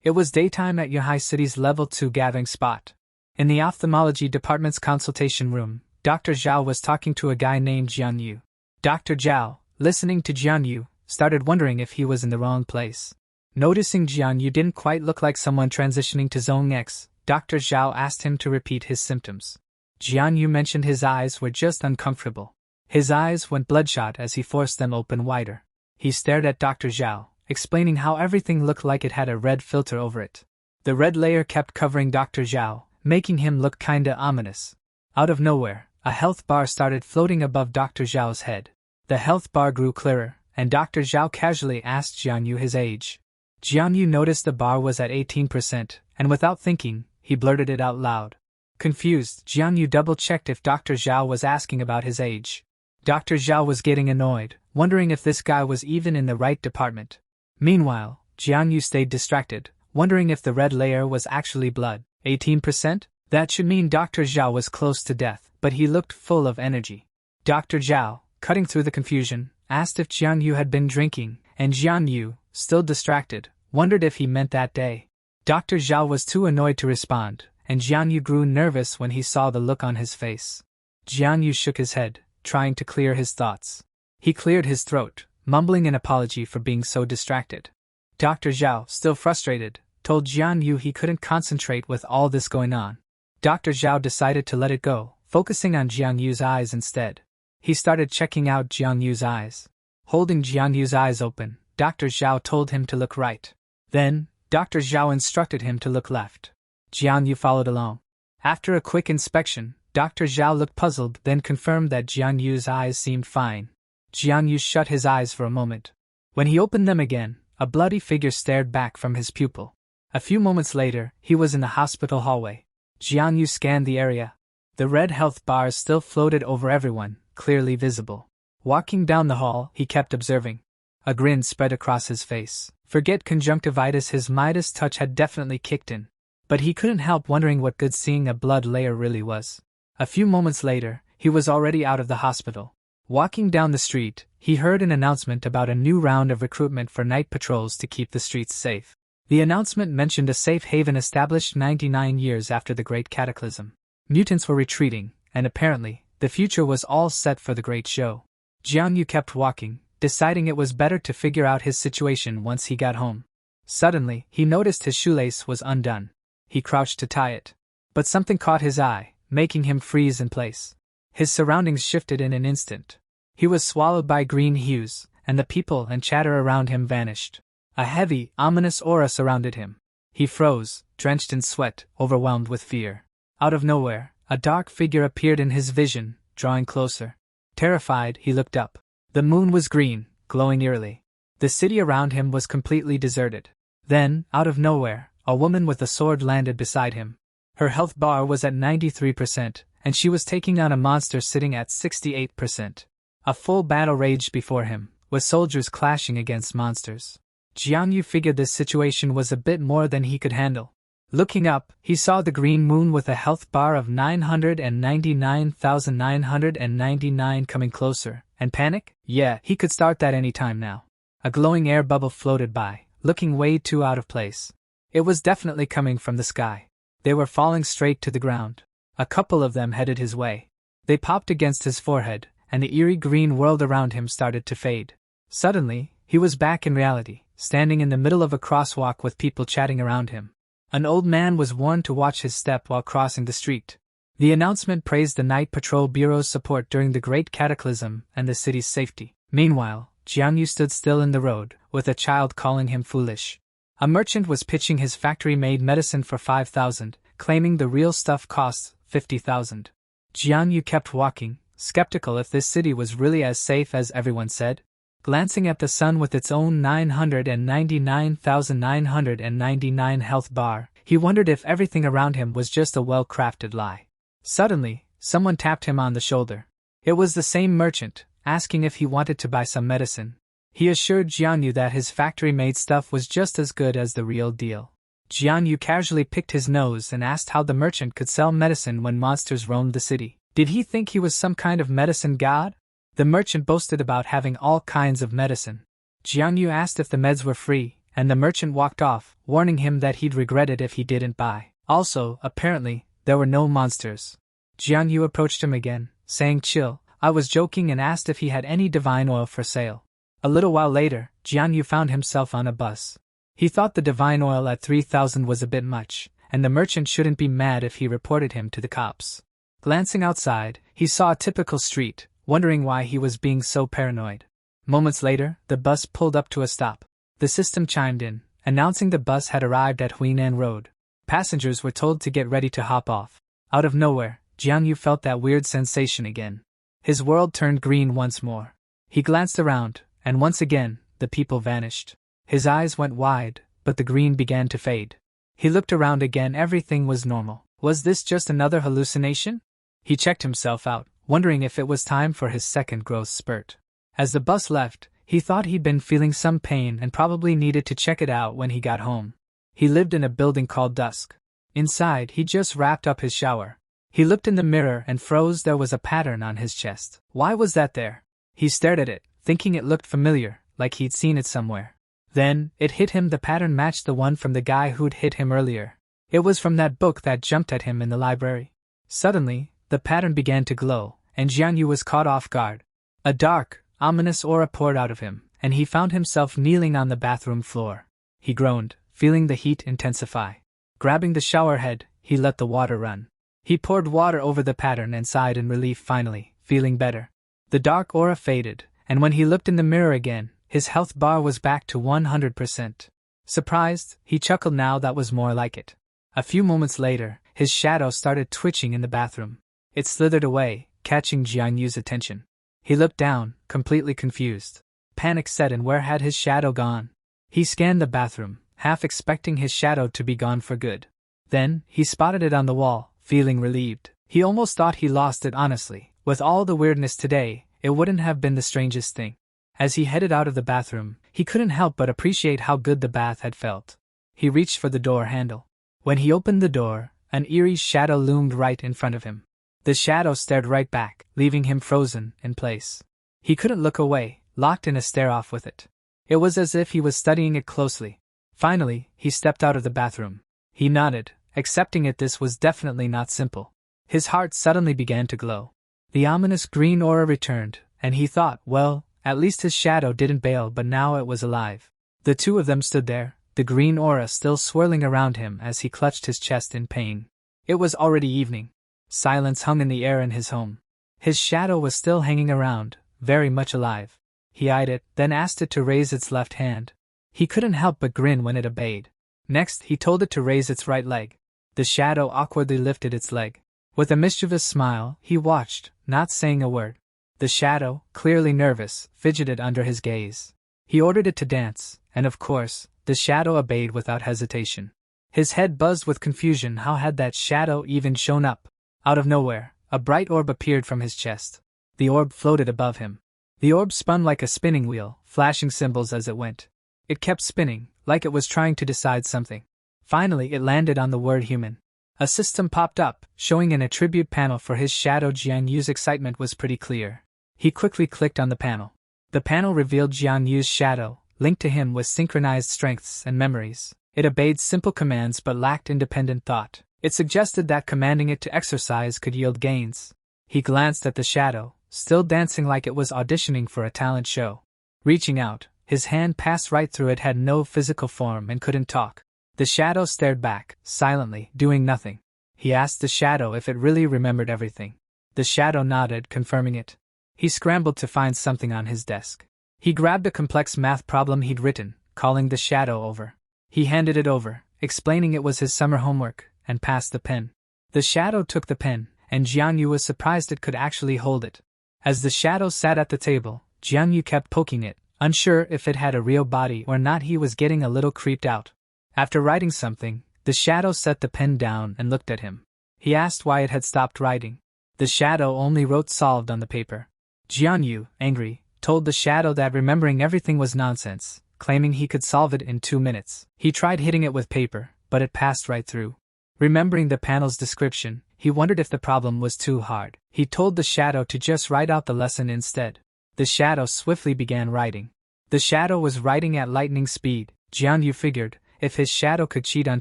It was daytime at Yahai City's Level 2 gathering spot. In the ophthalmology department's consultation room, Dr. Zhao was talking to a guy named Jian Yu. Dr. Zhao, listening to Jian Yu, started wondering if he was in the wrong place. Noticing Jian Yu didn't quite look like someone transitioning to Zone X, Dr. Zhao asked him to repeat his symptoms. Jian Yu mentioned his eyes were just uncomfortable. His eyes went bloodshot as he forced them open wider. He stared at Dr. Zhao, explaining how everything looked like it had a red filter over it. The red layer kept covering Dr. Zhao, making him look kinda ominous. Out of nowhere, a health bar started floating above Dr. Zhao's head. The health bar grew clearer, and Dr. Zhao casually asked Jian Yu his age. Jian Yu noticed the bar was at 18%, and without thinking, he blurted it out loud. Confused, Jian Yu double-checked if Dr. Zhao was asking about his age. Dr. Zhao was getting annoyed, wondering if this guy was even in the right department. Meanwhile, Jian Yu stayed distracted, wondering if the red layer was actually blood. 18%? That should mean Dr. Zhao was close to death, but he looked full of energy. Dr. Zhao, cutting through the confusion, asked if Jian Yu had been drinking, and Jian Yu, still distracted, wondered if he meant that day. Dr. Zhao was too annoyed to respond, and Jian Yu grew nervous when he saw the look on his face. Jian Yu shook his head, trying to clear his thoughts. He cleared his throat, mumbling an apology for being so distracted. Dr. Zhao, still frustrated, told Jian Yu he couldn't concentrate with all this going on. Dr. Zhao decided to let it go, focusing on Jian Yu's eyes instead. He started checking out Jian Yu's eyes. Holding Jian Yu's eyes open, Dr. Zhao told him to look right. Then, Dr. Zhao instructed him to look left. Jian Yu followed along. After a quick inspection, Dr. Zhao looked puzzled, then confirmed that Jian Yu's eyes seemed fine. Jian Yu shut his eyes for a moment. When he opened them again, a bloody figure stared back from his pupil. A few moments later, he was in the hospital hallway. Jian Yu scanned the area. The red health bars still floated over everyone, clearly visible. Walking down the hall, he kept observing. A grin spread across his face. Forget conjunctivitis, his Midas touch had definitely kicked in. But he couldn't help wondering what good seeing a blood layer really was. A few moments later, he was already out of the hospital. Walking down the street, he heard an announcement about a new round of recruitment for night patrols to keep the streets safe. The announcement mentioned a safe haven established 99 years after the Great Cataclysm. Mutants were retreating, and apparently, the future was all set for the great show. Jian Yu kept walking, deciding it was better to figure out his situation once he got home. Suddenly, he noticed his shoelace was undone. He crouched to tie it. But something caught his eye, making him freeze in place. His surroundings shifted in an instant. He was swallowed by green hues, and the people and chatter around him vanished. A heavy, ominous aura surrounded him. He froze, drenched in sweat, overwhelmed with fear. Out of nowhere, a dark figure appeared in his vision, drawing closer. Terrified, he looked up. The moon was green, glowing eerily. The city around him was completely deserted. Then, out of nowhere, a woman with a sword landed beside him. Her health bar was at 93%, and she was taking on a monster sitting at 68%. A full battle raged before him, with soldiers clashing against monsters. Jian Yu figured this situation was a bit more than he could handle. Looking up, he saw the green moon with a health bar of 999,999 coming closer, and panic? Yeah, he could start that any time now. A glowing air bubble floated by, looking way too out of place. It was definitely coming from the sky. They were falling straight to the ground. A couple of them headed his way. They popped against his forehead, and the eerie green world around him started to fade. Suddenly, he was back in reality, standing in the middle of a crosswalk with people chatting around him. An old man was warned to watch his step while crossing the street. The announcement praised the Night Patrol Bureau's support during the Great Cataclysm and the city's safety. Meanwhile, Jian Yu stood still in the road, with a child calling him foolish. A merchant was pitching his factory-made medicine for 5,000, claiming the real stuff costs 50,000. Jian Yu kept walking, skeptical if this city was really as safe as everyone said. Glancing at the sun with its own 999,999 health bar, he wondered if everything around him was just a well-crafted lie. Suddenly, someone tapped him on the shoulder. It was the same merchant, asking if he wanted to buy some medicine. He assured Jian Yu that his factory-made stuff was just as good as the real deal. Jian Yu casually picked his nose and asked how the merchant could sell medicine when monsters roamed the city. Did he think he was some kind of medicine god? The merchant boasted about having all kinds of medicine. Jian Yu asked if the meds were free, and the merchant walked off, warning him that he'd regret it if he didn't buy. Also, apparently, there were no monsters. Jianyu approached him again, saying chill, I was joking, and asked if he had any divine oil for sale. A little while later, Jianyu found himself on a bus. He thought the divine oil at 3,000 was a bit much, and the merchant shouldn't be mad if he reported him to the cops. Glancing outside, he saw a typical street, wondering why he was being so paranoid. Moments later, the bus pulled up to a stop. The system chimed in, announcing the bus had arrived at Huinan Road. Passengers were told to get ready to hop off. Out of nowhere, Jianyu felt that weird sensation again. His world turned green once more. He glanced around, and once again, the people vanished. His eyes went wide, but the green began to fade. He looked around again, everything was normal. Was this just another hallucination? He checked himself out, wondering if it was time for his second growth spurt. As the bus left, he thought he'd been feeling some pain and probably needed to check it out when he got home. He lived in a building called Dusk. Inside, he just wrapped up his shower. He looked in the mirror and froze. There was a pattern on his chest. Why was that there? He stared at it, thinking it looked familiar, like he'd seen it somewhere. Then, it hit him, the pattern matched the one from the guy who'd hit him earlier. It was from that book that jumped at him in the library. Suddenly, the pattern began to glow, and Jianyu was caught off guard. A dark, ominous aura poured out of him, and he found himself kneeling on the bathroom floor. He groaned, feeling the heat intensify. Grabbing the shower head, he let the water run. He poured water over the pattern and sighed in relief, finally, feeling better. The dark aura faded, and when he looked in the mirror again, his health bar was back to 100%. Surprised, he chuckled. Now that was more like it. A few moments later, his shadow started twitching in the bathroom. It slithered away, catching Jianyu's attention. He looked down, completely confused. Panic set in. Where had his shadow gone? He scanned the bathroom, half expecting his shadow to be gone for good. Then, he spotted it on the wall, feeling relieved. He almost thought he lost it, honestly. With all the weirdness today, it wouldn't have been the strangest thing. As he headed out of the bathroom, he couldn't help but appreciate how good the bath had felt. He reached for the door handle. When he opened the door, an eerie shadow loomed right in front of him. The shadow stared right back, leaving him frozen in place. He couldn't look away, locked in a stare-off with it. It was as if he was studying it closely. Finally, he stepped out of the bathroom. He nodded, accepting it. This was definitely not simple. His heart suddenly began to glow. The ominous green aura returned, and he thought, well, at least his shadow didn't bail, but now it was alive. The two of them stood there, the green aura still swirling around him as he clutched his chest in pain. It was already evening. Silence hung in the air in his home. His shadow was still hanging around, very much alive. He eyed it, then asked it to raise its left hand. He couldn't help but grin when it obeyed. Next, he told it to raise its right leg. The shadow awkwardly lifted its leg. With a mischievous smile, he watched, not saying a word. The shadow, clearly nervous, fidgeted under his gaze. He ordered it to dance, and of course, the shadow obeyed without hesitation. His head buzzed with confusion. How had that shadow even shown up? Out of nowhere, a bright orb appeared from his chest. The orb floated above him. The orb spun like a spinning wheel, flashing symbols as it went. It kept spinning, like it was trying to decide something. Finally, it landed on the word human. A system popped up, showing an attribute panel for his shadow. Jianyu's excitement was pretty clear. He quickly clicked on the panel. The panel revealed Jianyu's shadow, linked to him with synchronized strengths and memories. It obeyed simple commands but lacked independent thought. It suggested that commanding it to exercise could yield gains. He glanced at the shadow, still dancing like it was auditioning for a talent show. Reaching out, his hand passed right through it. Had no physical form and couldn't talk. The shadow stared back, silently, doing nothing. He asked the shadow if it really remembered everything. The shadow nodded, confirming it. He scrambled to find something on his desk. He grabbed a complex math problem he'd written, calling the shadow over. He handed it over, explaining it was his summer homework, and passed the pen. The shadow took the pen, and Jianyu was surprised it could actually hold it. As the shadow sat at the table, Jianyu kept poking it, unsure if it had a real body or not. He was getting a little creeped out. After writing something, the shadow set the pen down and looked at him. He asked why it had stopped writing. The shadow only wrote solved on the paper. Jianyu, angry, told the shadow that remembering everything was nonsense, claiming he could solve it in 2 minutes. He tried hitting it with paper, but it passed right through. Remembering the panel's description, he wondered if the problem was too hard. He told the shadow to just write out the lesson instead. The shadow swiftly began writing. The shadow was writing at lightning speed. Jianyu figured, if his shadow could cheat on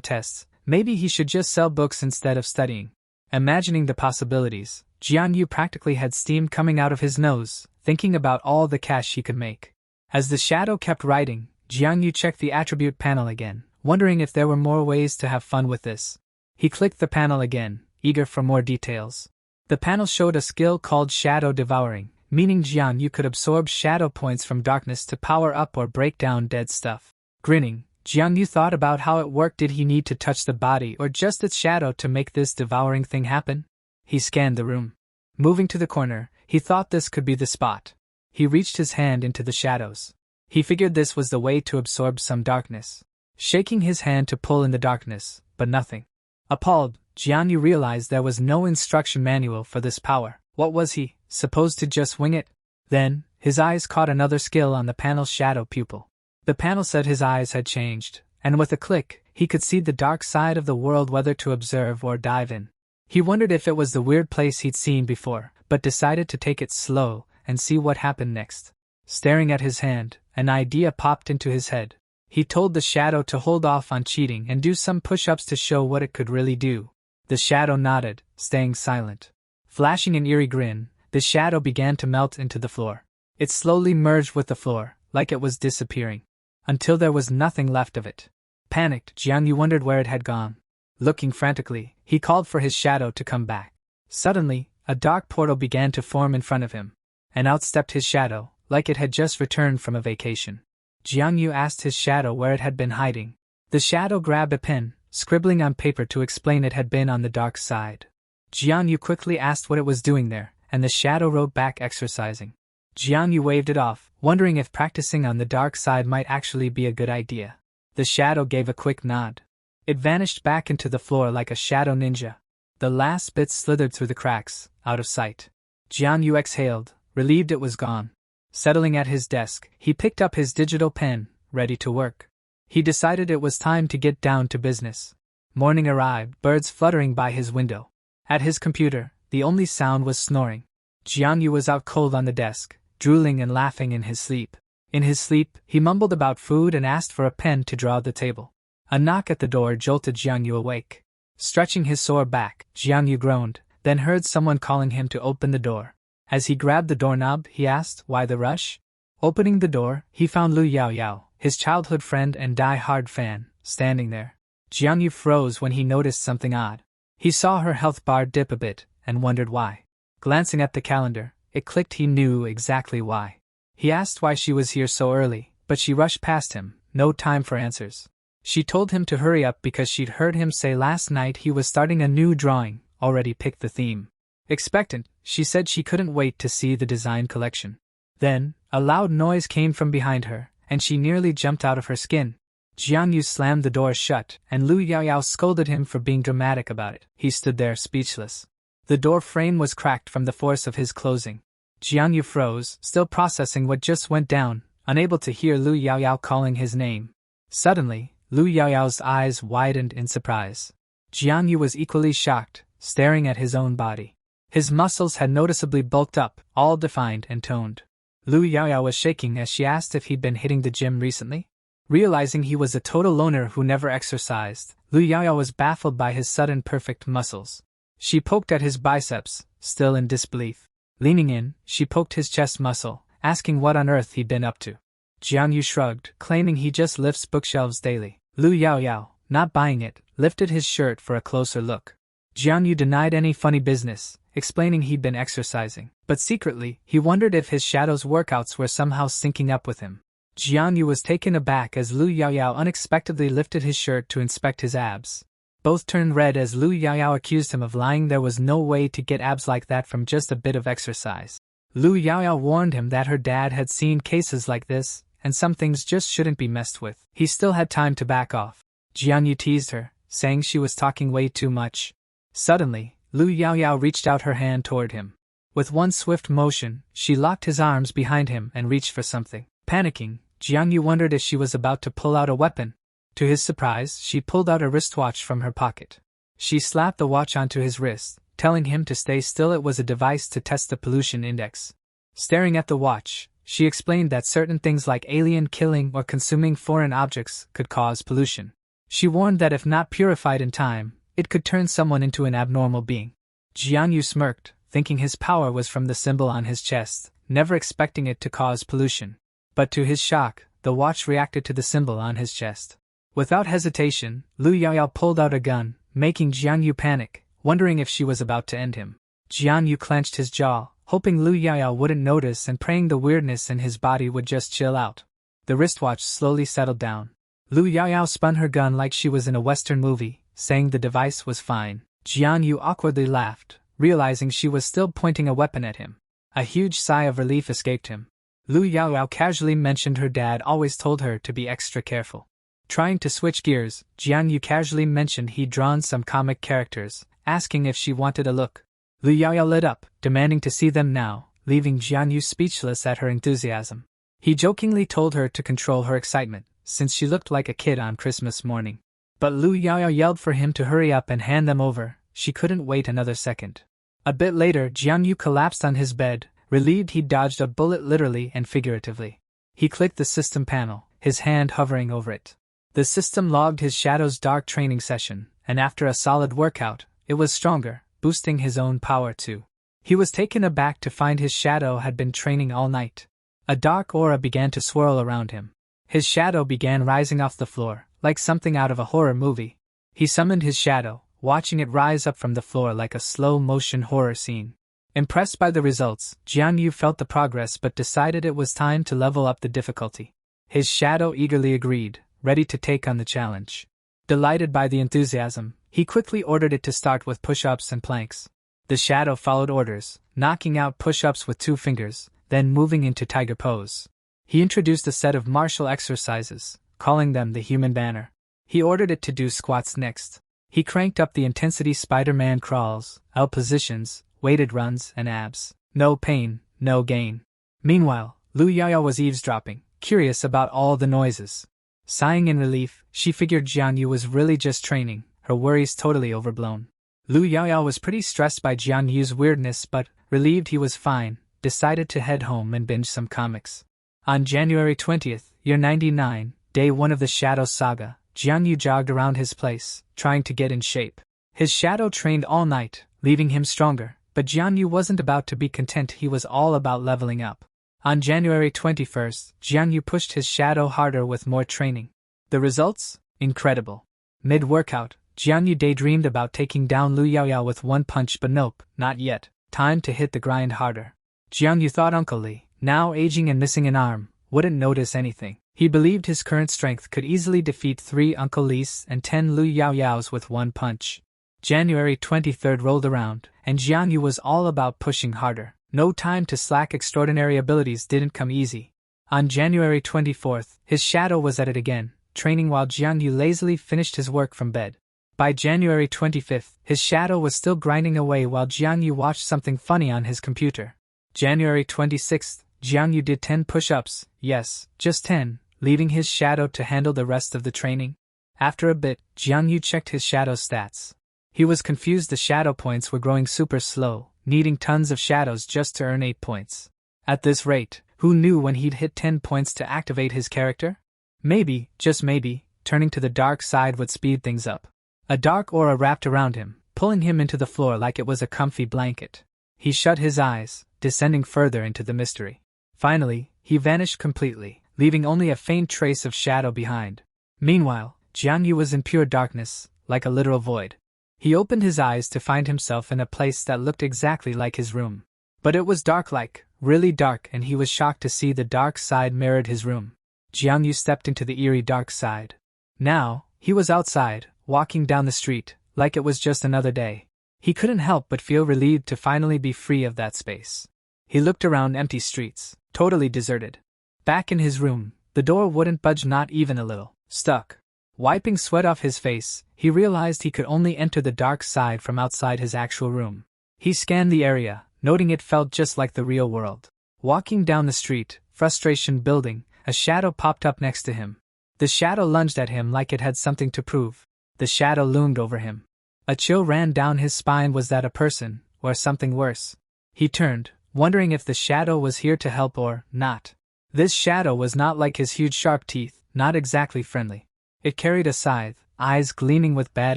tests, maybe he should just sell books instead of studying. Imagining the possibilities, Jianyu practically had steam coming out of his nose, thinking about all the cash he could make. As the shadow kept writing, Jianyu checked the attribute panel again, wondering if there were more ways to have fun with this. He clicked the panel again, eager for more details. The panel showed a skill called Shadow Devouring, meaning Jianyu could absorb shadow points from darkness to power up or break down dead stuff. Grinning, Jianyu thought about how it worked. Did he need to touch the body or just its shadow to make this devouring thing happen? He scanned the room. Moving to the corner, he thought this could be the spot. He reached his hand into the shadows. He figured this was the way to absorb some darkness. Shaking his hand to pull in the darkness, but nothing. Appalled, Jianyu realized there was no instruction manual for this power. What was he, supposed to just wing it? Then, his eyes caught another skill on the panel's shadow pupil. The panel said his eyes had changed, and with a click, he could see the dark side of the world, whether to observe or dive in. He wondered if it was the weird place he'd seen before, but decided to take it slow and see what happened next. Staring at his hand, an idea popped into his head. He told the shadow to hold off on cheating and do some push-ups to show what it could really do. The shadow nodded, staying silent. Flashing an eerie grin, the shadow began to melt into the floor. It slowly merged with the floor, like it was disappearing, until there was nothing left of it. Panicked, Jianyu wondered where it had gone. Looking frantically, he called for his shadow to come back. Suddenly, a dark portal began to form in front of him, and out stepped his shadow, like it had just returned from a vacation. Jianyu asked his shadow where it had been hiding. The shadow grabbed a pen, scribbling on paper to explain it had been on the dark side. Jianyu quickly asked what it was doing there, and the shadow wrote back, exercising. Jianyu waved it off, wondering if practicing on the dark side might actually be a good idea. The shadow gave a quick nod. It vanished back into the floor like a shadow ninja. The last bit slithered through the cracks, out of sight. Jianyu exhaled, relieved it was gone. Settling at his desk, he picked up his digital pen, ready to work. He decided it was time to get down to business. Morning arrived, birds fluttering by his window. At his computer, the only sound was snoring. Jianyu was out cold on the desk, drooling and laughing in his sleep. In his sleep, he mumbled about food and asked for a pen to draw the table. A knock at the door jolted Jianyu awake. Stretching his sore back, Jianyu groaned, then heard someone calling him to open the door. As he grabbed the doorknob, he asked, "Why the rush?" Opening the door, he found Lu Yaoyao, his childhood friend and die-hard fan, standing there. Jianyu froze when he noticed something odd. He saw her health bar dip a bit, and wondered why. Glancing at the calendar, it clicked, he knew exactly why. He asked why she was here so early, but she rushed past him, no time for answers. She told him to hurry up because she'd heard him say last night he was starting a new drawing, already picked the theme. Expectant, she said she couldn't wait to see the design collection. Then, a loud noise came from behind her, and she nearly jumped out of her skin. Jianyu slammed the door shut, and Lu Yaoyao scolded him for being dramatic about it. He stood there speechless. The door frame was cracked from the force of his closing. Jianyu froze, still processing what just went down, unable to hear Lu Yaoyao calling his name. Suddenly, Lu Yaoyao's eyes widened in surprise. Jianyu was equally shocked, staring at his own body. His muscles had noticeably bulked up, all defined and toned. Lu Yaoyao was shaking as she asked if he'd been hitting the gym recently. Realizing he was a total loner who never exercised, Lu Yaoyao was baffled by his sudden perfect muscles. She poked at his biceps, still in disbelief. Leaning in, she poked his chest muscle, asking what on earth he'd been up to. Jianyu shrugged, claiming he just lifts bookshelves daily. Lu Yaoyao, not buying it, lifted his shirt for a closer look. Jianyu denied any funny business, explaining he'd been exercising, but secretly, he wondered if his shadow's workouts were somehow syncing up with him. Jianyu was taken aback as Lu Yaoyao unexpectedly lifted his shirt to inspect his abs. Both turned red as Lu Yaoyao accused him of lying. There was no way to get abs like that from just a bit of exercise. Lu Yaoyao warned him that her dad had seen cases like this, and some things just shouldn't be messed with. He still had time to back off. Jianyu teased her, saying she was talking way too much. Suddenly, Lu Yaoyao reached out her hand toward him. With one swift motion, she locked his arms behind him and reached for something. Panicking, Jianyu wondered if she was about to pull out a weapon. To his surprise, she pulled out a wristwatch from her pocket. She slapped the watch onto his wrist, telling him to stay still. It was a device to test the pollution index. Staring at the watch, she explained that certain things like alien killing or consuming foreign objects could cause pollution. She warned that if not purified in time, it could turn someone into an abnormal being. Jianyu smirked, thinking his power was from the symbol on his chest, never expecting it to cause pollution. But to his shock, the watch reacted to the symbol on his chest. Without hesitation, Lu Yaoyao pulled out a gun, making Jianyu panic, wondering if she was about to end him. Jianyu clenched his jaw, hoping Lu Yaoyao wouldn't notice and praying the weirdness in his body would just chill out. The wristwatch slowly settled down. Lu Yaoyao spun her gun like she was in a Western movie, saying the device was fine. Jianyu awkwardly laughed, realizing she was still pointing a weapon at him. A huge sigh of relief escaped him. Lu Yaoyao casually mentioned her dad always told her to be extra careful. Trying to switch gears, Jianyu casually mentioned he'd drawn some comic characters, asking if she wanted a look. Lu Yaoyao lit up, demanding to see them now, leaving Jianyu speechless at her enthusiasm. He jokingly told her to control her excitement, since she looked like a kid on Christmas morning. But Lu Yaoyao yelled for him to hurry up and hand them over. She couldn't wait another second. A bit later, Jianyu collapsed on his bed, relieved he'd dodged a bullet literally and figuratively. He clicked the system panel, his hand hovering over it. The system logged his shadow's dark training session, and after a solid workout, it was stronger, boosting his own power too. He was taken aback to find his shadow had been training all night. A dark aura began to swirl around him. His shadow began rising off the floor, like something out of a horror movie. He summoned his shadow, watching it rise up from the floor like a slow-motion horror scene. Impressed by the results, Jianyu felt the progress but decided it was time to level up the difficulty. His shadow eagerly agreed, ready to take on the challenge. Delighted by the enthusiasm, he quickly ordered it to start with push-ups and planks. The shadow followed orders, knocking out push-ups with 2 fingers, then moving into tiger pose. He introduced a set of martial exercises, calling them the human banner. He ordered it to do squats next. He cranked up the intensity Spider-Man crawls, L positions, weighted runs, and abs. No pain, no gain. Meanwhile, Lu Yaoyao was eavesdropping, curious about all the noises. Sighing in relief, she figured Jianyu was really just training, her worries totally overblown. Lu Yaoyao was pretty stressed by Jianyu's weirdness but, relieved he was fine, decided to head home and binge some comics. On January 20th, year 99, day 1 of the Shadow Saga, Jianyu jogged around his place, trying to get in shape. His shadow trained all night, leaving him stronger, but Jianyu wasn't about to be content, he was all about leveling up. On January 21st, Jianyu pushed his shadow harder with more training. The results? Incredible. Mid-workout, Jianyu daydreamed about taking down Lu Yaoyao with 1 punch but nope, not yet, time to hit the grind harder. Jianyu thought Uncle Lee, now aging and missing an arm, wouldn't notice anything. He believed his current strength could easily defeat 3 Uncle Lees and 10 Lu Yaoyaos with 1 punch. January 23rd rolled around, and Jianyu was all about pushing harder. No time to slack, extraordinary abilities didn't come easy. On January 24th, his shadow was at it again, training while Jianyu lazily finished his work from bed. By January 25th, his shadow was still grinding away while Jianyu watched something funny on his computer. January 26th, Jianyu did 10 push-ups, yes, just 10, leaving his shadow to handle the rest of the training. After a bit, Jianyu checked his shadow stats. He was confused, the shadow points were growing super slow, needing tons of shadows just to earn 8 points. At this rate, who knew when he'd hit 10 points to activate his character? Maybe, just maybe, turning to the dark side would speed things up. A dark aura wrapped around him, pulling him into the floor like it was a comfy blanket. He shut his eyes, descending further into the mystery. Finally, he vanished completely, leaving only a faint trace of shadow behind. Meanwhile, Jianyu was in pure darkness, like a literal void. He opened his eyes to find himself in a place that looked exactly like his room. But it was dark-like, really dark, and he was shocked to see the dark side mirrored his room. Jianyu stepped into the eerie dark side. Now, he was outside, walking down the street, like it was just another day. He couldn't help but feel relieved to finally be free of that space. He looked around, empty streets, totally deserted. Back in his room, the door wouldn't budge, not even a little. Stuck. Wiping sweat off his face, he realized he could only enter the dark side from outside his actual room. He scanned the area, noting it felt just like the real world. Walking down the street, frustration building, a shadow popped up next to him. The shadow lunged at him like it had something to prove. The shadow loomed over him. A chill ran down his spine. Was that a person, or something worse? He turned, wondering if the shadow was here to help or not. This shadow was not like his huge sharp teeth, not exactly friendly. It carried a scythe, eyes gleaming with bad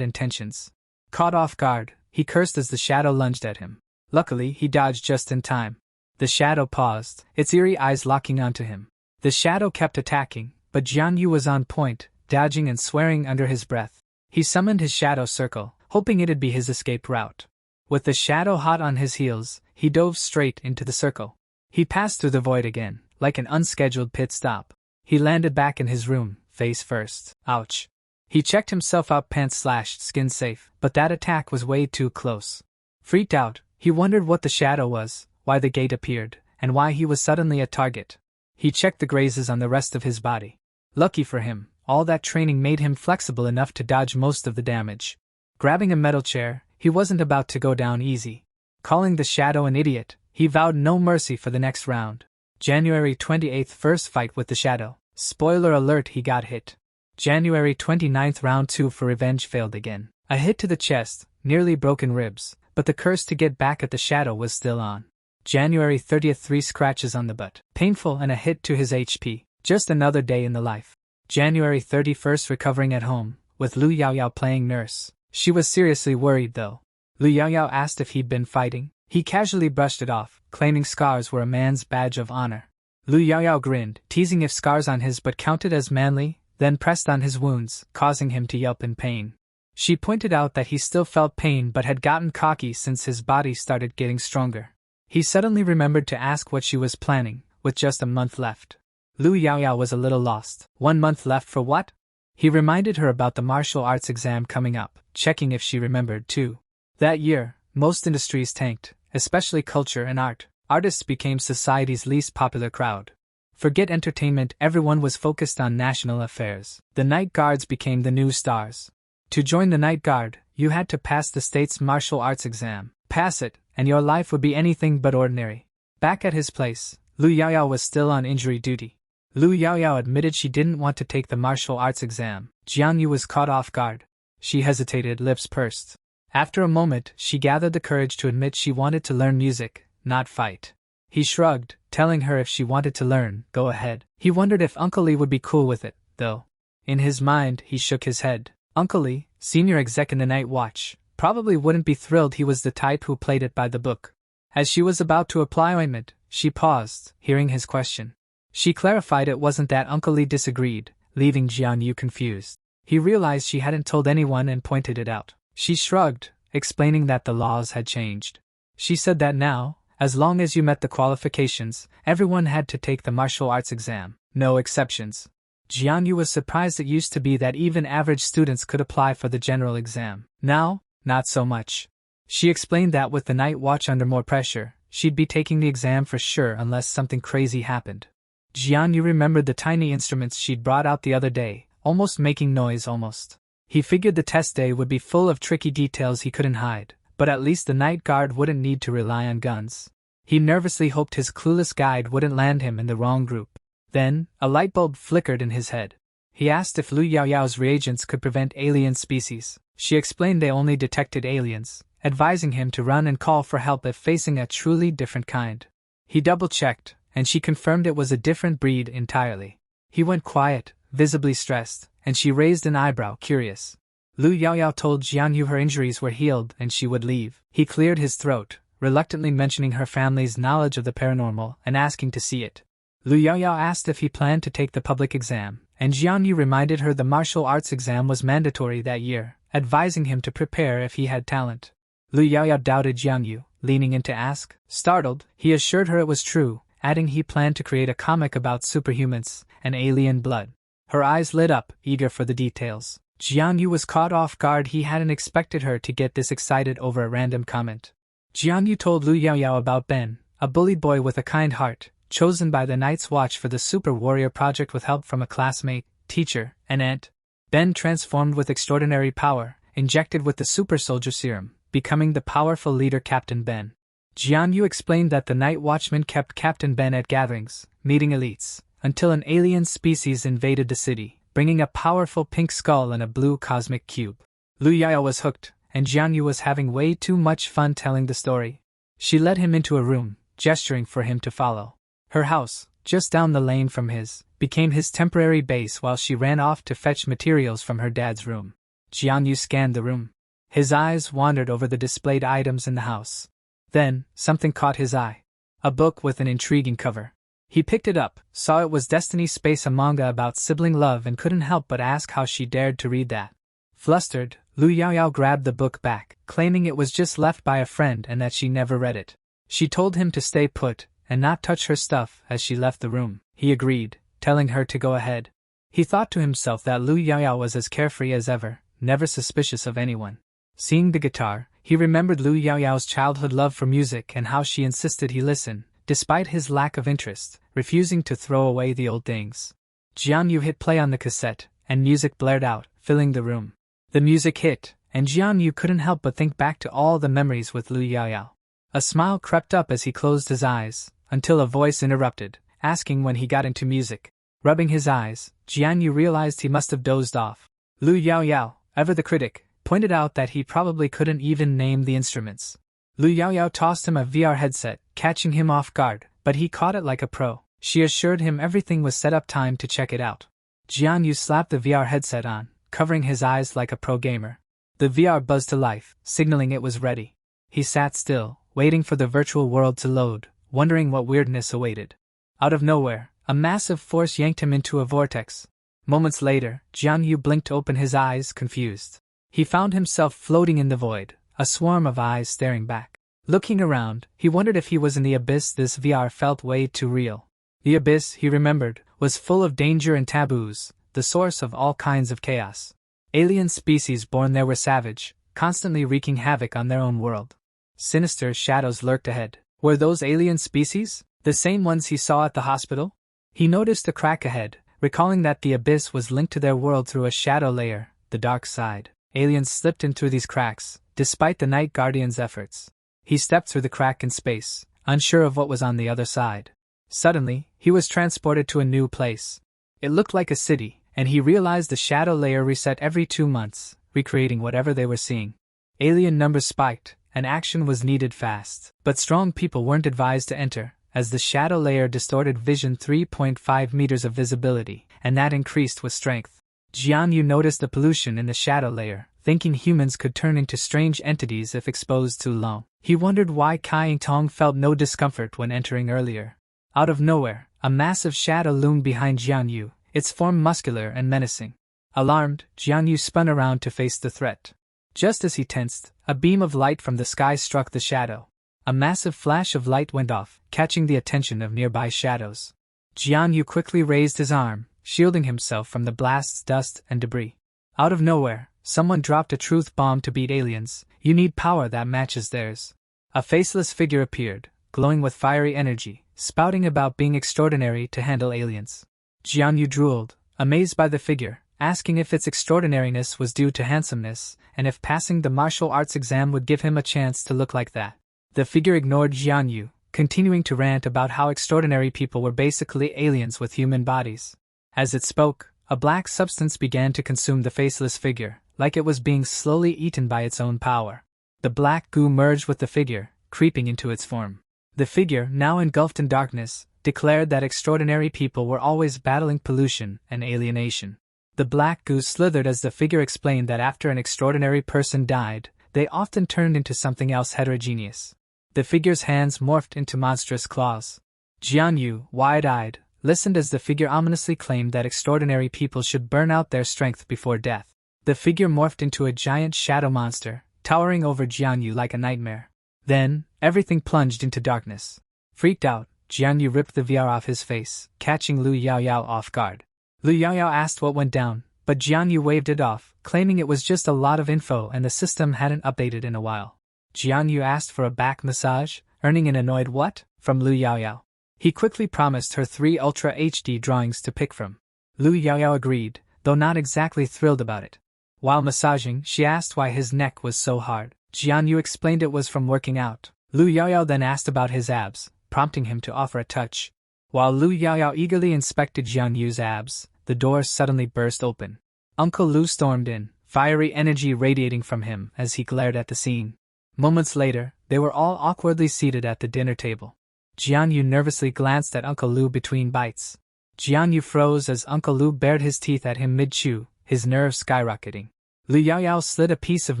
intentions. Caught off guard, he cursed as the shadow lunged at him. Luckily, he dodged just in time. The shadow paused, its eerie eyes locking onto him. The shadow kept attacking, but Jianyu was on point, dodging and swearing under his breath. He summoned his shadow circle, hoping it'd be his escape route. With the shadow hot on his heels, he dove straight into the circle. He passed through the void again, like an unscheduled pit stop. He landed back in his room, face first. Ouch. He checked himself out, pants slashed, skin safe, but that attack was way too close. Freaked out, he wondered what the shadow was, why the gate appeared, and why he was suddenly a target. He checked the grazes on the rest of his body. Lucky for him, all that training made him flexible enough to dodge most of the damage. Grabbing a metal chair, he wasn't about to go down easy. Calling the shadow an idiot, he vowed no mercy for the next round. January 28th, first fight with the shadow. Spoiler alert, he got hit. January 29th, round 2 for revenge failed again. A hit to the chest, nearly broken ribs, but the curse to get back at the shadow was still on. January 30th, 3 scratches on the butt. Painful and a hit to his HP. Just another day in the life. January 31st, recovering at home, with Lu Yaoyao playing nurse. She was seriously worried though. Lu Yaoyao asked if he'd been fighting. He casually brushed it off, claiming scars were a man's badge of honor. Lu Yaoyao grinned, teasing if scars on his butt counted as manly, then pressed on his wounds, causing him to yelp in pain. She pointed out that he still felt pain but had gotten cocky since his body started getting stronger. He suddenly remembered to ask what she was planning, with just a month left. Lu Yaoyao was a little lost. 1 month left for what? He reminded her about the martial arts exam coming up, checking if she remembered too. That year, most industries tanked, especially culture and art. Artists became society's least popular crowd. Forget entertainment, everyone was focused on national affairs. The night guards became the new stars. To join the night guard, you had to pass the state's martial arts exam. Pass it, and your life would be anything but ordinary. Back at his place, Lu Yaoyao was still on injury duty. Lu Yaoyao admitted she didn't want to take the martial arts exam. Jianyu was caught off guard. She hesitated, lips pursed. After a moment, she gathered the courage to admit she wanted to learn music, not fight. He shrugged, telling her if she wanted to learn, go ahead. He wondered if Uncle Lee would be cool with it, though. In his mind, he shook his head. Uncle Lee, senior exec in the Night Watch, probably wouldn't be thrilled. He was the type who played it by the book. As she was about to apply ointment, she paused, hearing his question. She clarified it wasn't that. Uncle Lee disagreed, leaving Jianyu confused. He realized she hadn't told anyone and pointed it out. She shrugged, explaining that the laws had changed. She said that now, as long as you met the qualifications, everyone had to take the martial arts exam, no exceptions. Jianyu was surprised. It used to be that even average students could apply for the general exam. Now, not so much. She explained that with the Night Watch under more pressure, she'd be taking the exam for sure unless something crazy happened. Jianyu remembered the tiny instruments she'd brought out the other day, almost making noise almost. He figured the test day would be full of tricky details he couldn't hide, but at least the night guard wouldn't need to rely on guns. He nervously hoped his clueless guide wouldn't land him in the wrong group. Then, a light bulb flickered in his head. He asked if Lu Yaoyao's reagents could prevent alien species. She explained they only detected aliens, advising him to run and call for help if facing a truly different kind. He double-checked, and she confirmed it was a different breed entirely. He went quiet, visibly stressed, and she raised an eyebrow, curious. Lu Yaoyao told Jianyu her injuries were healed and she would leave. He cleared his throat, reluctantly mentioning her family's knowledge of the paranormal and asking to see it. Lu Yaoyao asked if he planned to take the public exam, and Jianyu reminded her the martial arts exam was mandatory that year, advising him to prepare if he had talent. Lu Yaoyao doubted Jianyu, leaning in to ask. Startled, he assured her it was true, adding he planned to create a comic about superhumans and alien blood. Her eyes lit up, eager for the details. Jianyu was caught off guard. He hadn't expected her to get this excited over a random comment. Jianyu told Lu Yaoyao about Ben, a bullied boy with a kind heart, chosen by the Night's Watch for the Super Warrior Project with help from a classmate, teacher, and aunt. Ben transformed with extraordinary power, injected with the Super Soldier Serum, becoming the powerful leader Captain Ben. Jianyu explained that the Night Watchman kept Captain Ben at gatherings, meeting elites, until an alien species invaded the city, bringing a powerful pink skull and a blue cosmic cube. Lu Yaoyao was hooked, and Jianyu was having way too much fun telling the story. She led him into a room, gesturing for him to follow. Her house, just down the lane from his, became his temporary base while she ran off to fetch materials from her dad's room. Jianyu scanned the room. His eyes wandered over the displayed items in the house. Then, something caught his eye. A book with an intriguing cover. He picked it up, saw it was Destiny Space, a manga about sibling love, and couldn't help but ask how she dared to read that. Flustered, Lu Yaoyao grabbed the book back, claiming it was just left by a friend and that she never read it. She told him to stay put and not touch her stuff as she left the room. He agreed, telling her to go ahead. He thought to himself that Lu Yaoyao was as carefree as ever, never suspicious of anyone. Seeing the guitar, he remembered Lu Yaoyao's childhood love for music and how she insisted he listen, despite his lack of interest, refusing to throw away the old things. Jianyu hit play on the cassette, and music blared out, filling the room. The music hit, and Jianyu couldn't help but think back to all the memories with Lu Yaoyao. A smile crept up as he closed his eyes, until a voice interrupted, asking when he got into music. Rubbing his eyes, Jianyu realized he must have dozed off. Lu Yaoyao, ever the critic, pointed out that he probably couldn't even name the instruments. Lu Yaoyao tossed him a VR headset, catching him off guard, but he caught it like a pro. She assured him everything was set up, time to check it out. Jianyu slapped the VR headset on, covering his eyes like a pro gamer. The VR buzzed to life, signaling it was ready. He sat still, waiting for the virtual world to load, wondering what weirdness awaited. Out of nowhere, a massive force yanked him into a vortex. Moments later, Jianyu blinked to open his eyes, confused. He found himself floating in the void, a swarm of eyes staring back. Looking around, he wondered if he was in the abyss. This VR felt way too real. The abyss, he remembered, was full of danger and taboos, the source of all kinds of chaos. Alien species born there were savage, constantly wreaking havoc on their own world. Sinister shadows lurked ahead. Were those alien species the same ones he saw at the hospital? He noticed a crack ahead, recalling that the abyss was linked to their world through a shadow layer, the dark side. Aliens slipped in through these cracks, despite the Night Guardian's efforts. He stepped through the crack in space, unsure of what was on the other side. Suddenly, he was transported to a new place. It looked like a city, and he realized the shadow layer reset every 2 months, recreating whatever they were seeing. Alien numbers spiked, and action was needed fast. But strong people weren't advised to enter, as the shadow layer distorted vision 3.5 meters of visibility, and that increased with strength. Jianyu noticed the pollution in the shadow layer, thinking humans could turn into strange entities if exposed too long. He wondered why Kai Tong felt no discomfort when entering earlier. Out of nowhere, a massive shadow loomed behind Jianyu, its form muscular and menacing. Alarmed, Jianyu spun around to face the threat. Just as he tensed, a beam of light from the sky struck the shadow. A massive flash of light went off, catching the attention of nearby shadows. Jianyu quickly raised his arm, shielding himself from the blast's dust and debris. Out of nowhere, someone dropped a truth bomb to beat aliens. You need power that matches theirs. A faceless figure appeared, glowing with fiery energy, spouting about being extraordinary to handle aliens. Jianyu drooled, amazed by the figure, asking if its extraordinariness was due to handsomeness, and if passing the martial arts exam would give him a chance to look like that. The figure ignored Jianyu, continuing to rant about how extraordinary people were basically aliens with human bodies. As it spoke, a black substance began to consume the faceless figure, like it was being slowly eaten by its own power. The black goo merged with the figure, creeping into its form. The figure, now engulfed in darkness, declared that extraordinary people were always battling pollution and alienation. The black goo slithered as the figure explained that after an extraordinary person died, they often turned into something else heterogeneous. The figure's hands morphed into monstrous claws. Jianyu, wide-eyed, listened as the figure ominously claimed that extraordinary people should burn out their strength before death. The figure morphed into a giant shadow monster, towering over Jianyu like a nightmare. Then, everything plunged into darkness. Freaked out, Jianyu ripped the VR off his face, catching Lu Yaoyao off guard. Lu Yaoyao asked what went down, but Jianyu waved it off, claiming it was just a lot of info and the system hadn't updated in a while. Jianyu asked for a back massage, earning an annoyed "what?" from Lu Yaoyao. He quickly promised her 3 Ultra HD drawings to pick from. Lu Yaoyao agreed, though not exactly thrilled about it. While massaging, she asked why his neck was so hard. Jianyu explained it was from working out. Lu Yaoyao then asked about his abs, prompting him to offer a touch. While Lu Yaoyao eagerly inspected Jianyu's abs, the door suddenly burst open. Uncle Lu stormed in, fiery energy radiating from him as he glared at the scene. Moments later, they were all awkwardly seated at the dinner table. Jianyu nervously glanced at Uncle Lu between bites. Jianyu froze as Uncle Lu bared his teeth at him mid-chew, his nerves skyrocketing. Lu Yaoyao slid a piece of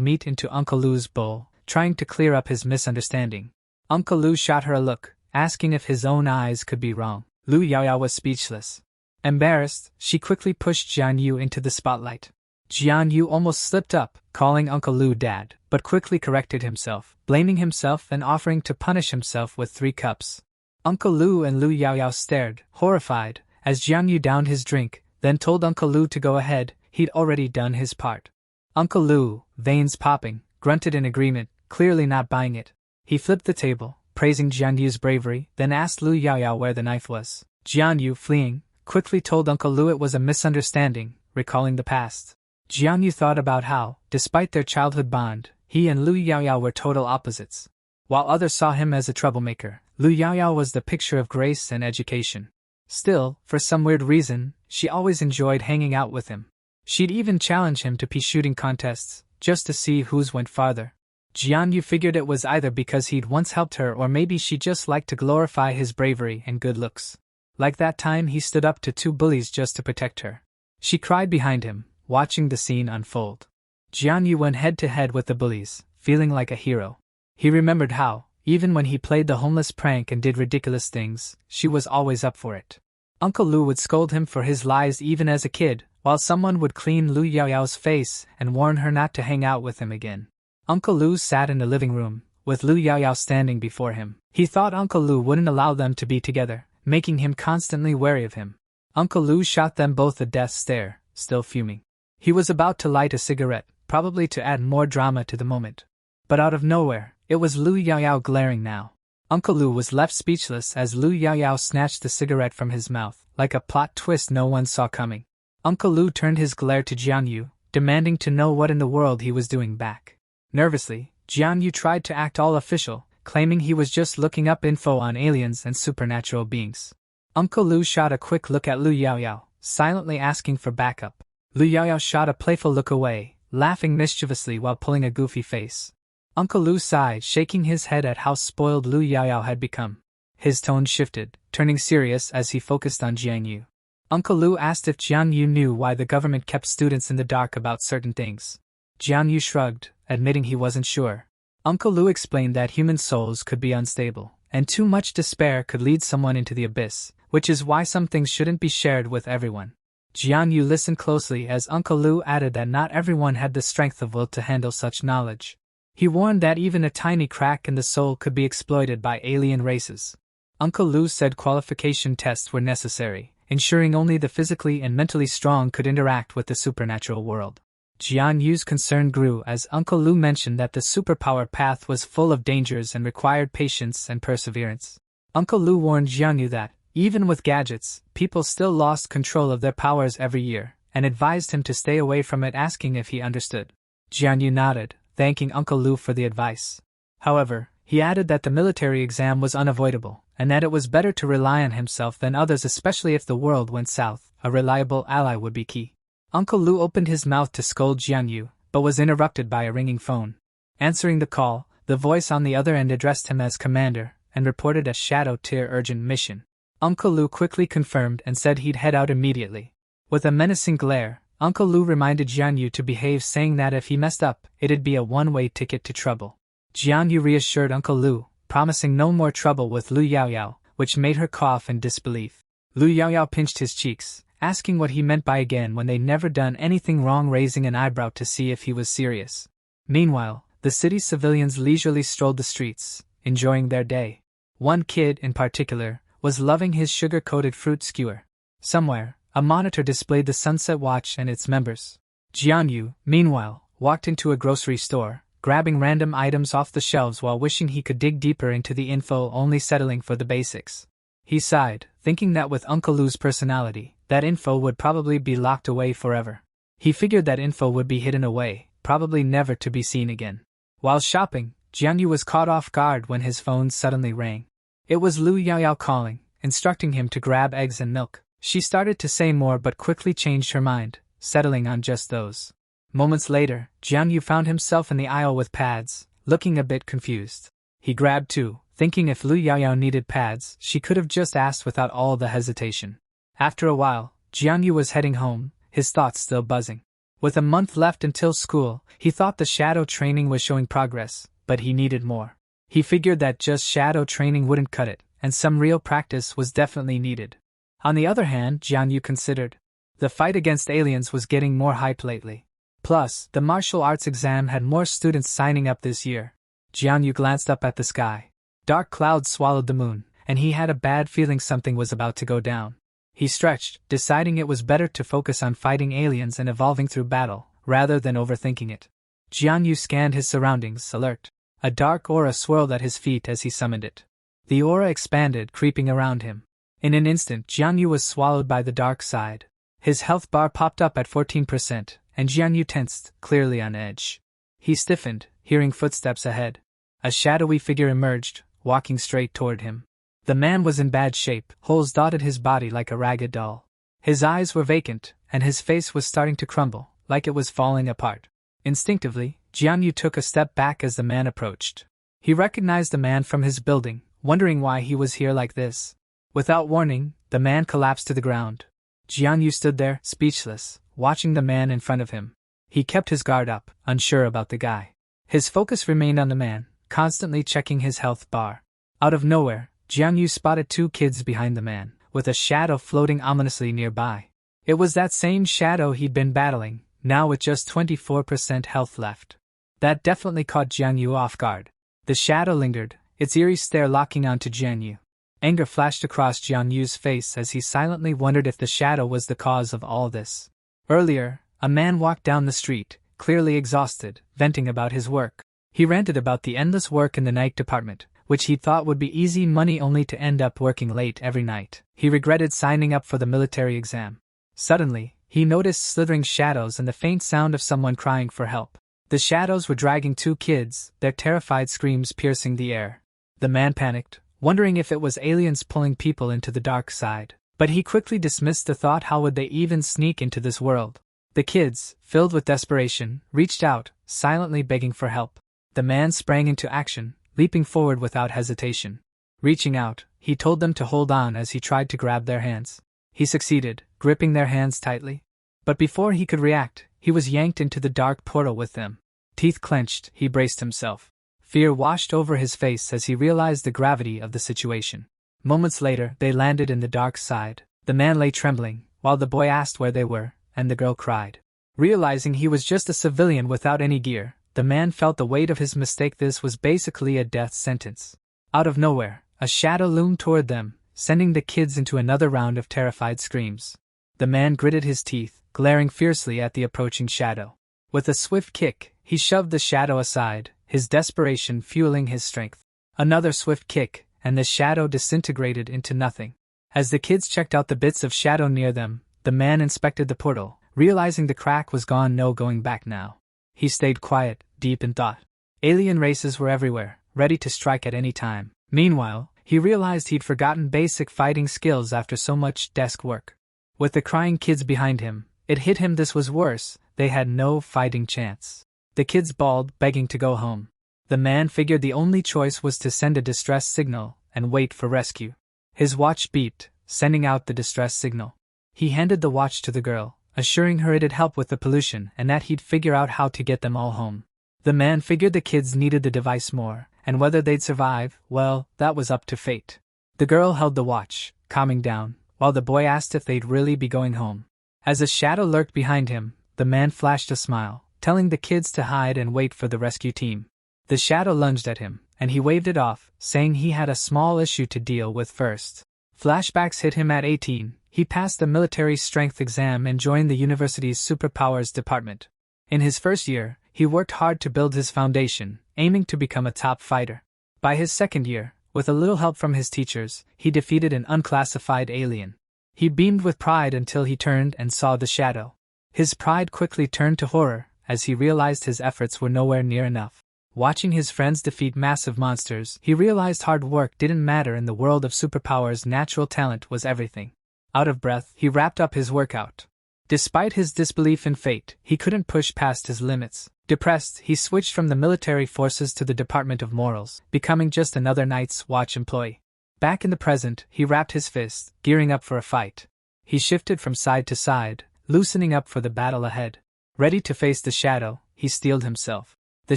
meat into Uncle Lu's bowl, trying to clear up his misunderstanding. Uncle Lu shot her a look, asking if his own eyes could be wrong. Lu Yaoyao was speechless. Embarrassed, she quickly pushed Jianyu into the spotlight. Jianyu almost slipped up, calling Uncle Lu Dad, but quickly corrected himself, blaming himself and offering to punish himself with 3 cups. Uncle Lu and Lu Yaoyao stared, horrified, as Jianyu downed his drink, then told Uncle Lu to go ahead, he'd already done his part. Uncle Lu, veins popping, grunted in agreement, clearly not buying it. He flipped the table, praising Jianyu's bravery, then asked Lu Yaoyao where the knife was. Jianyu, fleeing, quickly told Uncle Lu it was a misunderstanding, recalling the past. Jianyu thought about how, despite their childhood bond, he and Lu Yaoyao were total opposites. While others saw him as a troublemaker, Lu Yaoyao was the picture of grace and education. Still, for some weird reason, she always enjoyed hanging out with him. She'd even challenge him to pea shooting contests, just to see whose went farther. Jianyu figured it was either because he'd once helped her or maybe she just liked to glorify his bravery and good looks. Like that time he stood up to 2 bullies just to protect her. She cried behind him, watching the scene unfold. Jianyu went head-to-head with the bullies, feeling like a hero. He remembered how, even when he played the homeless prank and did ridiculous things, she was always up for it. Uncle Lu would scold him for his lies even as a kid, while someone would clean Lu Yaoyao's face and warn her not to hang out with him again. Uncle Lu sat in the living room, with Lu Yaoyao standing before him. He thought Uncle Lu wouldn't allow them to be together, making him constantly wary of him. Uncle Lu shot them both a death stare, still fuming. He was about to light a cigarette, probably to add more drama to the moment. But out of nowhere, it was Lu Yaoyao glaring now. Uncle Lu was left speechless as Lu Yaoyao snatched the cigarette from his mouth, like a plot twist no one saw coming. Uncle Lu turned his glare to Jianyu, demanding to know what in the world he was doing back. Nervously, Jianyu tried to act all official, claiming he was just looking up info on aliens and supernatural beings. Uncle Lu shot a quick look at Lu Yaoyao, silently asking for backup. Lu Yaoyao shot a playful look away, laughing mischievously while pulling a goofy face. Uncle Lu sighed, shaking his head at how spoiled Lu Yaoyao had become. His tone shifted, turning serious as he focused on Jianyu. Uncle Lu asked if Jianyu knew why the government kept students in the dark about certain things. Jianyu shrugged, admitting he wasn't sure. Uncle Lu explained that human souls could be unstable, and too much despair could lead someone into the abyss, which is why some things shouldn't be shared with everyone. Jianyu listened closely as Uncle Lu added that not everyone had the strength of will to handle such knowledge. He warned that even a tiny crack in the soul could be exploited by alien races. Uncle Lu said qualification tests were necessary, ensuring only the physically and mentally strong could interact with the supernatural world. Jianyu's concern grew as Uncle Lu mentioned that the superpower path was full of dangers and required patience and perseverance. Uncle Lu warned Jianyu that, even with gadgets, people still lost control of their powers every year, and advised him to stay away from it, asking if he understood. Jianyu nodded, thanking Uncle Lu for the advice. However, he added that the military exam was unavoidable, and that it was better to rely on himself than others, especially if the world went south. A reliable ally would be key. Uncle Lu opened his mouth to scold Jianyu, but was interrupted by a ringing phone. Answering the call, the voice on the other end addressed him as Commander, and reported a Shadow-tier urgent mission. Uncle Lu quickly confirmed and said he'd head out immediately. With a menacing glare, Uncle Lu reminded Jianyu to behave, saying that if he messed up, it'd be a one-way ticket to trouble. Jianyu reassured Uncle Lu, promising no more trouble with Lu Yaoyao, which made her cough in disbelief. Lu Yaoyao pinched his cheeks, asking what he meant by again when they'd never done anything wrong, raising an eyebrow to see if he was serious. Meanwhile, the city's civilians leisurely strolled the streets, enjoying their day. One kid, in particular, was loving his sugar-coated fruit skewer. Somewhere, a monitor displayed the Sunset Watch and its members. Jianyu, meanwhile, walked into a grocery store, grabbing random items off the shelves while wishing he could dig deeper into the info, only settling for the basics. He sighed, thinking that with Uncle Lu's personality, that info would probably be locked away forever. He figured that info would be hidden away, probably never to be seen again. While shopping, Jianyu was caught off guard when his phone suddenly rang. It was Lu Yaoyao calling, instructing him to grab eggs and milk. She started to say more but quickly changed her mind, settling on just those. Moments later, Jianyu found himself in the aisle with pads, looking a bit confused. He grabbed two, thinking if Lu Yaoyao needed pads, she could have just asked without all the hesitation. After a while, Jianyu was heading home, his thoughts still buzzing. With a month left until school, he thought the shadow training was showing progress, but he needed more. He figured that just shadow training wouldn't cut it, and some real practice was definitely needed. On the other hand, Jianyu considered, the fight against aliens was getting more hype lately. Plus, the martial arts exam had more students signing up this year. Jianyu glanced up at the sky. Dark clouds swallowed the moon, and he had a bad feeling something was about to go down. He stretched, deciding it was better to focus on fighting aliens and evolving through battle, rather than overthinking it. Jianyu scanned his surroundings, alert. A dark aura swirled at his feet as he summoned it. The aura expanded, creeping around him. In an instant, Jianyu was swallowed by the dark side. His health bar popped up at 14%, and Jianyu tensed, clearly on edge. He stiffened, hearing footsteps ahead. A shadowy figure emerged, walking straight toward him. The man was in bad shape, holes dotted his body like a ragged doll. His eyes were vacant, and his face was starting to crumble, like it was falling apart. Instinctively, Jianyu took a step back as the man approached. He recognized the man from his building, wondering why he was here like this. Without warning, the man collapsed to the ground. Jianyu stood there, speechless, watching the man in front of him. He kept his guard up, unsure about the guy. His focus remained on the man, constantly checking his health bar. Out of nowhere, Jianyu spotted two kids behind the man, with a shadow floating ominously nearby. It was that same shadow he'd been battling, now with just 24% health left. That definitely caught Jianyu off guard. The shadow lingered, its eerie stare locking onto Jianyu. Anger flashed across Jianyu's face as he silently wondered if the shadow was the cause of all this. Earlier, a man walked down the street, clearly exhausted, venting about his work. He ranted about the endless work in the night department, which he thought would be easy money only to end up working late every night. He regretted signing up for the military exam. Suddenly, he noticed slithering shadows and the faint sound of someone crying for help. The shadows were dragging two kids, their terrified screams piercing the air. The man panicked, wondering if it was aliens pulling people into the dark side. But he quickly dismissed the thought, how would they even sneak into this world? The kids, filled with desperation, reached out, silently begging for help. The man sprang into action, leaping forward without hesitation. Reaching out, he told them to hold on as he tried to grab their hands. He succeeded, gripping their hands tightly. But before he could react, he was yanked into the dark portal with them. Teeth clenched, he braced himself. Fear washed over his face as he realized the gravity of the situation. Moments later, they landed in the dark side. The man lay trembling, while the boy asked where they were, and the girl cried. Realizing he was just a civilian without any gear, the man felt the weight of his mistake. This was basically a death sentence. Out of nowhere, a shadow loomed toward them, sending the kids into another round of terrified screams. The man gritted his teeth, glaring fiercely at the approaching shadow. With a swift kick, he shoved the shadow aside, his desperation fueling his strength. Another swift kick, and the shadow disintegrated into nothing. As the kids checked out the bits of shadow near them, the man inspected the portal, realizing the crack was gone, no going back now. He stayed quiet, deep in thought. Alien races were everywhere, ready to strike at any time. Meanwhile, he realized he'd forgotten basic fighting skills after so much desk work. With the crying kids behind him, it hit him this was worse, they had no fighting chance. The kids bawled, begging to go home. The man figured the only choice was to send a distress signal and wait for rescue. His watch beeped, sending out the distress signal. He handed the watch to the girl, assuring her it'd help with the pollution and that he'd figure out how to get them all home. The man figured the kids needed the device more, and whether they'd survive, well, that was up to fate. The girl held the watch, calming down, while the boy asked if they'd really be going home. As a shadow lurked behind him, the man flashed a smile, telling the kids to hide and wait for the rescue team. The shadow lunged at him, and he waved it off, saying he had a small issue to deal with first. Flashbacks hit him at 18, he passed the military strength exam and joined the university's superpowers department. In his first year, he worked hard to build his foundation, aiming to become a top fighter. By his second year, with a little help from his teachers, he defeated an unclassified alien. He beamed with pride until he turned and saw the shadow. His pride quickly turned to horror, as he realized his efforts were nowhere near enough. Watching his friends defeat massive monsters, he realized hard work didn't matter in the world of superpowers. Natural talent was everything. Out of breath, he wrapped up his workout. Despite his disbelief in fate, he couldn't push past his limits. Depressed, he switched from the military forces to the Department of Morals, becoming just another Night's Watch employee. Back in the present, he wrapped his fists, gearing up for a fight. He shifted from side to side, loosening up for the battle ahead. Ready to face the shadow, he steeled himself. The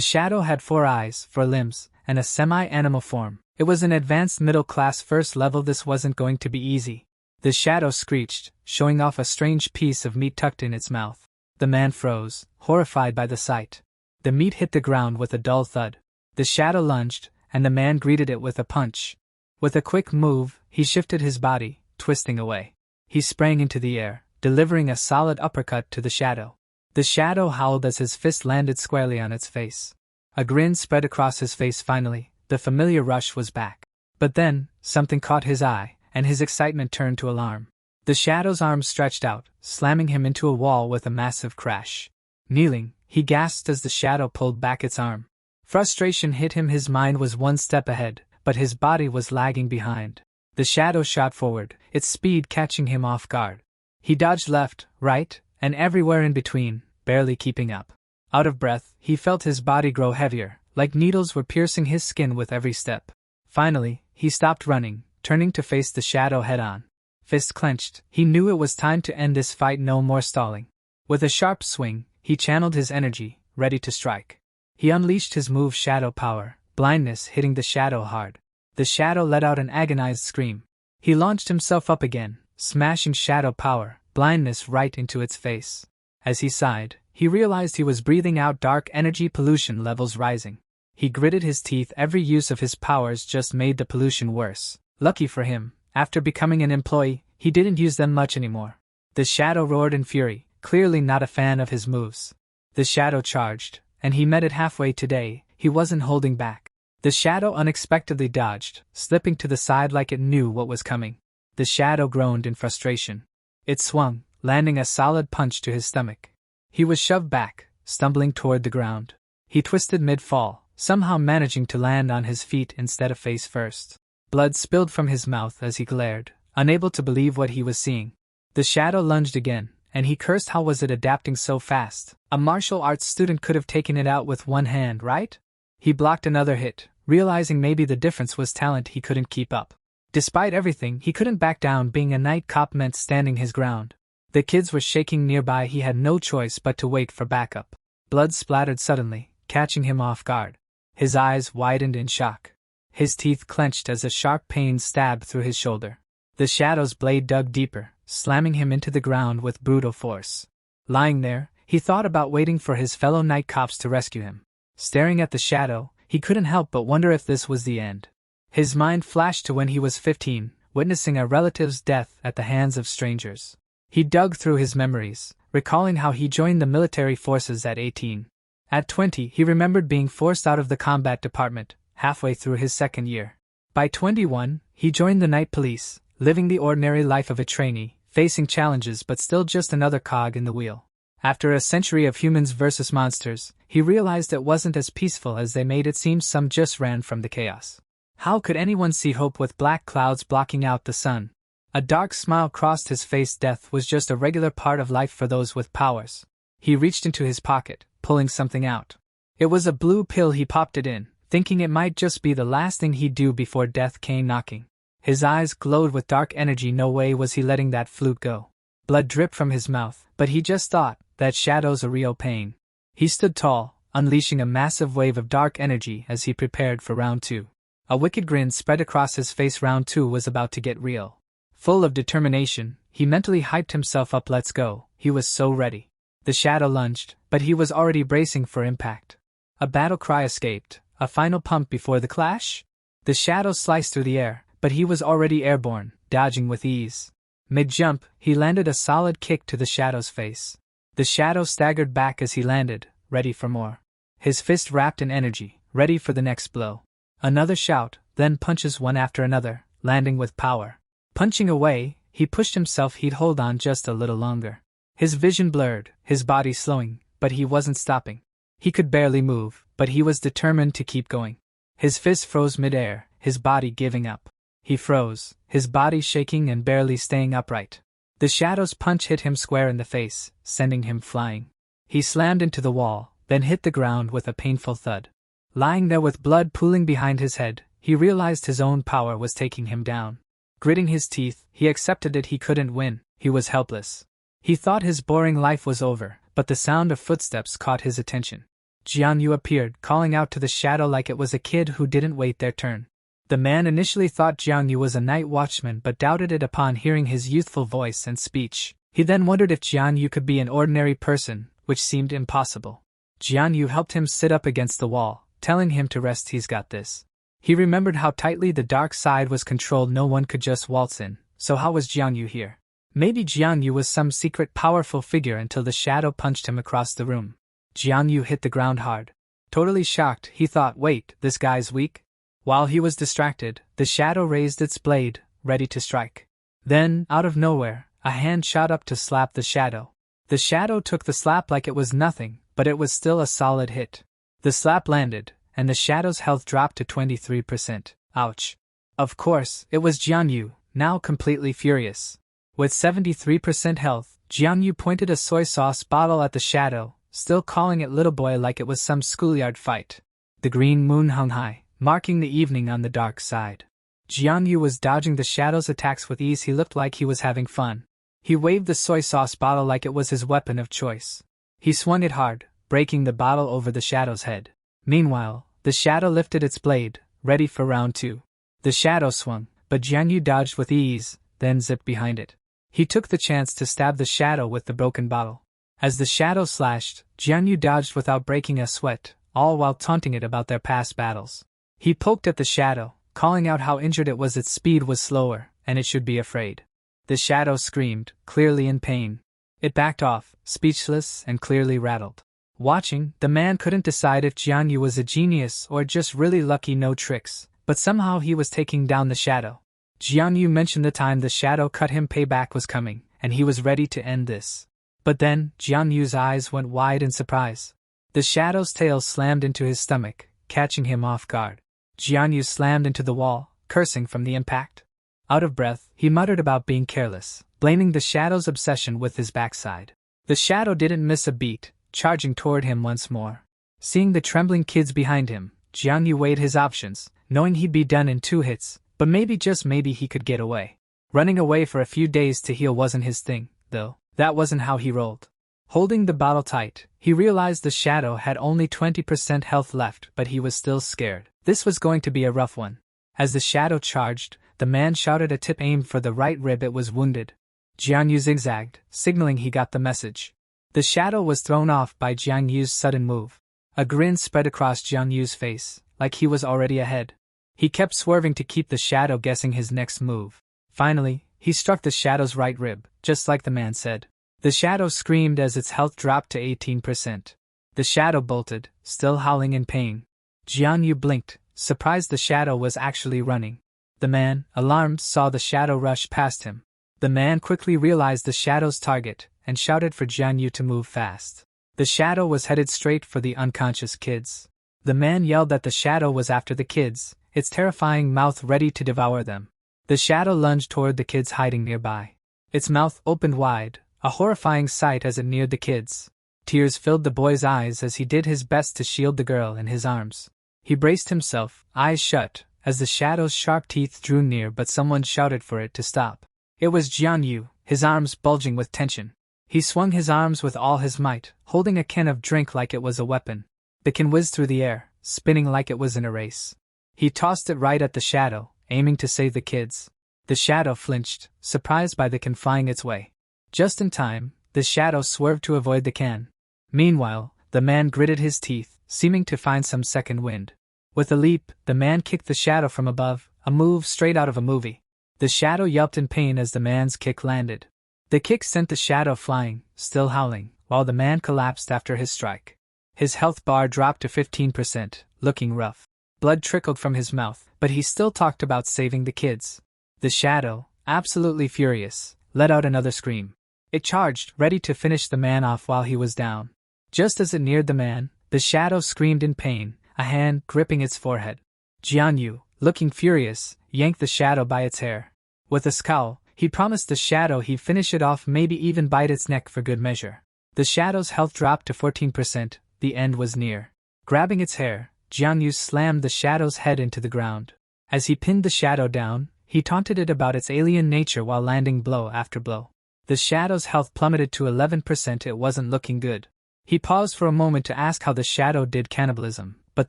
shadow had 4 eyes, 4 limbs, and a semi-animal form. It was an advanced middle-class first level. This wasn't going to be easy. The shadow screeched, showing off a strange piece of meat tucked in its mouth. The man froze, horrified by the sight. The meat hit the ground with a dull thud. The shadow lunged, and the man greeted it with a punch. With a quick move, he shifted his body, twisting away. He sprang into the air, delivering a solid uppercut to the shadow. The shadow howled as his fist landed squarely on its face. A grin spread across his face finally. The familiar rush was back. But then, something caught his eye, and his excitement turned to alarm. The shadow's arm stretched out, slamming him into a wall with a massive crash. Kneeling, he gasped as the shadow pulled back its arm. Frustration hit him. His mind was one step ahead, but his body was lagging behind. The shadow shot forward, its speed catching him off guard. He dodged left, right, and everywhere in between, barely keeping up. Out of breath, he felt his body grow heavier, like needles were piercing his skin with every step. Finally, he stopped running, turning to face the shadow head-on. Fist clenched, he knew it was time to end this fight. No more stalling. With a sharp swing, he channeled his energy, ready to strike. He unleashed his move Shadow Power, blindness hitting the shadow hard. The shadow let out an agonized scream. He launched himself up again, smashing Shadow Power, blindness right into its face. As he sighed, he realized he was breathing out dark energy, pollution levels rising. He gritted his teeth. Every use of his powers just made the pollution worse. Lucky for him, after becoming an employee, he didn't use them much anymore. The shadow roared in fury, clearly not a fan of his moves. The shadow charged, and he met it halfway. Today, he wasn't holding back. The shadow unexpectedly dodged, slipping to the side like it knew what was coming. The shadow groaned in frustration. It swung, landing a solid punch to his stomach. He was shoved back, stumbling toward the ground. He twisted mid-fall, somehow managing to land on his feet instead of face first. Blood spilled from his mouth as he glared, unable to believe what he was seeing. The shadow lunged again, and he cursed. How was it adapting so fast? A martial arts student could have taken it out with one hand, right? He blocked another hit, realizing maybe the difference was talent. He couldn't keep up. Despite everything, he couldn't back down. Being a night cop meant standing his ground. The kids were shaking nearby. He had no choice but to wait for backup. Blood splattered suddenly, catching him off guard. His eyes widened in shock. His teeth clenched as a sharp pain stabbed through his shoulder. The shadow's blade dug deeper, slamming him into the ground with brutal force. Lying there, he thought about waiting for his fellow night cops to rescue him. Staring at the shadow, he couldn't help but wonder if this was the end. His mind flashed to when he was 15, witnessing a relative's death at the hands of strangers. He dug through his memories, recalling how he joined the military forces at 18. At 20, he remembered being forced out of the combat department, halfway through his second year. By 21, he joined the night police, living the ordinary life of a trainee, facing challenges but still just another cog in the wheel. After a century of humans versus monsters, he realized it wasn't as peaceful as they made it seem. Some just ran from the chaos. How could anyone see hope with black clouds blocking out the sun? A dark smile crossed his face. Death was just a regular part of life for those with powers. He reached into his pocket, pulling something out. It was a blue pill. He popped it in, thinking it might just be the last thing he'd do before death came knocking. His eyes glowed with dark energy. No way was he letting that flute go. Blood dripped from his mouth, but he just thought, that shadow's a real pain. He stood tall, unleashing a massive wave of dark energy as he prepared for round 2. A wicked grin spread across his face. Round 2 was about to get real. Full of determination, he mentally hyped himself up. Let's go. He was so ready. The shadow lunged, but he was already bracing for impact. A battle cry escaped, a final pump before the clash. The shadow sliced through the air, but he was already airborne, dodging with ease. Mid-jump, he landed a solid kick to the shadow's face. The shadow staggered back as he landed, ready for more. His fist wrapped in energy, ready for the next blow. Another shout, then punches one after another, landing with power. Punching away, he pushed himself. He'd hold on just a little longer. His vision blurred, his body slowing, but he wasn't stopping. He could barely move, but he was determined to keep going. His fist froze mid-air, his body giving up. He froze, his body shaking and barely staying upright. The shadow's punch hit him square in the face, sending him flying. He slammed into the wall, then hit the ground with a painful thud. Lying there with blood pooling behind his head, he realized his own power was taking him down. Gritting his teeth, he accepted it. He couldn't win, he was helpless. He thought his boring life was over, but the sound of footsteps caught his attention. Jianyu appeared, calling out to the shadow like it was a kid who didn't wait their turn. The man initially thought Jianyu was a night watchman but doubted it upon hearing his youthful voice and speech. He then wondered if Jianyu could be an ordinary person, which seemed impossible. Jianyu helped him sit up against the wall, telling him to rest. He's got this. He remembered how tightly the dark side was controlled. No one could just waltz in, so how was Jianyu here? Maybe Jianyu was some secret powerful figure until the shadow punched him across the room. Jianyu hit the ground hard. Totally shocked, he thought, wait, this guy's weak? While he was distracted, the shadow raised its blade, ready to strike. Then, out of nowhere, a hand shot up to slap the shadow. The shadow took the slap like it was nothing, but it was still a solid hit. The slap landed, and the shadow's health dropped to 23%. Ouch. Of course, it was Jianyu, now completely furious. With 73% health, Jianyu pointed a soy sauce bottle at the shadow, still calling it little boy like it was some schoolyard fight. The green moon hung high, marking the evening on the dark side. Jianyu was dodging the shadow's attacks with ease. He looked like he was having fun. He waved the soy sauce bottle like it was his weapon of choice. He swung it hard, breaking the bottle over the shadow's head. Meanwhile, the shadow lifted its blade, ready for round 2. The shadow swung, but Jianyu dodged with ease, then zipped behind it. He took the chance to stab the shadow with the broken bottle. As the shadow slashed, Jianyu dodged without breaking a sweat, all while taunting it about their past battles. He poked at the shadow, calling out how injured it was. Its speed was slower, and it should be afraid. The shadow screamed, clearly in pain. It backed off, speechless and clearly rattled. Watching, the man couldn't decide if Jianyu was a genius or just really lucky. No tricks, but somehow he was taking down the shadow. Jianyu mentioned the time the shadow cut him. Payback was coming, and he was ready to end this. But then, Jianyu's eyes went wide in surprise. The shadow's tail slammed into his stomach, catching him off guard. Jianyu slammed into the wall, cursing from the impact. Out of breath, he muttered about being careless, blaming the shadow's obsession with his backside. The shadow didn't miss a beat, charging toward him once more. Seeing the trembling kids behind him, Jianyu weighed his options, knowing he'd be done in 2 hits, but maybe, just maybe, he could get away. Running away for a few days to heal wasn't his thing, though. That wasn't how he rolled. Holding the bottle tight, he realized the shadow had only 20% health left, but he was still scared. This was going to be a rough one. As the shadow charged, the man shouted a tip aimed for the right rib. It was wounded. Jianyu zigzagged, signaling he got the message. The shadow was thrown off by Jianyu's sudden move. A grin spread across Jianyu's face, like he was already ahead. He kept swerving to keep the shadow guessing his next move. Finally, he struck the shadow's right rib, just like the man said. The shadow screamed as its health dropped to 18%. The shadow bolted, still howling in pain. Jianyu blinked, surprised the shadow was actually running. The man, alarmed, saw the shadow rush past him. The man quickly realized the shadow's target, and shouted for Jianyu to move fast. The shadow was headed straight for the unconscious kids. The man yelled that the shadow was after the kids, its terrifying mouth ready to devour them. The shadow lunged toward the kids hiding nearby. Its mouth opened wide, a horrifying sight as it neared the kids. Tears filled the boy's eyes as he did his best to shield the girl in his arms. He braced himself, eyes shut, as the shadow's sharp teeth drew near, but someone shouted for it to stop. It was Jianyu, his arms bulging with tension. He swung his arms with all his might, holding a can of drink like it was a weapon. The can whizzed through the air, spinning like it was in a race. He tossed it right at the shadow, aiming to save the kids. The shadow flinched, surprised by the can flying its way. Just in time, the shadow swerved to avoid the can. Meanwhile, the man gritted his teeth, seeming to find some second wind. With a leap, the man kicked the shadow from above, a move straight out of a movie. The shadow yelped in pain as the man's kick landed. The kick sent the shadow flying, still howling, while the man collapsed after his strike. His health bar dropped to 15%, looking rough. Blood trickled from his mouth, but he still talked about saving the kids. The shadow, absolutely furious, let out another scream. It charged, ready to finish the man off while he was down. Just as it neared the man, the shadow screamed in pain, a hand gripping its forehead. Jianyu, looking furious, yanked the shadow by its hair. With a scowl, he promised the shadow he'd finish it off, maybe even bite its neck for good measure. The shadow's health dropped to 14%, The end was near. Grabbing its hair, Jianyu slammed the shadow's head into the ground. As he pinned the shadow down, he taunted it about its alien nature while landing blow after blow. The shadow's health plummeted to 11%. It wasn't looking good. He paused for a moment to ask how the shadow did cannibalism, but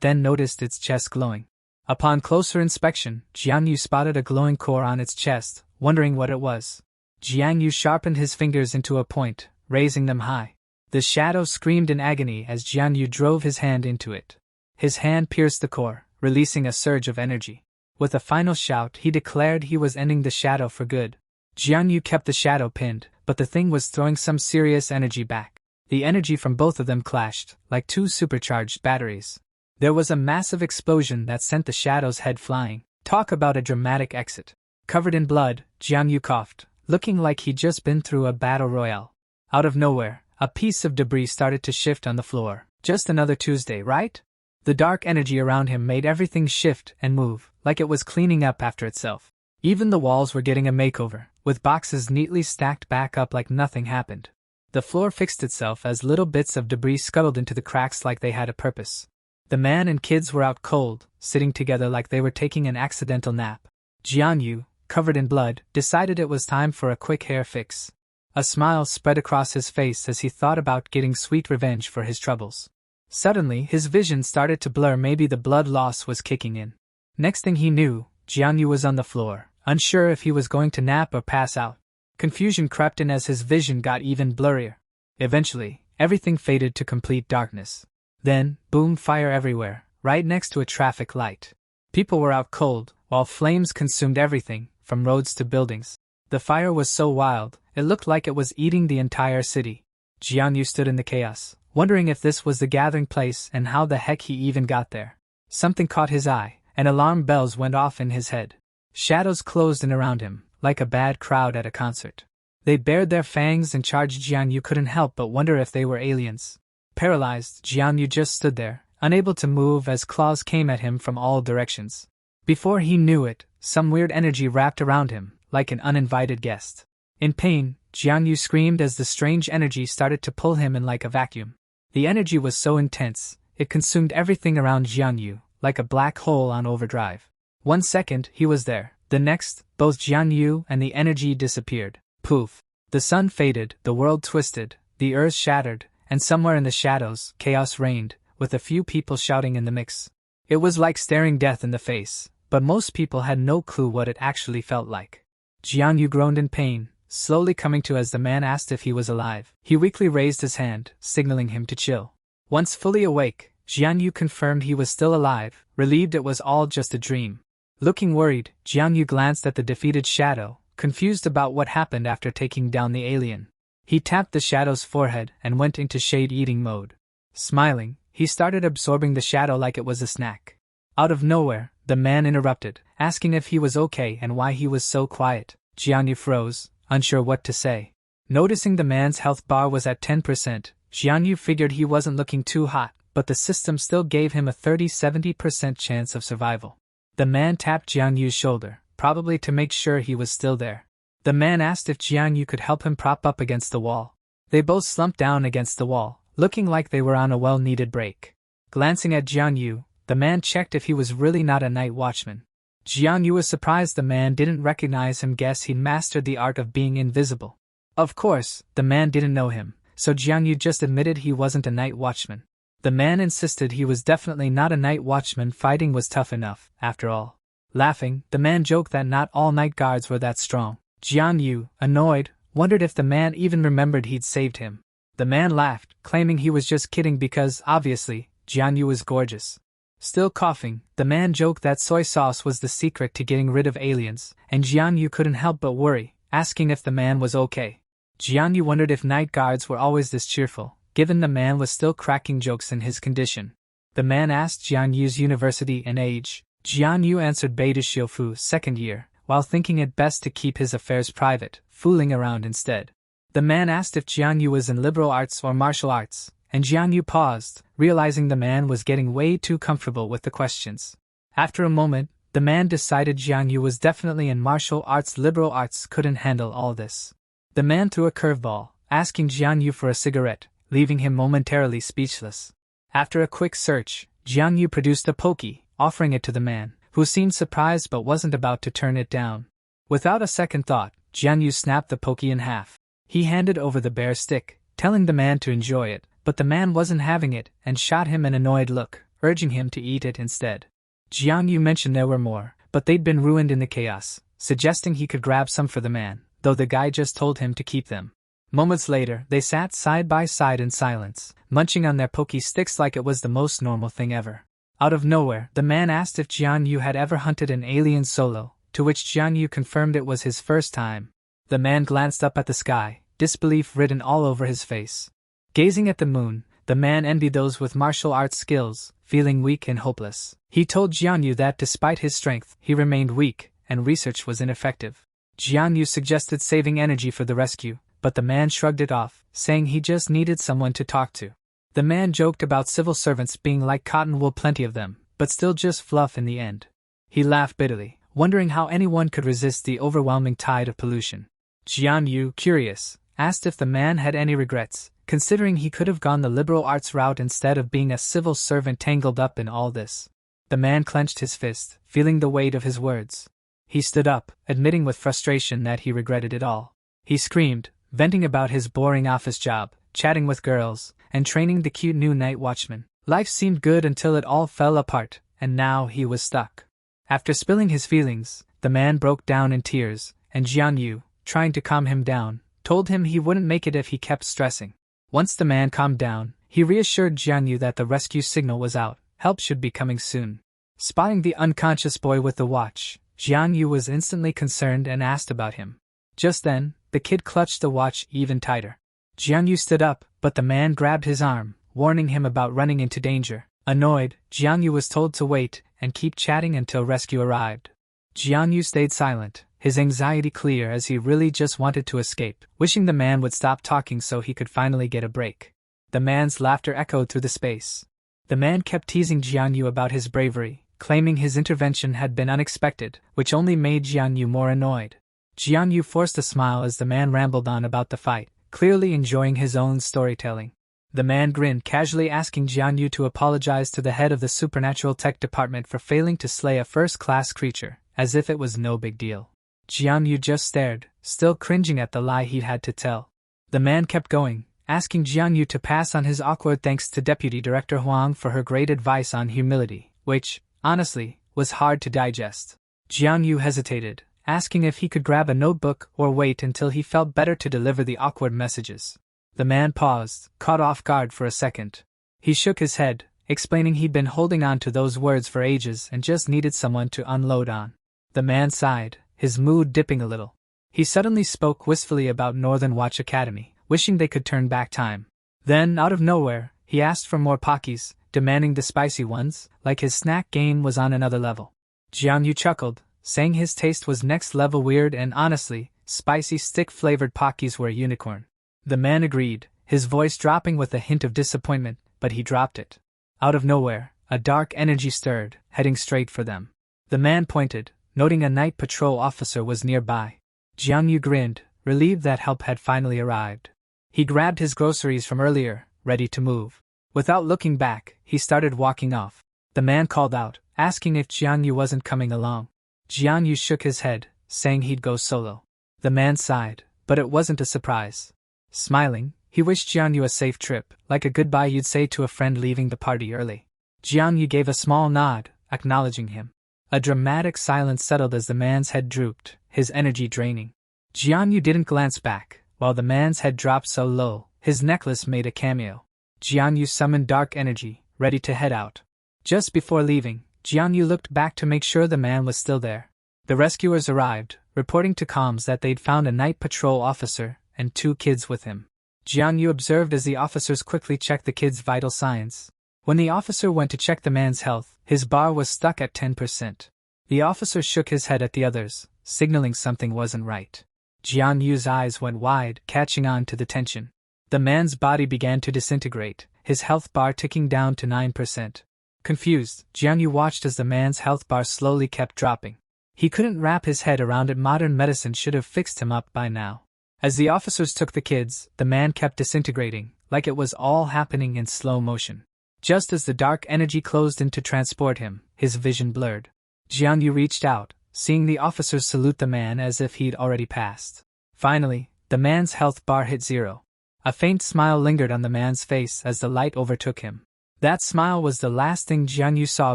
then noticed its chest glowing. Upon closer inspection, Jianyu spotted a glowing core on its chest, wondering what it was. Jianyu sharpened his fingers into a point, raising them high. The shadow screamed in agony as Jianyu drove his hand into it. His hand pierced the core, releasing a surge of energy. With a final shout, he declared he was ending the shadow for good. Jianyu kept the shadow pinned, but the thing was throwing some serious energy back. The energy from both of them clashed, like two supercharged batteries. There was a massive explosion that sent the shadow's head flying. Talk about a dramatic exit. Covered in blood, Jianyu coughed, looking like he'd just been through a battle royale. Out of nowhere, a piece of debris started to shift on the floor. Just another Tuesday, right? The dark energy around him made everything shift and move, like it was cleaning up after itself. Even the walls were getting a makeover, with boxes neatly stacked back up like nothing happened. The floor fixed itself as little bits of debris scuttled into the cracks like they had a purpose. The man and kids were out cold, sitting together like they were taking an accidental nap. Jianyu, covered in blood, decided it was time for a quick hair fix. A smile spread across his face as he thought about getting sweet revenge for his troubles. Suddenly, his vision started to blur. Maybe the blood loss was kicking in. Next thing he knew, Jianyu was on the floor, unsure if he was going to nap or pass out. Confusion crept in as his vision got even blurrier. Eventually, everything faded to complete darkness. Then, boom, fire everywhere, right next to a traffic light. People were out cold, while flames consumed everything, from roads to buildings. The fire was so wild, it looked like it was eating the entire city. Jianyu stood in the chaos, wondering if this was the gathering place and how the heck he even got there. Something caught his eye, and alarm bells went off in his head. Shadows closed in around him, like a bad crowd at a concert. They bared their fangs and charged. Jianyu couldn't help but wonder if they were aliens. Paralyzed, Jianyu just stood there, unable to move as claws came at him from all directions. Before he knew it, some weird energy wrapped around him, like an uninvited guest. In pain, Jianyu screamed as the strange energy started to pull him in like a vacuum. The energy was so intense, it consumed everything around Jianyu, like a black hole on overdrive. 1 second, he was there. The next, both Jianyu and the energy disappeared. Poof. The sun faded, the world twisted, the earth shattered, and somewhere in the shadows, chaos reigned, with a few people shouting in the mix. It was like staring death in the face, but most people had no clue what it actually felt like. Jianyu groaned in pain, slowly coming to as the man asked if he was alive. He weakly raised his hand, signaling him to chill. Once fully awake, Jianyu confirmed he was still alive, relieved it was all just a dream. Looking worried, Jianyu glanced at the defeated shadow, confused about what happened after taking down the alien. He tapped the shadow's forehead and went into shade-eating mode. Smiling, he started absorbing the shadow like it was a snack. Out of nowhere, the man interrupted, asking if he was okay and why he was so quiet. Jianyu froze, unsure what to say. Noticing the man's health bar was at 10%, Jianyu figured he wasn't looking too hot, but the system still gave him a 30-70% chance of survival. The man tapped Jianyu's shoulder, probably to make sure he was still there. The man asked if Jianyu could help him prop up against the wall. They both slumped down against the wall, looking like they were on a well-needed break. Glancing at Jianyu, the man checked if he was really not a night watchman. Jianyu was surprised the man didn't recognize him. Guess he'd mastered the art of being invisible. Of course, the man didn't know him, so Jianyu just admitted he wasn't a night watchman. The man insisted he was definitely not a night watchman. Fighting was tough enough, after all. Laughing, the man joked that not all night guards were that strong. Jianyu, annoyed, wondered if the man even remembered he'd saved him. The man laughed, claiming he was just kidding because, obviously, Jianyu was gorgeous. Still coughing, the man joked that soy sauce was the secret to getting rid of aliens, and Jianyu couldn't help but worry, asking if the man was okay. Jianyu wondered if night guards were always this cheerful, given the man was still cracking jokes in his condition. The man asked Jianyu's university and age. Jianyu answered Beidashiofu, second year, while thinking it best to keep his affairs private, fooling around instead. The man asked if Jianyu was in liberal arts or martial arts, and Jianyu paused, realizing the man was getting way too comfortable with the questions. After a moment, the man decided Jianyu was definitely in martial arts. Liberal arts couldn't handle all this. The man threw a curveball, asking Jianyu for a cigarette, leaving him momentarily speechless. After a quick search, Jiang Yu produced a pokey, offering it to the man, who seemed surprised but wasn't about to turn it down. Without a second thought, Jiang Yu snapped the pokey in half. He handed over the bare stick, telling the man to enjoy it, but the man wasn't having it and shot him an annoyed look, urging him to eat it instead. Jiang Yu mentioned there were more, but they'd been ruined in the chaos, suggesting he could grab some for the man, though the guy just told him to keep them. Moments later, they sat side by side in silence, munching on their pokey sticks like it was the most normal thing ever. Out of nowhere, the man asked if Jiang Yu had ever hunted an alien solo, to which Jiang Yu confirmed it was his first time. The man glanced up at the sky, disbelief written all over his face. Gazing at the moon, the man envied those with martial arts skills, feeling weak and hopeless. He told Jiang Yu that despite his strength, he remained weak, and research was ineffective. Jiang Yu suggested saving energy for the rescue, but the man shrugged it off, saying he just needed someone to talk to. The man joked about civil servants being like cotton wool, plenty of them, but still just fluff in the end. He laughed bitterly, wondering how anyone could resist the overwhelming tide of pollution. Jiang Yu, curious, asked if the man had any regrets, considering he could have gone the liberal arts route instead of being a civil servant tangled up in all this. The man clenched his fist, feeling the weight of his words. He stood up, admitting with frustration that he regretted it all. He screamed, venting about his boring office job, chatting with girls, and training the cute new night watchman. Life seemed good until it all fell apart, and now he was stuck. After spilling his feelings, the man broke down in tears, and Jiang Yu, trying to calm him down, told him he wouldn't make it if he kept stressing. Once the man calmed down, he reassured Jiang Yu that the rescue signal was out, help should be coming soon. Spotting the unconscious boy with the watch, Jiang Yu was instantly concerned and asked about him. Just then, the kid clutched the watch even tighter. Jiang Yu stood up, but the man grabbed his arm, warning him about running into danger. Annoyed, Jiang Yu was told to wait and keep chatting until rescue arrived. Jiang Yu stayed silent, his anxiety clear as he really just wanted to escape, wishing the man would stop talking so he could finally get a break. The man's laughter echoed through the space. The man kept teasing Jiang Yu about his bravery, claiming his intervention had been unexpected, which only made Jiang Yu more annoyed. Jiang Yu forced a smile as the man rambled on about the fight, clearly enjoying his own storytelling. The man grinned, casually asking Jiang Yu to apologize to the head of the supernatural tech department for failing to slay a first-class creature, as if it was no big deal. Jiang Yu just stared, still cringing at the lie he'd had to tell. The man kept going, asking Jiang Yu to pass on his awkward thanks to Deputy Director Huang for her great advice on humility, which, honestly, was hard to digest. Jiang Yu hesitated, asking if he could grab a notebook or wait until he felt better to deliver the awkward messages. The man paused, caught off guard for a second. He shook his head, explaining he'd been holding on to those words for ages and just needed someone to unload on. The man sighed, his mood dipping a little. He suddenly spoke wistfully about Northern Watch Academy, wishing they could turn back time. Then, out of nowhere, he asked for more Pockies, demanding the spicy ones, like his snack game was on another level. Jiang Yu chuckled, saying his taste was next level weird and honestly, spicy stick-flavored Pockies were a unicorn. The man agreed, his voice dropping with a hint of disappointment, but he dropped it. Out of nowhere, a dark energy stirred, heading straight for them. The man pointed, noting a night patrol officer was nearby. Jiang Yu grinned, relieved that help had finally arrived. He grabbed his groceries from earlier, ready to move. Without looking back, he started walking off. The man called out, asking if Jiang Yu wasn't coming along. Jiang Yu shook his head, saying he'd go solo. The man sighed, but it wasn't a surprise. Smiling, he wished Jiang Yu a safe trip, like a goodbye you'd say to a friend leaving the party early. Jiang Yu gave a small nod, acknowledging him. A dramatic silence settled as the man's head drooped, his energy draining. Jiang Yu didn't glance back, while the man's head dropped so low, his necklace made a cameo. Jiang Yu summoned dark energy, ready to head out. Just before leaving, Jiang Yu looked back to make sure the man was still there. The rescuers arrived, reporting to comms that they'd found a night patrol officer and 2 kids with him. Jiang Yu observed as the officers quickly checked the kids' vital signs. When the officer went to check the man's health, his bar was stuck at 10%. The officer shook his head at the others, signaling something wasn't right. Jiang Yu's eyes went wide, catching on to the tension. The man's body began to disintegrate, his health bar ticking down to 9%. Confused, Jiang Yu watched as the man's health bar slowly kept dropping. He couldn't wrap his head around it. Modern medicine should have fixed him up by now. As the officers took the kids, the man kept disintegrating, like it was all happening in slow motion. Just as the dark energy closed in to transport him, his vision blurred. Jian Yu reached out, seeing the officers salute the man as if he'd already passed. Finally, the man's health bar hit 0. A faint smile lingered on the man's face as the light overtook him. That smile was the last thing Jian Yu saw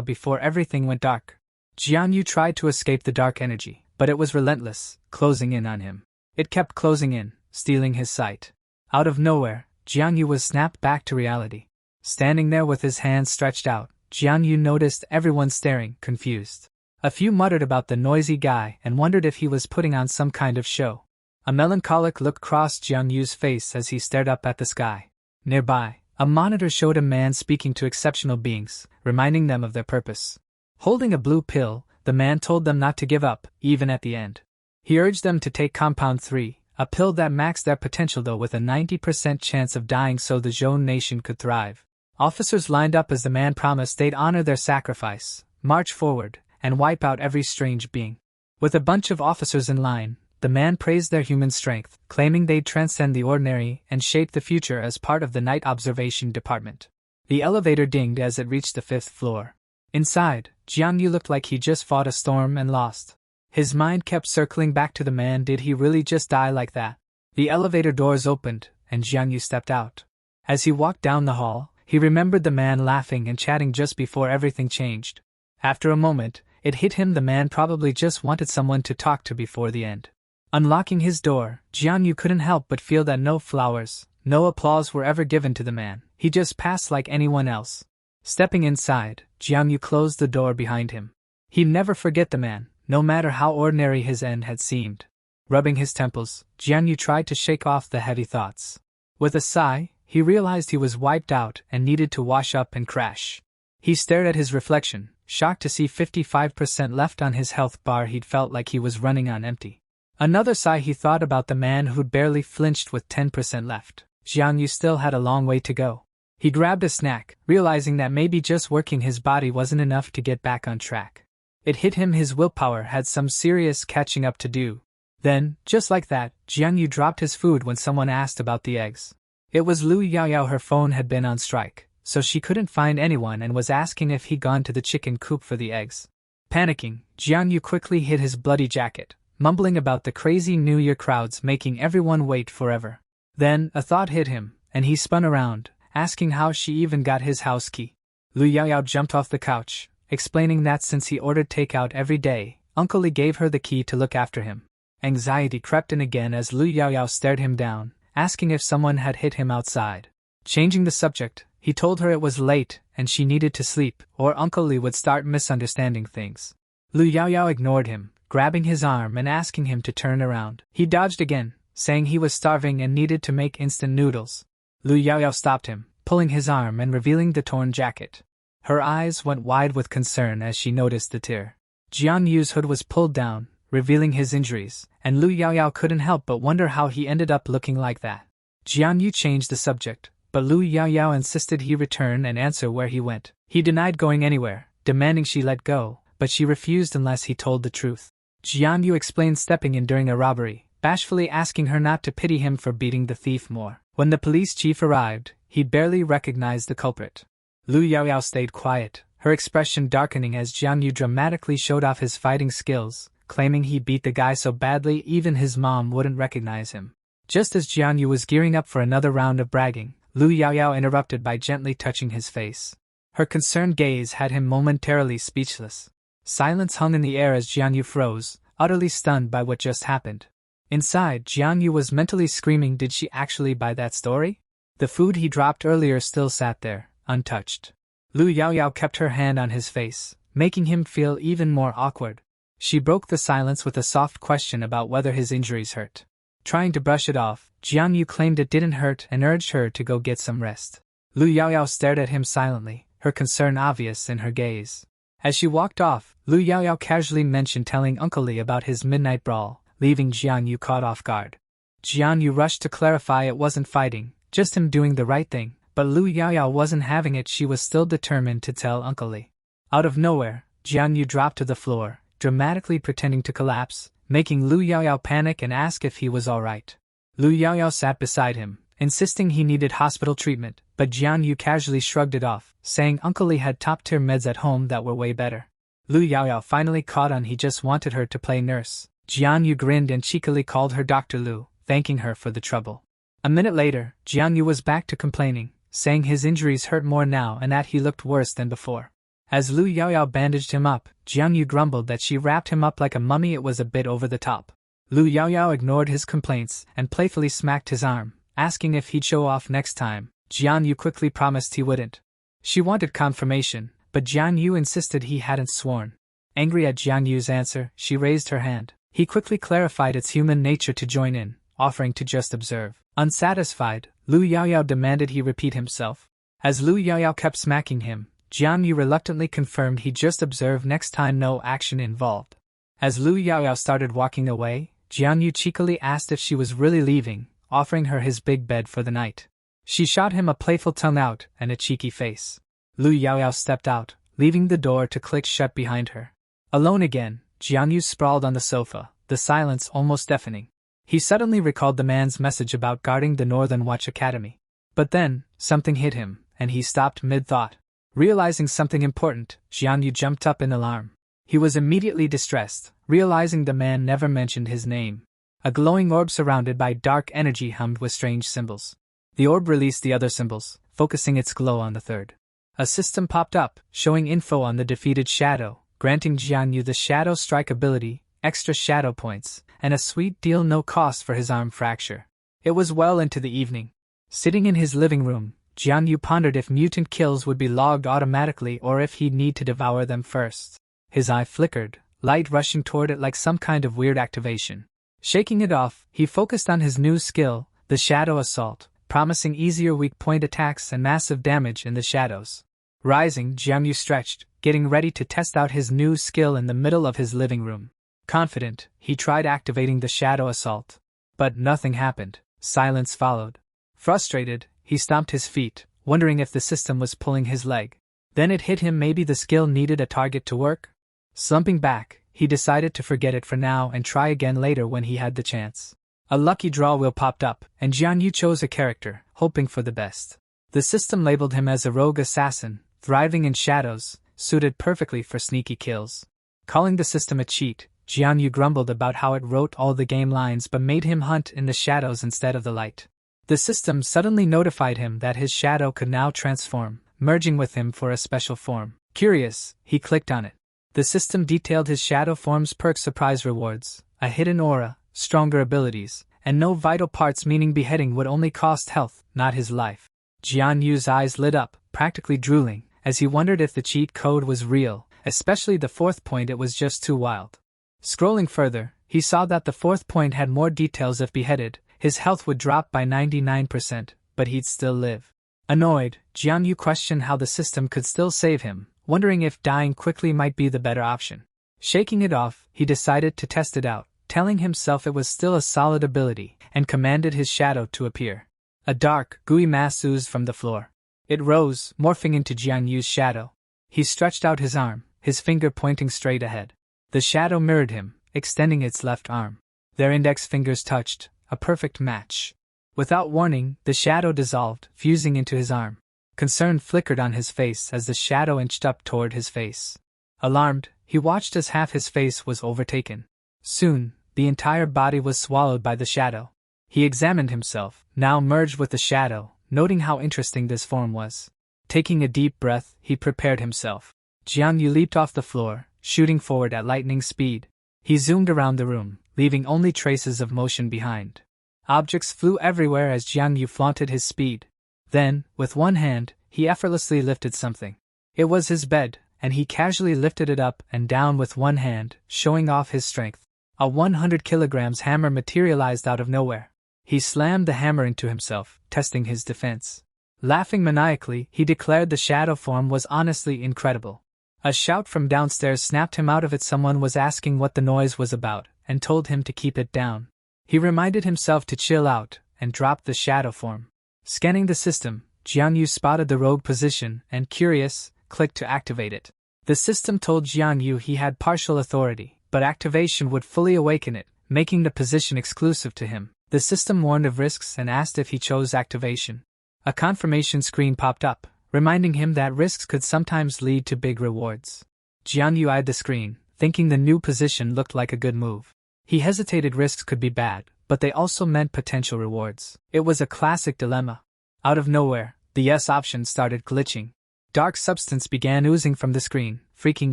before everything went dark. Jian Yu tried to escape the dark energy, but it was relentless, closing in on him. It kept closing in, stealing his sight. Out of nowhere, Jian Yu was snapped back to reality. Standing there with his hands stretched out, Jian Yu noticed everyone staring, confused. A few muttered about the noisy guy and wondered if he was putting on some kind of show. A melancholic look crossed Jian Yu's face as he stared up at the sky. Nearby, a monitor showed a man speaking to exceptional beings, reminding them of their purpose. Holding a blue pill, the man told them not to give up, even at the end. He urged them to take Compound 3, a pill that maxed their potential though with a 90% chance of dying so the Zhou nation could thrive. Officers lined up as the man promised they'd honor their sacrifice, march forward, and wipe out every strange being. With a bunch of officers in line, the man praised their human strength, claiming they'd transcend the ordinary and shape the future as part of the night observation department. The elevator dinged as it reached the 5th floor. Inside, Jian Yu looked like he just fought a storm and lost. His mind kept circling back to the man. Did he really just die like that? The elevator doors opened, and Jian Yu stepped out. As he walked down the hall, he remembered the man laughing and chatting just before everything changed. After a moment, it hit him the man probably just wanted someone to talk to before the end. Unlocking his door, Jian Yu couldn't help but feel that no flowers, no applause were ever given to the man. He just passed like anyone else. Stepping inside, Jian Yu closed the door behind him. He'd never forget the man, no matter how ordinary his end had seemed. Rubbing his temples, Jian Yu tried to shake off the heavy thoughts. With a sigh, he realized he was wiped out and needed to wash up and crash. He stared at his reflection, shocked to see 55% left on his health bar. He'd felt like he was running on empty. Another sigh. He thought about the man who'd barely flinched with 10% left. Jian Yu still had a long way to go. He grabbed a snack, realizing that maybe just working his body wasn't enough to get back on track. It hit him his willpower had some serious catching up to do. Then, just like that, Jian Yu dropped his food when someone asked about the eggs. It was Lu Yaoyao. Her phone had been on strike, so she couldn't find anyone and was asking if he'd gone to the chicken coop for the eggs. Panicking, Jian Yu quickly hid his bloody jacket, mumbling about the crazy New Year crowds making everyone wait forever. Then, a thought hit him, and he spun around, asking how she even got his house key. Lu Yaoyao jumped off the couch, explaining that since he ordered takeout every day, Uncle Li gave her the key to look after him. Anxiety crept in again as Lu Yaoyao stared him down, asking if someone had hit him outside. Changing the subject, he told her it was late and she needed to sleep, or Uncle Li would start misunderstanding things. Lu Yaoyao ignored him, grabbing his arm and asking him to turn around. He dodged again, saying he was starving and needed to make instant noodles. Lu Yaoyao stopped him, pulling his arm and revealing the torn jacket. Her eyes went wide with concern as she noticed the tear. Jian Yu's hood was pulled down, revealing his injuries, and Lu Yaoyao couldn't help but wonder how he ended up looking like that. Jian Yu changed the subject, but Lu Yaoyao insisted he return and answer where he went. He denied going anywhere, demanding she let go, but she refused unless he told the truth. Jian Yu explained stepping in during a robbery, bashfully asking her not to pity him for beating the thief more. When the police chief arrived, he barely recognized the culprit. Lu Yaoyao stayed quiet, her expression darkening as Jian Yu dramatically showed off his fighting skills, claiming he beat the guy so badly even his mom wouldn't recognize him. Just as Jian Yu was gearing up for another round of bragging, Lu Yaoyao interrupted by gently touching his face. Her concerned gaze had him momentarily speechless. Silence hung in the air as Jian Yu froze, utterly stunned by what just happened. Inside, Jian Yu was mentally screaming, did she actually buy that story? The food he dropped earlier still sat there, untouched. Lu Yaoyao kept her hand on his face, making him feel even more awkward. She broke the silence with a soft question about whether his injuries hurt. Trying to brush it off, Jian Yu claimed it didn't hurt and urged her to go get some rest. Lu Yaoyao stared at him silently, her concern obvious in her gaze. As she walked off, Lu Yaoyao casually mentioned telling Uncle Li about his midnight brawl, leaving Jian Yu caught off guard. Jian Yu rushed to clarify it wasn't fighting, just him doing the right thing, but Lu Yaoyao wasn't having it. She was still determined to tell Uncle Li. Out of nowhere, Jian Yu dropped to the floor, dramatically pretending to collapse, making Lu Yaoyao panic and ask if he was alright. Lu Yaoyao sat beside him, insisting he needed hospital treatment, but Jian Yu casually shrugged it off, saying Uncle Lee had top-tier meds at home that were way better. Lu Yaoyao finally caught on he just wanted her to play nurse. Jian Yu grinned and cheekily called her Dr. Lu, thanking her for the trouble. A minute later, Jian Yu was back to complaining, saying his injuries hurt more now and that he looked worse than before. As Lu Yaoyao bandaged him up, Jian Yu grumbled that she wrapped him up like a mummy. It was a bit over the top. Lu Yaoyao ignored his complaints and playfully smacked his arm, asking if he'd show off next time. Jian Yu quickly promised he wouldn't. She wanted confirmation, but Jian Yu insisted he hadn't sworn. Angry at Jian Yu's answer, she raised her hand. He quickly clarified its human nature to join in, offering to just observe. Unsatisfied, Lu Yaoyao demanded he repeat himself. As Lu Yaoyao kept smacking him, Jian Yu reluctantly confirmed he'd just observe next time, no action involved. As Lu Yaoyao started walking away, Jian Yu cheekily asked if she was really leaving, offering her his big bed for the night. She shot him a playful tongue out and a cheeky face. Lu Yaoyao stepped out, leaving the door to click shut behind her. Alone again, Jian Yu sprawled on the sofa, the silence almost deafening. He suddenly recalled the man's message about guarding the Northern Watch Academy. But then, something hit him, and he stopped mid-thought. Realizing something important, Jian Yu jumped up in alarm. He was immediately distressed, realizing the man never mentioned his name. A glowing orb surrounded by dark energy hummed with strange symbols. The orb released the other symbols, focusing its glow on the third. A system popped up, showing info on the defeated shadow, granting Jian Yu the Shadow Strike ability, extra shadow points, and a sweet deal no cost for his arm fracture. It was well into the evening. Sitting in his living room, Jian Yu pondered if mutant kills would be logged automatically or if he'd need to devour them first. His eye flickered, light rushing toward it like some kind of weird activation. Shaking it off, he focused on his new skill, the Shadow Assault, promising easier weak point attacks and massive damage in the shadows. Rising, Jian Yu stretched, getting ready to test out his new skill in the middle of his living room. Confident, he tried activating the Shadow Assault. But nothing happened. Silence followed. Frustrated, he stomped his feet, wondering if the system was pulling his leg. Then it hit him, maybe the skill needed a target to work? Slumping back, he decided to forget it for now and try again later when he had the chance. A lucky draw wheel popped up, and Jian Yu chose a character, hoping for the best. The system labeled him as a rogue assassin, thriving in shadows, suited perfectly for sneaky kills. Calling the system a cheat, Jian Yu grumbled about how it wrote all the game lines but made him hunt in the shadows instead of the light. The system suddenly notified him that his shadow could now transform, merging with him for a special form. Curious, he clicked on it. The system detailed his shadow form's perk surprise rewards, a hidden aura, stronger abilities, and no vital parts, meaning beheading would only cost health, not his life. Jian Yu's eyes lit up, practically drooling, as he wondered if the cheat code was real, especially the fourth point. It was just too wild. Scrolling further, he saw that the fourth point had more details. If beheaded, his health would drop by 99%, but he'd still live. Annoyed, Jian Yu questioned how the system could still save him, wondering if dying quickly might be the better option. Shaking it off, he decided to test it out, telling himself it was still a solid ability, and commanded his shadow to appear. A dark, gooey mass oozed from the floor. It rose, morphing into Jian Yu's shadow. He stretched out his arm, his finger pointing straight ahead. The shadow mirrored him, extending its left arm. Their index fingers touched, a perfect match. Without warning, the shadow dissolved, fusing into his arm. Concern flickered on his face as the shadow inched up toward his face. Alarmed, he watched as half his face was overtaken. Soon, the entire body was swallowed by the shadow. He examined himself, now merged with the shadow, noting how interesting this form was. Taking a deep breath, he prepared himself. Jian Yu leaped off the floor, shooting forward at lightning speed. He zoomed around the room, leaving only traces of motion behind. Objects flew everywhere as Jian Yu flaunted his speed. Then, with one hand, he effortlessly lifted something. It was his bed, and he casually lifted it up and down with one hand, showing off his strength. A 100 kilograms hammer materialized out of nowhere. He slammed the hammer into himself, testing his defense. Laughing maniacally, he declared the shadow form was honestly incredible. A shout from downstairs snapped him out of it. Someone was asking what the noise was about, and told him to keep it down. He reminded himself to chill out, and dropped the shadow form. Scanning the system, Jian Yu spotted the rogue position, and curious, clicked to activate it. The system told Jian Yu he had partial authority, but activation would fully awaken it, making the position exclusive to him. The system warned of risks and asked if he chose activation. A confirmation screen popped up, reminding him that risks could sometimes lead to big rewards. Jianyu eyed the screen, thinking the new position looked like a good move. He hesitated. Risks could be bad, but they also meant potential rewards. It was a classic dilemma. Out of nowhere, the yes option started glitching. Dark substance began oozing from the screen, freaking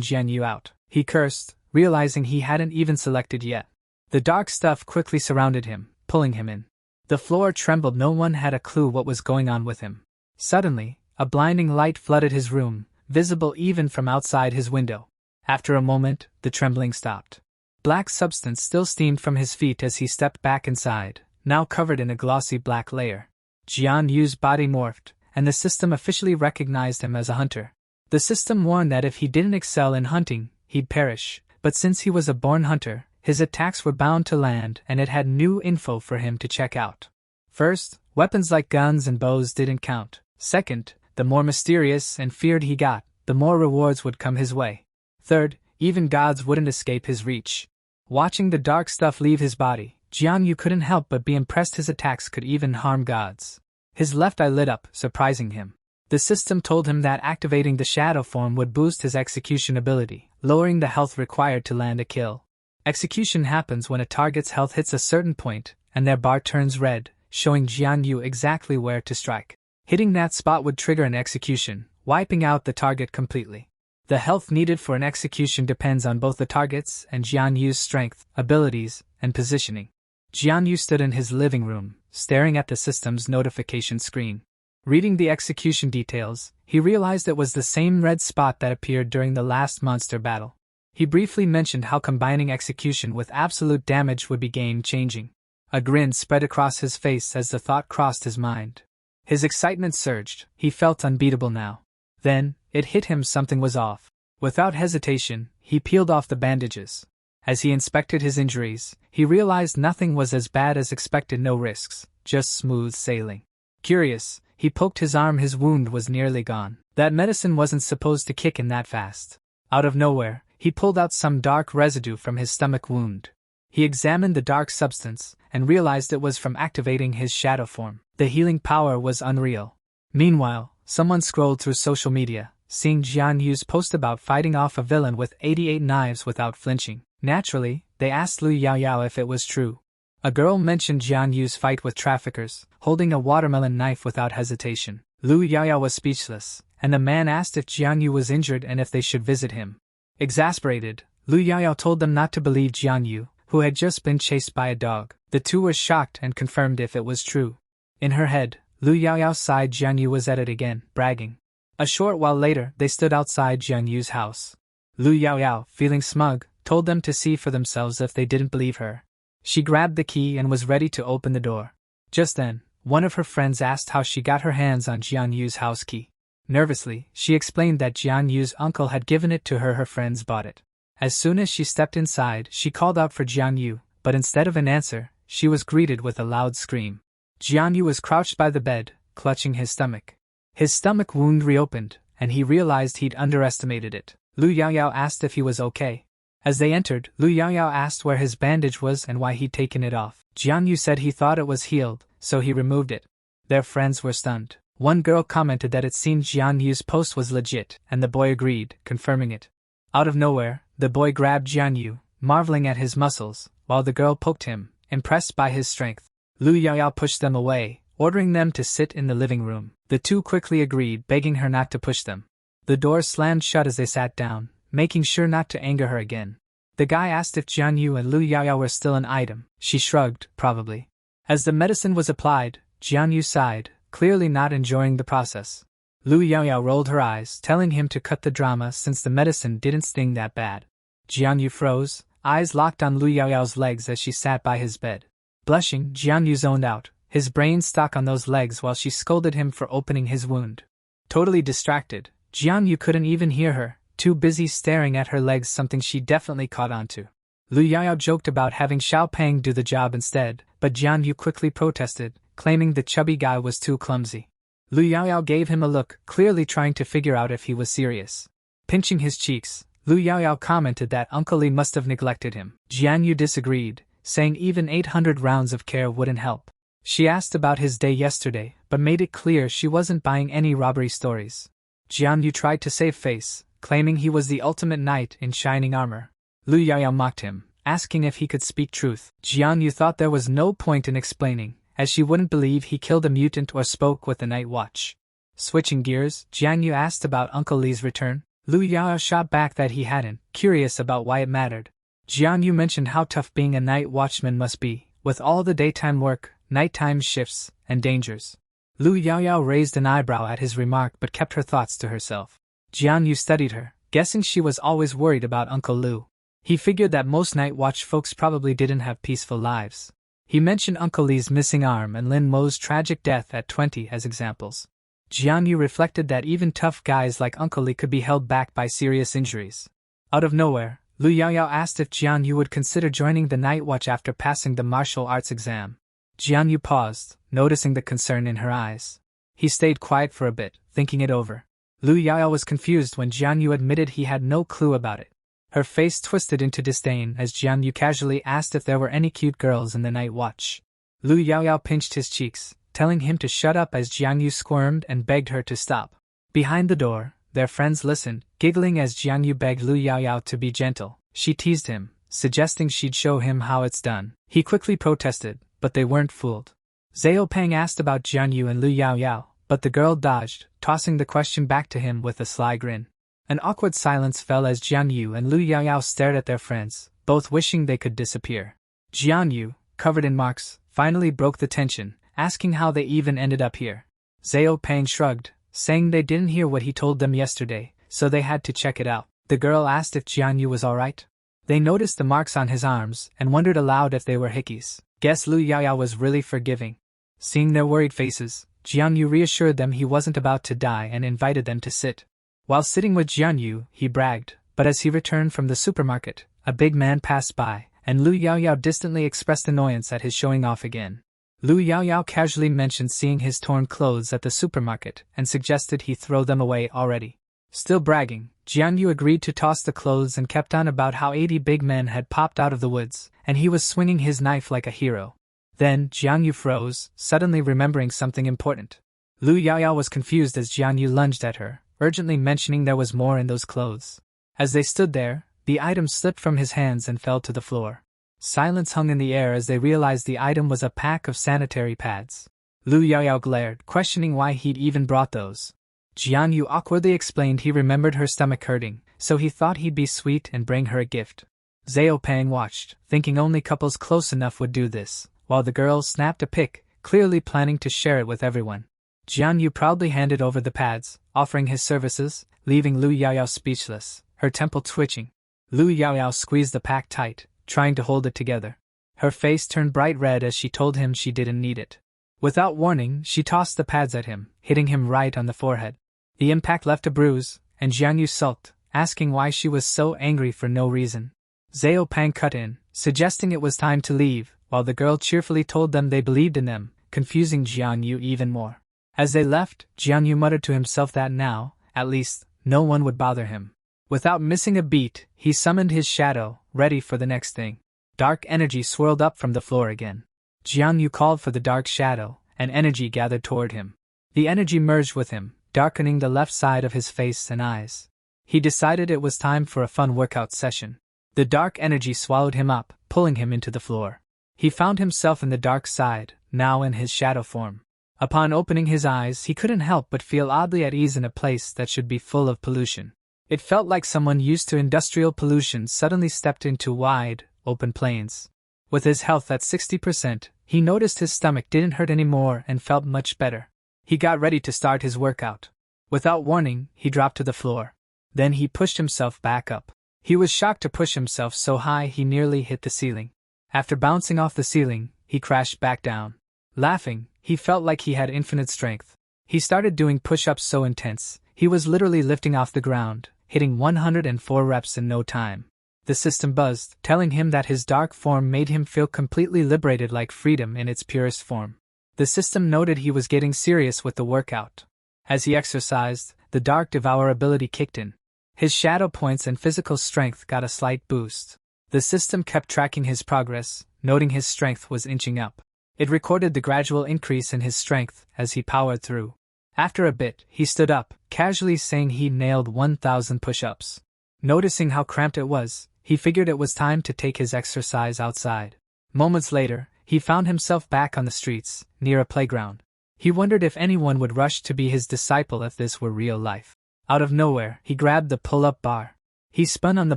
Jianyu out. He cursed, realizing he hadn't even selected yet. The dark stuff quickly surrounded him, pulling him in. The floor trembled. No one had a clue what was going on with him. Suddenly, a blinding light flooded his room, visible even from outside his window. After a moment, the trembling stopped. Black substance still steamed from his feet as he stepped back inside, now covered in a glossy black layer. Jianyu's body morphed, and the system officially recognized him as a hunter. The system warned that if he didn't excel in hunting, he'd perish, but since he was a born hunter, his attacks were bound to land, and it had new info for him to check out. First, weapons like guns and bows didn't count. Second, the more mysterious and feared he got, the more rewards would come his way. Third, even gods wouldn't escape his reach. Watching the dark stuff leave his body, Jianyu couldn't help but be impressed. His attacks could even harm gods. His left eye lit up, surprising him. The system told him that activating the shadow form would boost his execution ability, lowering the health required to land a kill. Execution happens when a target's health hits a certain point, and their bar turns red, showing Jianyu exactly where to strike. Hitting that spot would trigger an execution, wiping out the target completely. The health needed for an execution depends on both the target's and Jianyu's strength, abilities, and positioning. Jianyu stood in his living room, staring at the system's notification screen. Reading the execution details, he realized it was the same red spot that appeared during the last monster battle. He briefly mentioned how combining execution with absolute damage would be game-changing. A grin spread across his face as the thought crossed his mind. His excitement surged. He felt unbeatable now. Then, it hit him. Something was off. Without hesitation, he peeled off the bandages. As he inspected his injuries, he realized nothing was as bad as expected. No risks, just smooth sailing. Curious, he poked his arm. His wound was nearly gone. That medicine wasn't supposed to kick in that fast. Out of nowhere, he pulled out some dark residue from his stomach wound. He examined the dark substance, and realized it was from activating his shadow form. The healing power was unreal. Meanwhile, someone scrolled through social media, seeing Jianyu's post about fighting off a villain with 88 knives without flinching. Naturally, they asked Lu Yaoyao if it was true. A girl mentioned Jianyu's fight with traffickers, holding a watermelon knife without hesitation. Lu Yaoyao was speechless, and the man asked if Jianyu was injured and if they should visit him. Exasperated, Lu Yaoyao told them not to believe Jianyu, who had just been chased by a dog. The two were shocked and confirmed if it was true. In her head, Lu Yaoyao sighed. Jianyu was at it again, bragging. A short while later, they stood outside Jianyu's house. Lu Yaoyao, feeling smug, told them to see for themselves if they didn't believe her. She grabbed the key and was ready to open the door. Just then, one of her friends asked how she got her hands on Jianyu's house key. Nervously, she explained that Jianyu's uncle had given it to her. Her friends bought it. As soon as she stepped inside, she called out for Jianyu, but instead of an answer, she was greeted with a loud scream. Jianyu was crouched by the bed, clutching his stomach. His stomach wound reopened, and he realized he'd underestimated it. Lu Yaoyao asked if he was okay. As they entered, Lu Yaoyao asked where his bandage was and why he'd taken it off. Jianyu said he thought it was healed, so he removed it. Their friends were stunned. One girl commented that it seemed Jianyu's post was legit, and the boy agreed, confirming it. Out of nowhere, the boy grabbed Jianyu, marveling at his muscles, while the girl poked him, impressed by his strength. Lu Yaoyao pushed them away, ordering them to sit in the living room. The two quickly agreed, begging her not to push them. The door slammed shut as they sat down, making sure not to anger her again. The guy asked if Jianyu and Lu Yaoyao were still an item. She shrugged, probably. As the medicine was applied, Jianyu sighed, clearly not enjoying the process. Lu Yaoyao rolled her eyes, telling him to cut the drama since the medicine didn't sting that bad. Jianyu froze, eyes locked on Lu Yaoyao's legs as she sat by his bed. Blushing, Jianyu zoned out, his brain stuck on those legs while she scolded him for opening his wound. Totally distracted, Jianyu couldn't even hear her, too busy staring at her legs, something she definitely caught onto. Lu Yaoyao joked about having Xiao Peng do the job instead, but Jianyu quickly protested, claiming the chubby guy was too clumsy. Lu Yaoyao gave him a look, clearly trying to figure out if he was serious. Pinching his cheeks, Lu Yaoyao commented that Uncle Li must have neglected him. Jianyu disagreed, saying even 800 rounds of care wouldn't help. She asked about his day yesterday, but made it clear she wasn't buying any robbery stories. Jianyu tried to save face, claiming he was the ultimate knight in shining armor. Lu Yaoyao mocked him, asking if he could speak truth. Jianyu thought there was no point in explaining, as she wouldn't believe he killed a mutant or spoke with the Night Watch. Switching gears, Jianyu asked about Uncle Li's return. Lu Yaoyao shot back that he hadn't, curious about why it mattered. Jianyu mentioned how tough being a night watchman must be, with all the daytime work, nighttime shifts, and dangers. Lu Yaoyao raised an eyebrow at his remark but kept her thoughts to herself. Jianyu studied her, guessing she was always worried about Uncle Lu. He figured that most night watch folks probably didn't have peaceful lives. He mentioned Uncle Li's missing arm and Lin Mo's tragic death at 20 as examples. Jianyu reflected that even tough guys like Uncle Li could be held back by serious injuries. Out of nowhere, Lu Yaoyao asked if Jianyu would consider joining the Night Watch after passing the martial arts exam. Jianyu paused, noticing the concern in her eyes. He stayed quiet for a bit, thinking it over. Lu Yaoyao was confused when Jianyu admitted he had no clue about it. Her face twisted into disdain as Jianyu casually asked if there were any cute girls in the Night Watch. Lu Yaoyao pinched his cheeks, telling him to shut up as Jianyu squirmed and begged her to stop. Behind the door, their friends listened, giggling as Jianyu begged Lu Yaoyao to be gentle. She teased him, suggesting she'd show him how it's done. He quickly protested, but they weren't fooled. Zhao Peng asked about Jianyu and Lu Yaoyao, but the girl dodged, tossing the question back to him with a sly grin. An awkward silence fell as Jianyu and Lu Yaoyao stared at their friends, both wishing they could disappear. Jianyu, covered in marks, finally broke the tension, asking how they even ended up here. Zhao Peng shrugged, saying they didn't hear what he told them yesterday, so they had to check it out. The girl asked if Jianyu was alright. They noticed the marks on his arms and wondered aloud if they were hickeys. Guess Lu Yaoyao was really forgiving. Seeing their worried faces, Jianyu reassured them he wasn't about to die and invited them to sit. While sitting with Jianyu, he bragged, but as he returned from the supermarket, a big man passed by, and Lu Yaoyao distantly expressed annoyance at his showing off again. Lu Yaoyao casually mentioned seeing his torn clothes at the supermarket and suggested he throw them away already. Still bragging, Jianyu agreed to toss the clothes and kept on about how 80 big men had popped out of the woods, and he was swinging his knife like a hero. Then, Jianyu froze, suddenly remembering something important. Lu Yaoyao was confused as Jianyu lunged at her, urgently mentioning there was more in those clothes. As they stood there, the item slipped from his hands and fell to the floor. Silence hung in the air as they realized the item was a pack of sanitary pads. Lu Yaoyao glared, questioning why he'd even brought those. Jianyu awkwardly explained he remembered her stomach hurting, so he thought he'd be sweet and bring her a gift. Zhao Peng watched, thinking only couples close enough would do this, while the girl snapped a pic, clearly planning to share it with everyone. Jianyu proudly handed over the pads, offering his services, leaving Lu Yaoyao speechless, her temple twitching. Lu Yaoyao squeezed the pack tight, trying to hold it together. Her face turned bright red as she told him she didn't need it. Without warning, she tossed the pads at him, hitting him right on the forehead. The impact left a bruise, and Jianyu sulked, asking why she was so angry for no reason. Zhao Peng cut in, suggesting it was time to leave, while the girl cheerfully told them they believed in them, confusing Jianyu even more. As they left, Jianyu muttered to himself that now, at least, no one would bother him. Without missing a beat, he summoned his shadow, ready for the next thing. Dark energy swirled up from the floor again. Jianyu called for the dark shadow, and energy gathered toward him. The energy merged with him, darkening the left side of his face and eyes. He decided it was time for a fun workout session. The dark energy swallowed him up, pulling him into the floor. He found himself in the dark side, now in his shadow form. Upon opening his eyes, he couldn't help but feel oddly at ease in a place that should be full of pollution. It felt like someone used to industrial pollution suddenly stepped into wide, open plains. With his health at 60%, he noticed his stomach didn't hurt anymore and felt much better. He got ready to start his workout. Without warning, he dropped to the floor. Then he pushed himself back up. He was shocked to push himself so high he nearly hit the ceiling. After bouncing off the ceiling, he crashed back down. Laughing, he felt like he had infinite strength. He started doing push-ups so intense, he was literally lifting off the ground, hitting 104 reps in no time. The system buzzed, telling him that his dark form made him feel completely liberated, like freedom in its purest form. The system noted he was getting serious with the workout. As he exercised, the dark devour ability kicked in. His shadow points and physical strength got a slight boost. The system kept tracking his progress, noting his strength was inching up. It recorded the gradual increase in his strength as he powered through. After a bit, he stood up, casually saying he nailed 1,000 push-ups. Noticing how cramped it was, he figured it was time to take his exercise outside. Moments later, he found himself back on the streets, near a playground. He wondered if anyone would rush to be his disciple if this were real life. Out of nowhere, he grabbed the pull-up bar. He spun on the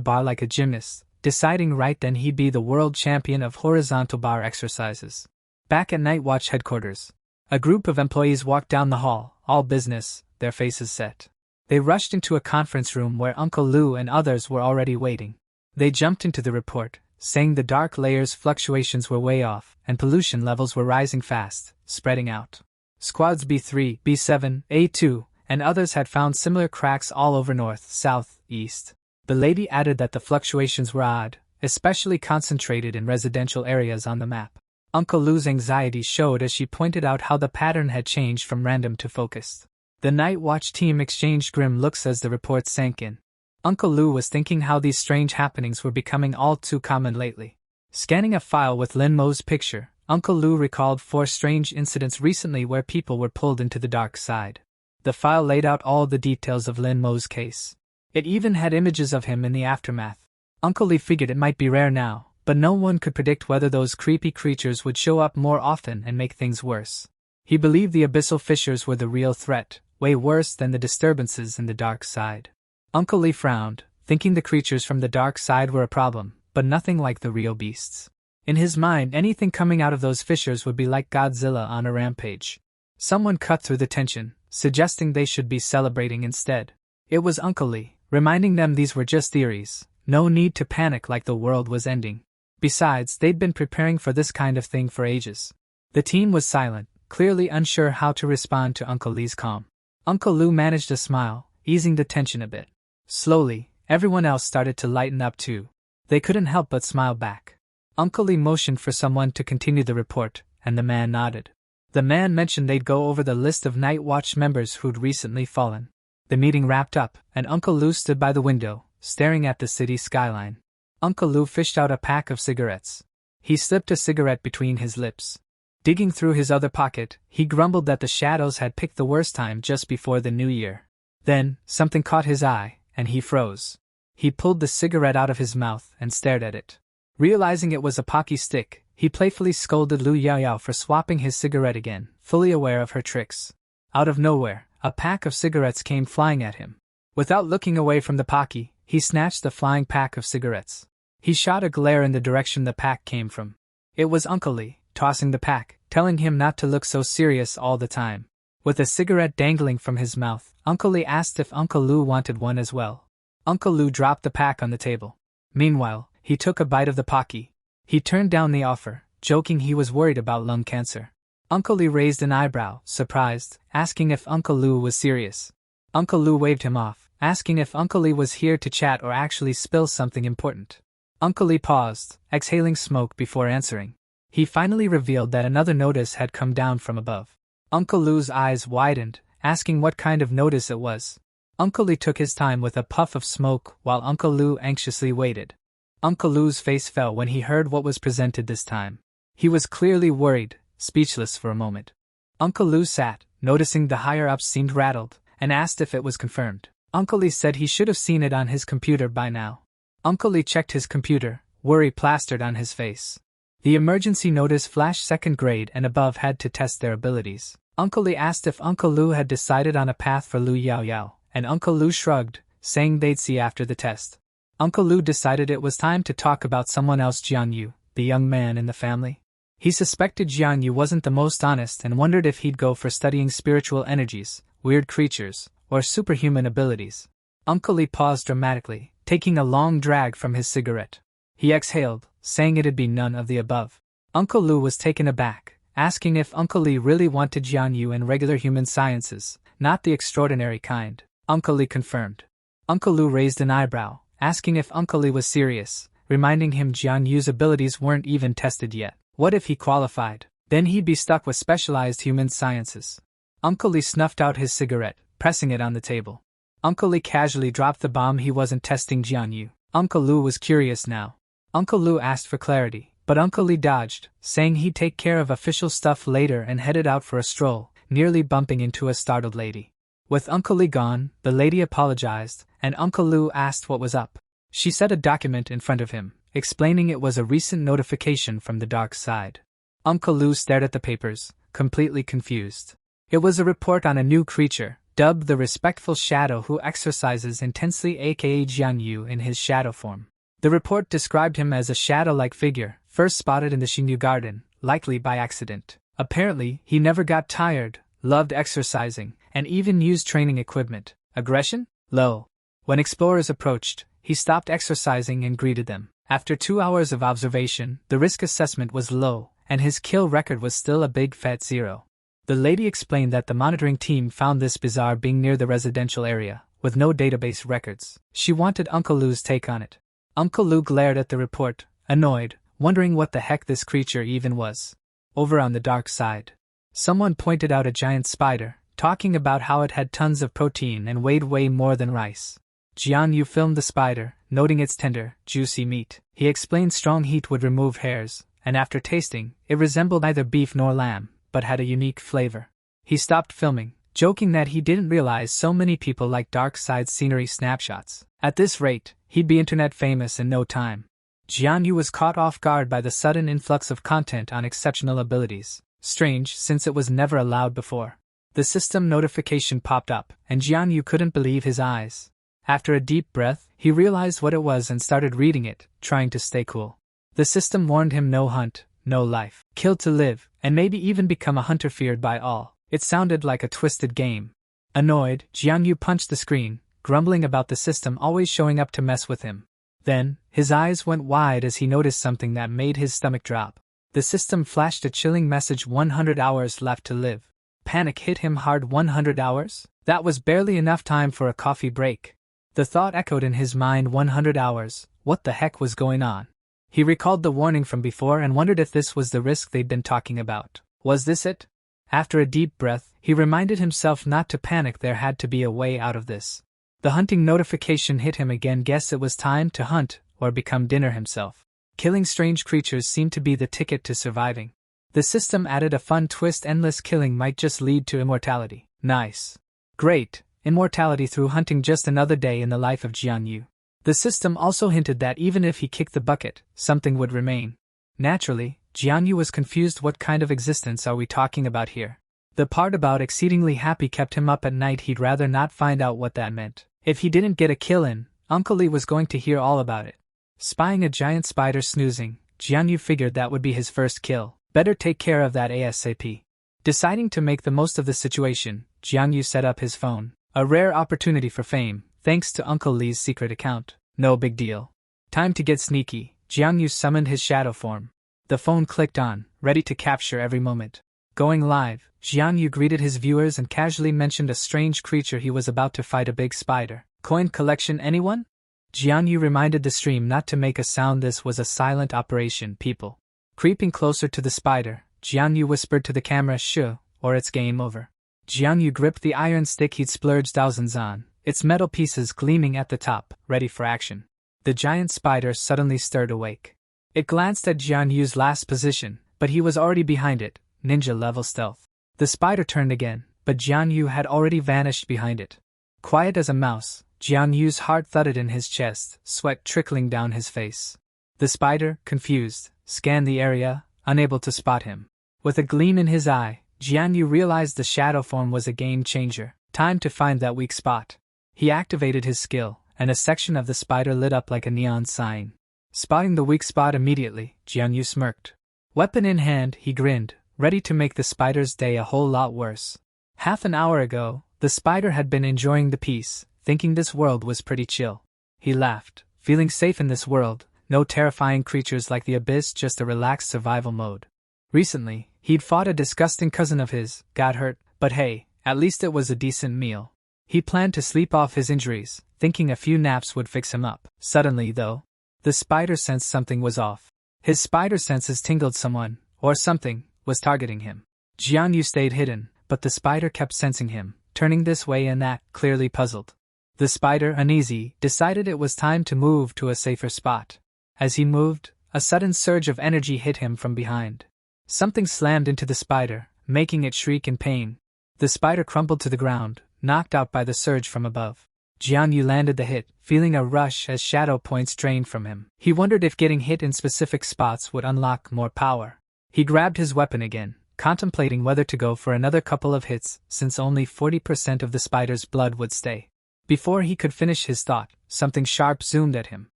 bar like a gymnast, deciding right then he'd be the world champion of horizontal bar exercises. Back at Night Watch headquarters, a group of employees walked down the hall, all business, their faces set. They rushed into a conference room where Uncle Lou and others were already waiting. They jumped into the report, saying the dark layers fluctuations were way off, and pollution levels were rising fast, spreading out. Squads B3, B7, A2, and others had found similar cracks all over north, south, east. The lady added that the fluctuations were odd, especially concentrated in residential areas on the map. Uncle Lou's anxiety showed as she pointed out how the pattern had changed from random to focused. The Night Watch team exchanged grim looks as the report sank in. Uncle Lou was thinking how these strange happenings were becoming all too common lately. Scanning a file with Lin Mo's picture, Uncle Lou recalled 4 strange incidents recently where people were pulled into the dark side. The file laid out all the details of Lin Mo's case. It even had images of him in the aftermath. Uncle Lee figured it might be rare now, but no one could predict whether those creepy creatures would show up more often and make things worse. He believed the abyssal fissures were the real threat, way worse than the disturbances in the dark side. Uncle Lee frowned, thinking the creatures from the dark side were a problem, but nothing like the real beasts. In his mind, anything coming out of those fissures would be like Godzilla on a rampage. Someone cut through the tension, suggesting they should be celebrating instead. It was Uncle Lee, reminding them these were just theories, no need to panic like the world was ending. Besides, they'd been preparing for this kind of thing for ages. The team was silent, clearly unsure how to respond to Uncle Lee's calm. Uncle Lou managed a smile, easing the tension a bit. Slowly, everyone else started to lighten up too. They couldn't help but smile back. Uncle Lee motioned for someone to continue the report, and the man nodded. The man mentioned they'd go over the list of Night Watch members who'd recently fallen. The meeting wrapped up, and Uncle Lou stood by the window, staring at the city skyline. Uncle Lou fished out a pack of cigarettes. He slipped a cigarette between his lips. Digging through his other pocket, he grumbled that the shadows had picked the worst time just before the new year. Then, something caught his eye, and he froze. He pulled the cigarette out of his mouth and stared at it. Realizing it was a pocky stick, he playfully scolded Lu Yaoyao for swapping his cigarette again, fully aware of her tricks. Out of nowhere, a pack of cigarettes came flying at him. Without looking away from the pocky, he snatched the flying pack of cigarettes. He shot a glare in the direction the pack came from. It was Uncle Lee, tossing the pack, telling him not to look so serious all the time. With a cigarette dangling from his mouth, Uncle Lee asked if Uncle Lou wanted one as well. Uncle Lou dropped the pack on the table. Meanwhile, he took a bite of the pocky. He turned down the offer, joking he was worried about lung cancer. Uncle Lee raised an eyebrow, surprised, asking if Uncle Lou was serious. Uncle Lou waved him off, asking if Uncle Lee was here to chat or actually spill something important. Uncle Lee paused, exhaling smoke before answering. He finally revealed that another notice had come down from above. Uncle Lou's eyes widened, asking what kind of notice it was. Uncle Lee took his time with a puff of smoke while Uncle Lou anxiously waited. Uncle Lou's face fell when he heard what was presented this time. He was clearly worried, speechless for a moment. Uncle Lou sat, noticing the higher-ups seemed rattled, and asked if it was confirmed. Uncle Lee said he should have seen it on his computer by now. Uncle Lee checked his computer, worry plastered on his face. The emergency notice flashed second grade and above had to test their abilities. Uncle Lee asked if Uncle Lou had decided on a path for Lu Yaoyao, and Uncle Lou shrugged, saying they'd see after the test. Uncle Lou decided it was time to talk about someone else, Jianyu, the young man in the family. He suspected Jianyu wasn't the most honest and wondered if he'd go for studying spiritual energies, weird creatures, or superhuman abilities. Uncle Lee paused dramatically, taking a long drag from his cigarette. He exhaled, saying it'd be none of the above. Uncle Lou was taken aback, asking if Uncle Lee really wanted Jianyu in regular human sciences, not the extraordinary kind. Uncle Lee confirmed. Uncle Lou raised an eyebrow, asking if Uncle Lee was serious, reminding him Jianyu's abilities weren't even tested yet. What if he qualified? Then he'd be stuck with specialized human sciences. Uncle Lee snuffed out his cigarette, pressing it on the table. Uncle Lee casually dropped the bomb. He wasn't testing Jianyu. Uncle Lou was curious now. Uncle Lou asked for clarity, but Uncle Lee dodged, saying he'd take care of official stuff later and headed out for a stroll, nearly bumping into a startled lady. With Uncle Lee gone, the lady apologized, and Uncle Lou asked what was up. She set a document in front of him, explaining it was a recent notification from the dark side. Uncle Lou stared at the papers, completely confused. It was a report on a new creature, dubbed the Respectful Shadow, who exercises intensely, aka Jianyu in his shadow form. The report described him as a shadow-like figure, first spotted in the Xingyu Garden, likely by accident. Apparently, he never got tired, loved exercising, and even used training equipment. Aggression? Low. When explorers approached, he stopped exercising and greeted them. After 2 hours of observation, the risk assessment was low, and his kill record was still a big fat 0. The lady explained that the monitoring team found this bizarre being near the residential area, with no database records. She wanted Uncle Lou's take on it. Uncle Lou glared at the report, annoyed, wondering what the heck this creature even was. Over on the dark side, someone pointed out a giant spider, talking about how it had tons of protein and weighed way more than rice. Jianyu filmed the spider, noting its tender, juicy meat. He explained strong heat would remove hairs, and after tasting, it resembled neither beef nor lamb, but had a unique flavor. He stopped filming, joking that he didn't realize so many people like dark side scenery snapshots. At this rate, he'd be internet famous in no time. Jianyu was caught off guard by the sudden influx of content on exceptional abilities. Strange, since it was never allowed before. The system notification popped up, and Jianyu couldn't believe his eyes. After a deep breath, he realized what it was and started reading it, trying to stay cool. The system warned him no hunt, no life, kill to live, and maybe even become a hunter feared by all. It sounded like a twisted game. Annoyed, Jianyu punched the screen, grumbling about the system always showing up to mess with him. Then, his eyes went wide as he noticed something that made his stomach drop. The system flashed a chilling message: 100 hours left to live. Panic hit him hard. 100 hours? That was barely enough time for a coffee break. The thought echoed in his mind: 100 hours, what the heck was going on? He recalled the warning from before and wondered if this was the risk they'd been talking about. Was this it? After a deep breath, he reminded himself not to panic. There had to be a way out of this. The hunting notification hit him again. Guess it was time to hunt, or become dinner himself. Killing strange creatures seemed to be the ticket to surviving. The system added a fun twist: endless killing might just lead to immortality. Nice. Great, immortality through hunting, just another day in the life of Jianyu. The system also hinted that even if he kicked the bucket, something would remain. Naturally, Jianyu was confused. What kind of existence are we talking about here? The part about exceedingly happy kept him up at night. He'd rather not find out what that meant. If he didn't get a kill in, Uncle Lee was going to hear all about it. Spying a giant spider snoozing, Jianyu figured that would be his first kill. Better take care of that ASAP. Deciding to make the most of the situation, Jianyu set up his phone. A rare opportunity for fame, thanks to Uncle Lee's secret account. No big deal. Time to get sneaky. Jianyu summoned his shadow form. The phone clicked on, ready to capture every moment. Going live, Jianyu greeted his viewers and casually mentioned a strange creature he was about to fight: a big spider. Coin collection, anyone? Jianyu reminded the stream not to make a sound. This was a silent operation, people. Creeping closer to the spider, Jianyu whispered to the camera, "Shh, or it's game over." Jianyu gripped the iron stick he'd splurged thousands on, its metal pieces gleaming at the top, ready for action. The giant spider suddenly stirred awake. It glanced at Jianyu's last position, but he was already behind it, ninja-level stealth. The spider turned again, but Jianyu had already vanished behind it. Quiet as a mouse, Jianyu's heart thudded in his chest, sweat trickling down his face. The spider, confused, scanned the area, unable to spot him. With a gleam in his eye, Jianyu realized the shadow form was a game-changer. Time to find that weak spot. He activated his skill, and a section of the spider lit up like a neon sign. Spotting the weak spot immediately, Jianyu smirked. Weapon in hand, he grinned, ready to make the spider's day a whole lot worse. Half an hour ago, the spider had been enjoying the peace, thinking this world was pretty chill. He laughed, feeling safe in this world, no terrifying creatures like the abyss, just a relaxed survival mode. Recently, he'd fought a disgusting cousin of his, got hurt, but hey, at least it was a decent meal. He planned to sleep off his injuries, thinking a few naps would fix him up. Suddenly, though, the spider sensed something was off. His spider senses tingled. Someone, or something, was targeting him. Jianyu stayed hidden, but the spider kept sensing him, turning this way and that, clearly puzzled. The spider, uneasy, decided it was time to move to a safer spot. As he moved, A sudden surge of energy hit him from behind. Something slammed into the spider, making it shriek in pain. The spider crumpled to the ground, knocked out by the surge from above. Jianyu landed the hit, feeling a rush as shadow points drained from him. He wondered if getting hit in specific spots would unlock more power. He grabbed his weapon again, contemplating whether to go for another couple of hits, since only 40% of the spider's blood would stay. Before he could finish his thought, something sharp zoomed at him.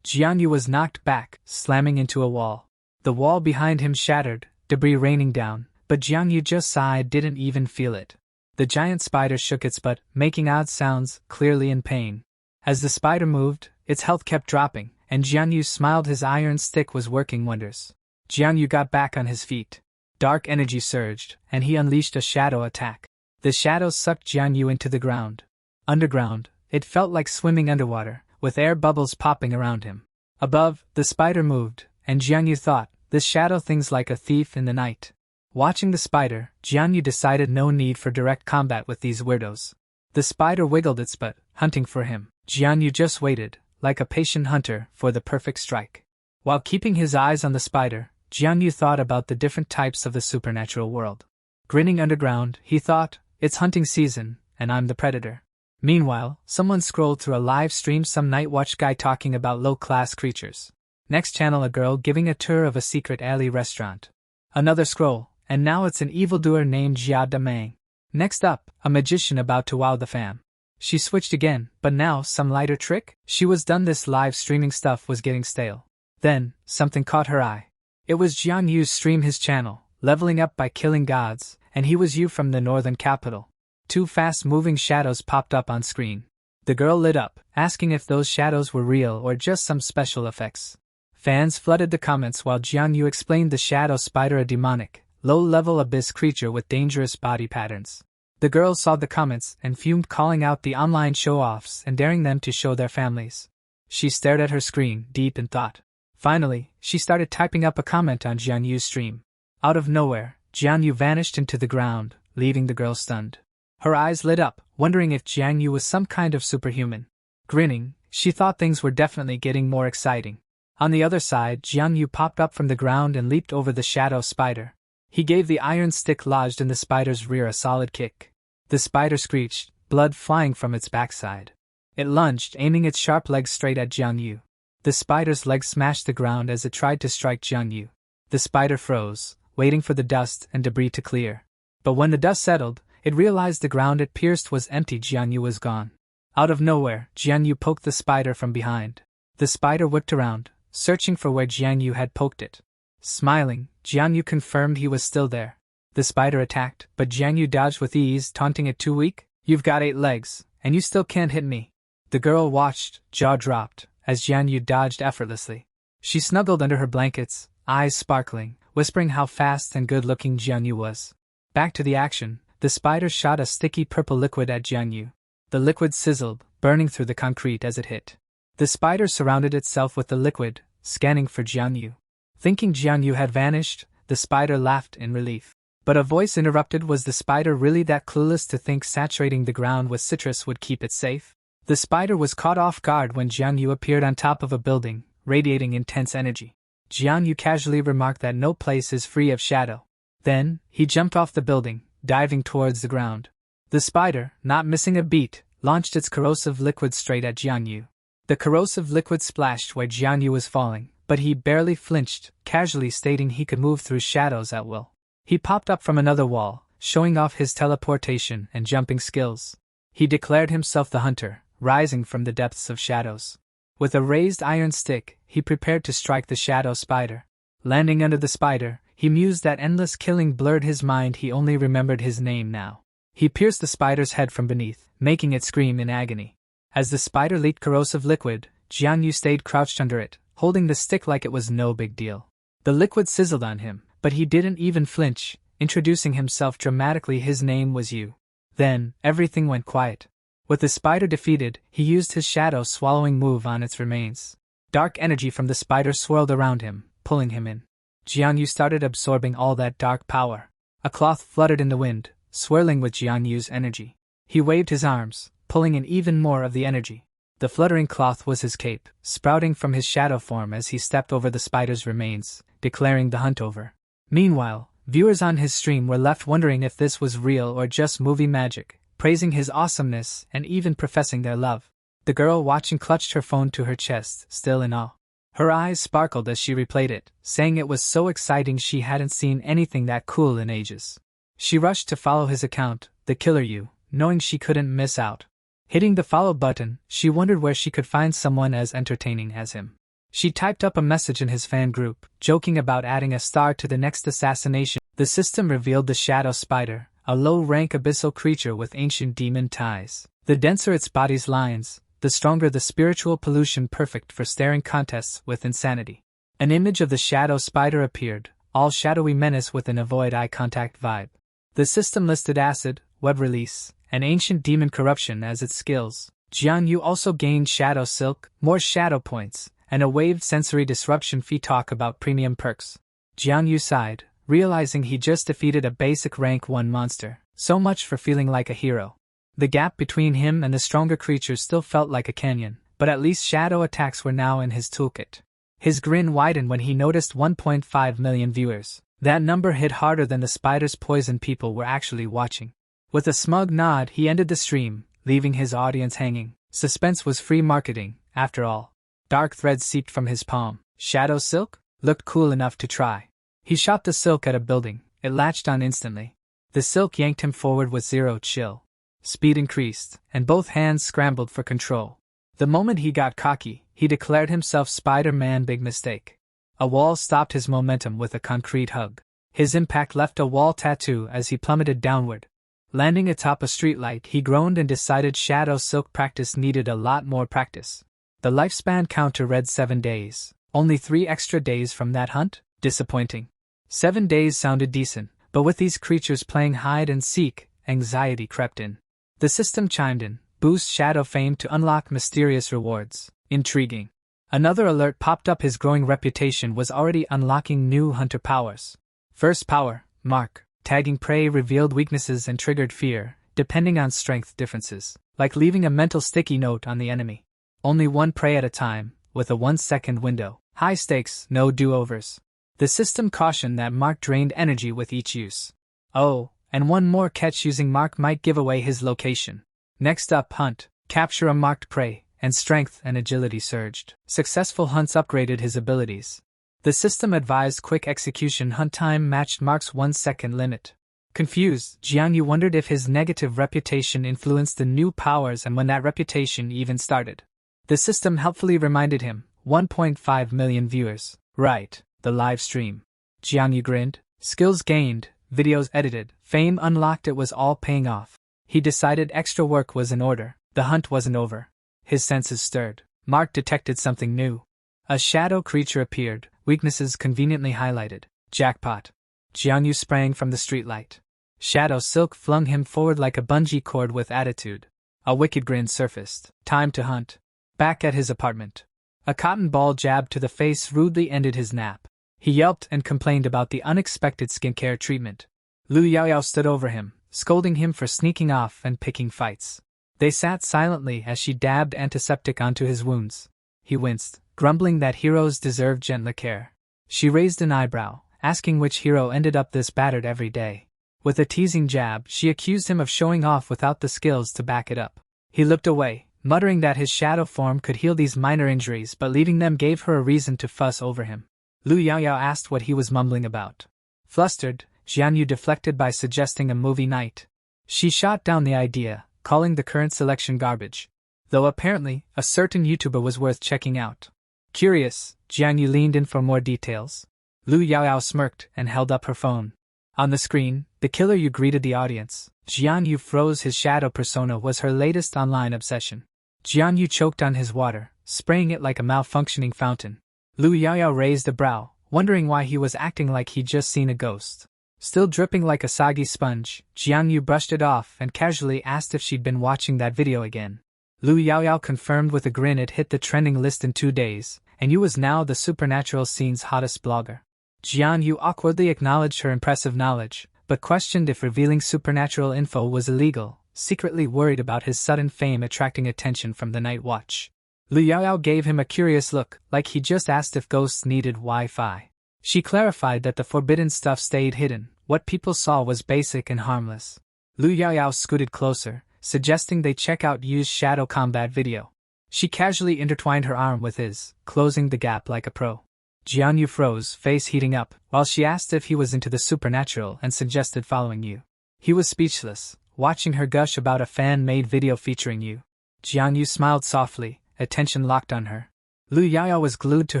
Jianyu was knocked back, slamming into a wall. The wall behind him shattered, debris raining down, but Jianyu just sighed, didn't even feel it. The giant spider shook its butt, making odd sounds, clearly in pain. As the spider moved, its health kept dropping, and Jianyu smiled. His iron stick was working wonders. Jianyu got back on his feet. Dark energy surged, and he unleashed a shadow attack. The shadows sucked Jianyu into the ground. Underground, it felt like swimming underwater, with air bubbles popping around him. Above, the spider moved, and Jianyu thought, this shadow thing's like a thief in the night. Watching the spider, Jianyu decided no need for direct combat with these weirdos. The spider wiggled its butt, hunting for him. Jianyu just waited, like a patient hunter, for the perfect strike. While keeping his eyes on the spider, Jianyu thought about the different types of the supernatural world. Grinning underground, he thought, it's hunting season, and I'm the predator. Meanwhile, someone scrolled through a live stream, some night watch guy talking about low-class creatures. Next channel, a girl giving a tour of a secret alley restaurant. Another scroll, and now it's an evildoer named Jia Damang. Next up, a magician about to wow the fam. She switched again, but now some lighter trick? She was done. This live streaming stuff was getting stale. Then, something caught her eye. It was Jianyu's stream, his channel, leveling up by killing gods, and he was you from the northern capital. Two fast-moving shadows popped up on screen. The girl lit up, asking if those shadows were real or just some special effects. Fans flooded the comments while Jianyu explained the shadow spider, a demonic, low-level abyss creature with dangerous body patterns. The girl saw the comments and fumed, calling out the online show-offs and daring them to show their families. She stared at her screen, deep in thought. Finally, she started typing up a comment on Jianyu's stream. Out of nowhere, Jianyu vanished into the ground, leaving the girl stunned. Her eyes lit up, wondering if Jianyu was some kind of superhuman. Grinning, she thought things were definitely getting more exciting. On the other side, Jianyu popped up from the ground and leaped over the shadow spider. He gave the iron stick lodged in the spider's rear a solid kick. The spider screeched, blood flying from its backside. It lunged, aiming its sharp legs straight at Jianyu. The spider's legs smashed the ground as it tried to strike Jianyu. The spider froze, waiting for the dust and debris to clear. But when the dust settled, it realized the ground it pierced was empty. Jianyu was gone. Out of nowhere, Jianyu poked the spider from behind. The spider whipped around, searching for where Jianyu had poked it. Smiling, Jianyu confirmed he was still there. The spider attacked, but Jianyu dodged with ease, taunting it, too weak? You've got 8 legs, and you still can't hit me. The girl watched, jaw dropped, as Jianyu dodged effortlessly. She snuggled under her blankets, eyes sparkling, whispering how fast and good-looking Jianyu was. Back to the action, the spider shot a sticky purple liquid at Jianyu. The liquid sizzled, burning through the concrete as it hit. The spider surrounded itself with the liquid, scanning for Jianyu. Thinking Jianyu had vanished, the spider laughed in relief. But a voice interrupted. Was the spider really that clueless to think saturating the ground with citrus would keep it safe? The spider was caught off guard when Jianyu appeared on top of a building, radiating intense energy. Jianyu casually remarked that no place is free of shadow. Then, he jumped off the building, diving towards the ground. The spider, not missing a beat, launched its corrosive liquid straight at Jianyu. The corrosive liquid splashed where Jianyu was falling, but he barely flinched, casually stating he could move through shadows at will. He popped up from another wall, showing off his teleportation and jumping skills. He declared himself the hunter, rising from the depths of shadows. With a raised iron stick, he prepared to strike the shadow spider. Landing under the spider, he mused that endless killing blurred his mind. He only remembered his name now. He pierced the spider's head from beneath, making it scream in agony. As the spider leaked corrosive liquid, Jianyu stayed crouched under it, holding the stick like it was no big deal. The liquid sizzled on him, but he didn't even flinch, introducing himself dramatically. His name was Yu. Then, everything went quiet. With the spider defeated, he used his shadow swallowing move on its remains. Dark energy from the spider swirled around him, pulling him in. Jianyu started absorbing all that dark power. A cloth fluttered in the wind, swirling with Jianyu's energy. He waved his arms, pulling in even more of the energy. The fluttering cloth was his cape, sprouting from his shadow form as he stepped over the spider's remains, declaring the hunt over. Meanwhile, viewers on his stream were left wondering if this was real or just movie magic, praising his awesomeness and even professing their love. The girl watching clutched her phone to her chest, still in awe. Her eyes sparkled as she replayed it, saying it was so exciting she hadn't seen anything that cool in ages. She rushed to follow his account, The Killer You, knowing she couldn't miss out. Hitting the follow button, she wondered where she could find someone as entertaining as him. She typed up a message in his fan group, joking about adding a star to the next assassination. The system revealed the Shadow Spider, a low-rank abyssal creature with ancient demon ties. The denser its body's lines, the stronger the spiritual pollution, perfect for staring contests with insanity. An image of the Shadow Spider appeared, all shadowy menace with an avoid eye contact vibe. The system listed acid, web release, and ancient demon corruption as its skills. Jianyu also gained Shadow Silk, more shadow points, and a waived sensory disruption fee. Talk about premium perks. Jianyu sighed, realizing he just defeated a basic rank 1 monster. So much for feeling like a hero. The gap between him and the stronger creatures still felt like a canyon, but at least shadow attacks were now in his toolkit. His grin widened when he noticed 1.5 million viewers. That number hit harder than the spider's poison. People were actually watching. With a smug nod, he ended the stream, leaving his audience hanging. Suspense was free marketing, after all. Dark threads seeped from his palm. Shadow silk? Looked cool enough to try. He shot the silk at a building. It latched on instantly. The silk yanked him forward with zero chill. Speed increased, and both hands scrambled for control. The moment he got cocky, he declared himself Spider-Man. Big mistake. A wall stopped his momentum with a concrete hug. His impact left a wall tattoo as he plummeted downward. Landing atop a streetlight, he groaned and decided Shadow Silk practice needed a lot more practice. The lifespan counter read 7 days. Only 3 extra days from that hunt? Disappointing. 7 days sounded decent, but with these creatures playing hide and seek, anxiety crept in. The system chimed in, boost Shadow Fame to unlock mysterious rewards. Intriguing. Another alert popped up. His growing reputation was already unlocking new hunter powers. First power, Mark. Tagging prey revealed weaknesses and triggered fear, depending on strength differences, like leaving a mental sticky note on the enemy. Only one prey at a time, with a 1-second window. High stakes, no do-overs. The system cautioned that Mark drained energy with each use. Oh, and one more catch: using Mark might give away his location. Next up, hunt. Capture a marked prey, and strength and agility surged. Successful hunts upgraded his abilities. The system advised quick execution. Hunt time matched Mark's 1-second limit. Confused, Jianyu wondered if his negative reputation influenced the new powers and when that reputation even started. The system helpfully reminded him, 1.5 million viewers. Right, the live stream. Jianyu grinned. Skills gained, videos edited, fame unlocked. It was all paying off. He decided extra work was in order. The hunt wasn't over. His senses stirred. Mark detected something new. A shadow creature appeared, weaknesses conveniently highlighted. Jackpot. Jianyu sprang from the streetlight. Shadow Silk flung him forward like a bungee cord with attitude. A wicked grin surfaced. Time to hunt. Back at his apartment. A cotton ball jab to the face rudely ended his nap. He yelped and complained about the unexpected skincare treatment. Lu Yaoyao stood over him, scolding him for sneaking off and picking fights. They sat silently as she dabbed antiseptic onto his wounds. He winced, grumbling that heroes deserve gentler care. She raised an eyebrow, asking which hero ended up this battered every day. With a teasing jab, she accused him of showing off without the skills to back it up. He looked away, muttering that his shadow form could heal these minor injuries, but leaving them gave her a reason to fuss over him. Lu Yaoyao asked what he was mumbling about. Flustered, Jianyu deflected by suggesting a movie night. She shot down the idea, calling the current selection garbage. Though apparently, a certain YouTuber was worth checking out. Curious, Jianyu leaned in for more details. Lu Yaoyao smirked and held up her phone. On the screen, the killer you greeted the audience. Jianyu froze. His shadow persona was her latest online obsession. Jianyu choked on his water, spraying it like a malfunctioning fountain. Lu Yaoyao raised a brow, wondering why he was acting like he'd just seen a ghost. Still dripping like a soggy sponge, Jianyu brushed it off and casually asked if she'd been watching that video again. Lu Yaoyao confirmed with a grin it hit the trending list in 2 days, and you was now the supernatural scene's hottest blogger. Jianyu awkwardly acknowledged her impressive knowledge, but questioned if revealing supernatural info was illegal, secretly worried about his sudden fame attracting attention from the Night Watch. Lu Yaoyao gave him a curious look, like he just asked if ghosts needed Wi-Fi. She clarified that the forbidden stuff stayed hidden, what people saw was basic and harmless. Lu Yaoyao scooted closer, suggesting they check out Yu's shadow combat video. She casually intertwined her arm with his, closing the gap like a pro. Jianyu froze, face heating up, while she asked if he was into the supernatural and suggested following Yu. He was speechless, watching her gush about a fan-made video featuring Yu. Jianyu smiled softly, attention locked on her. Lu Yaoyao was glued to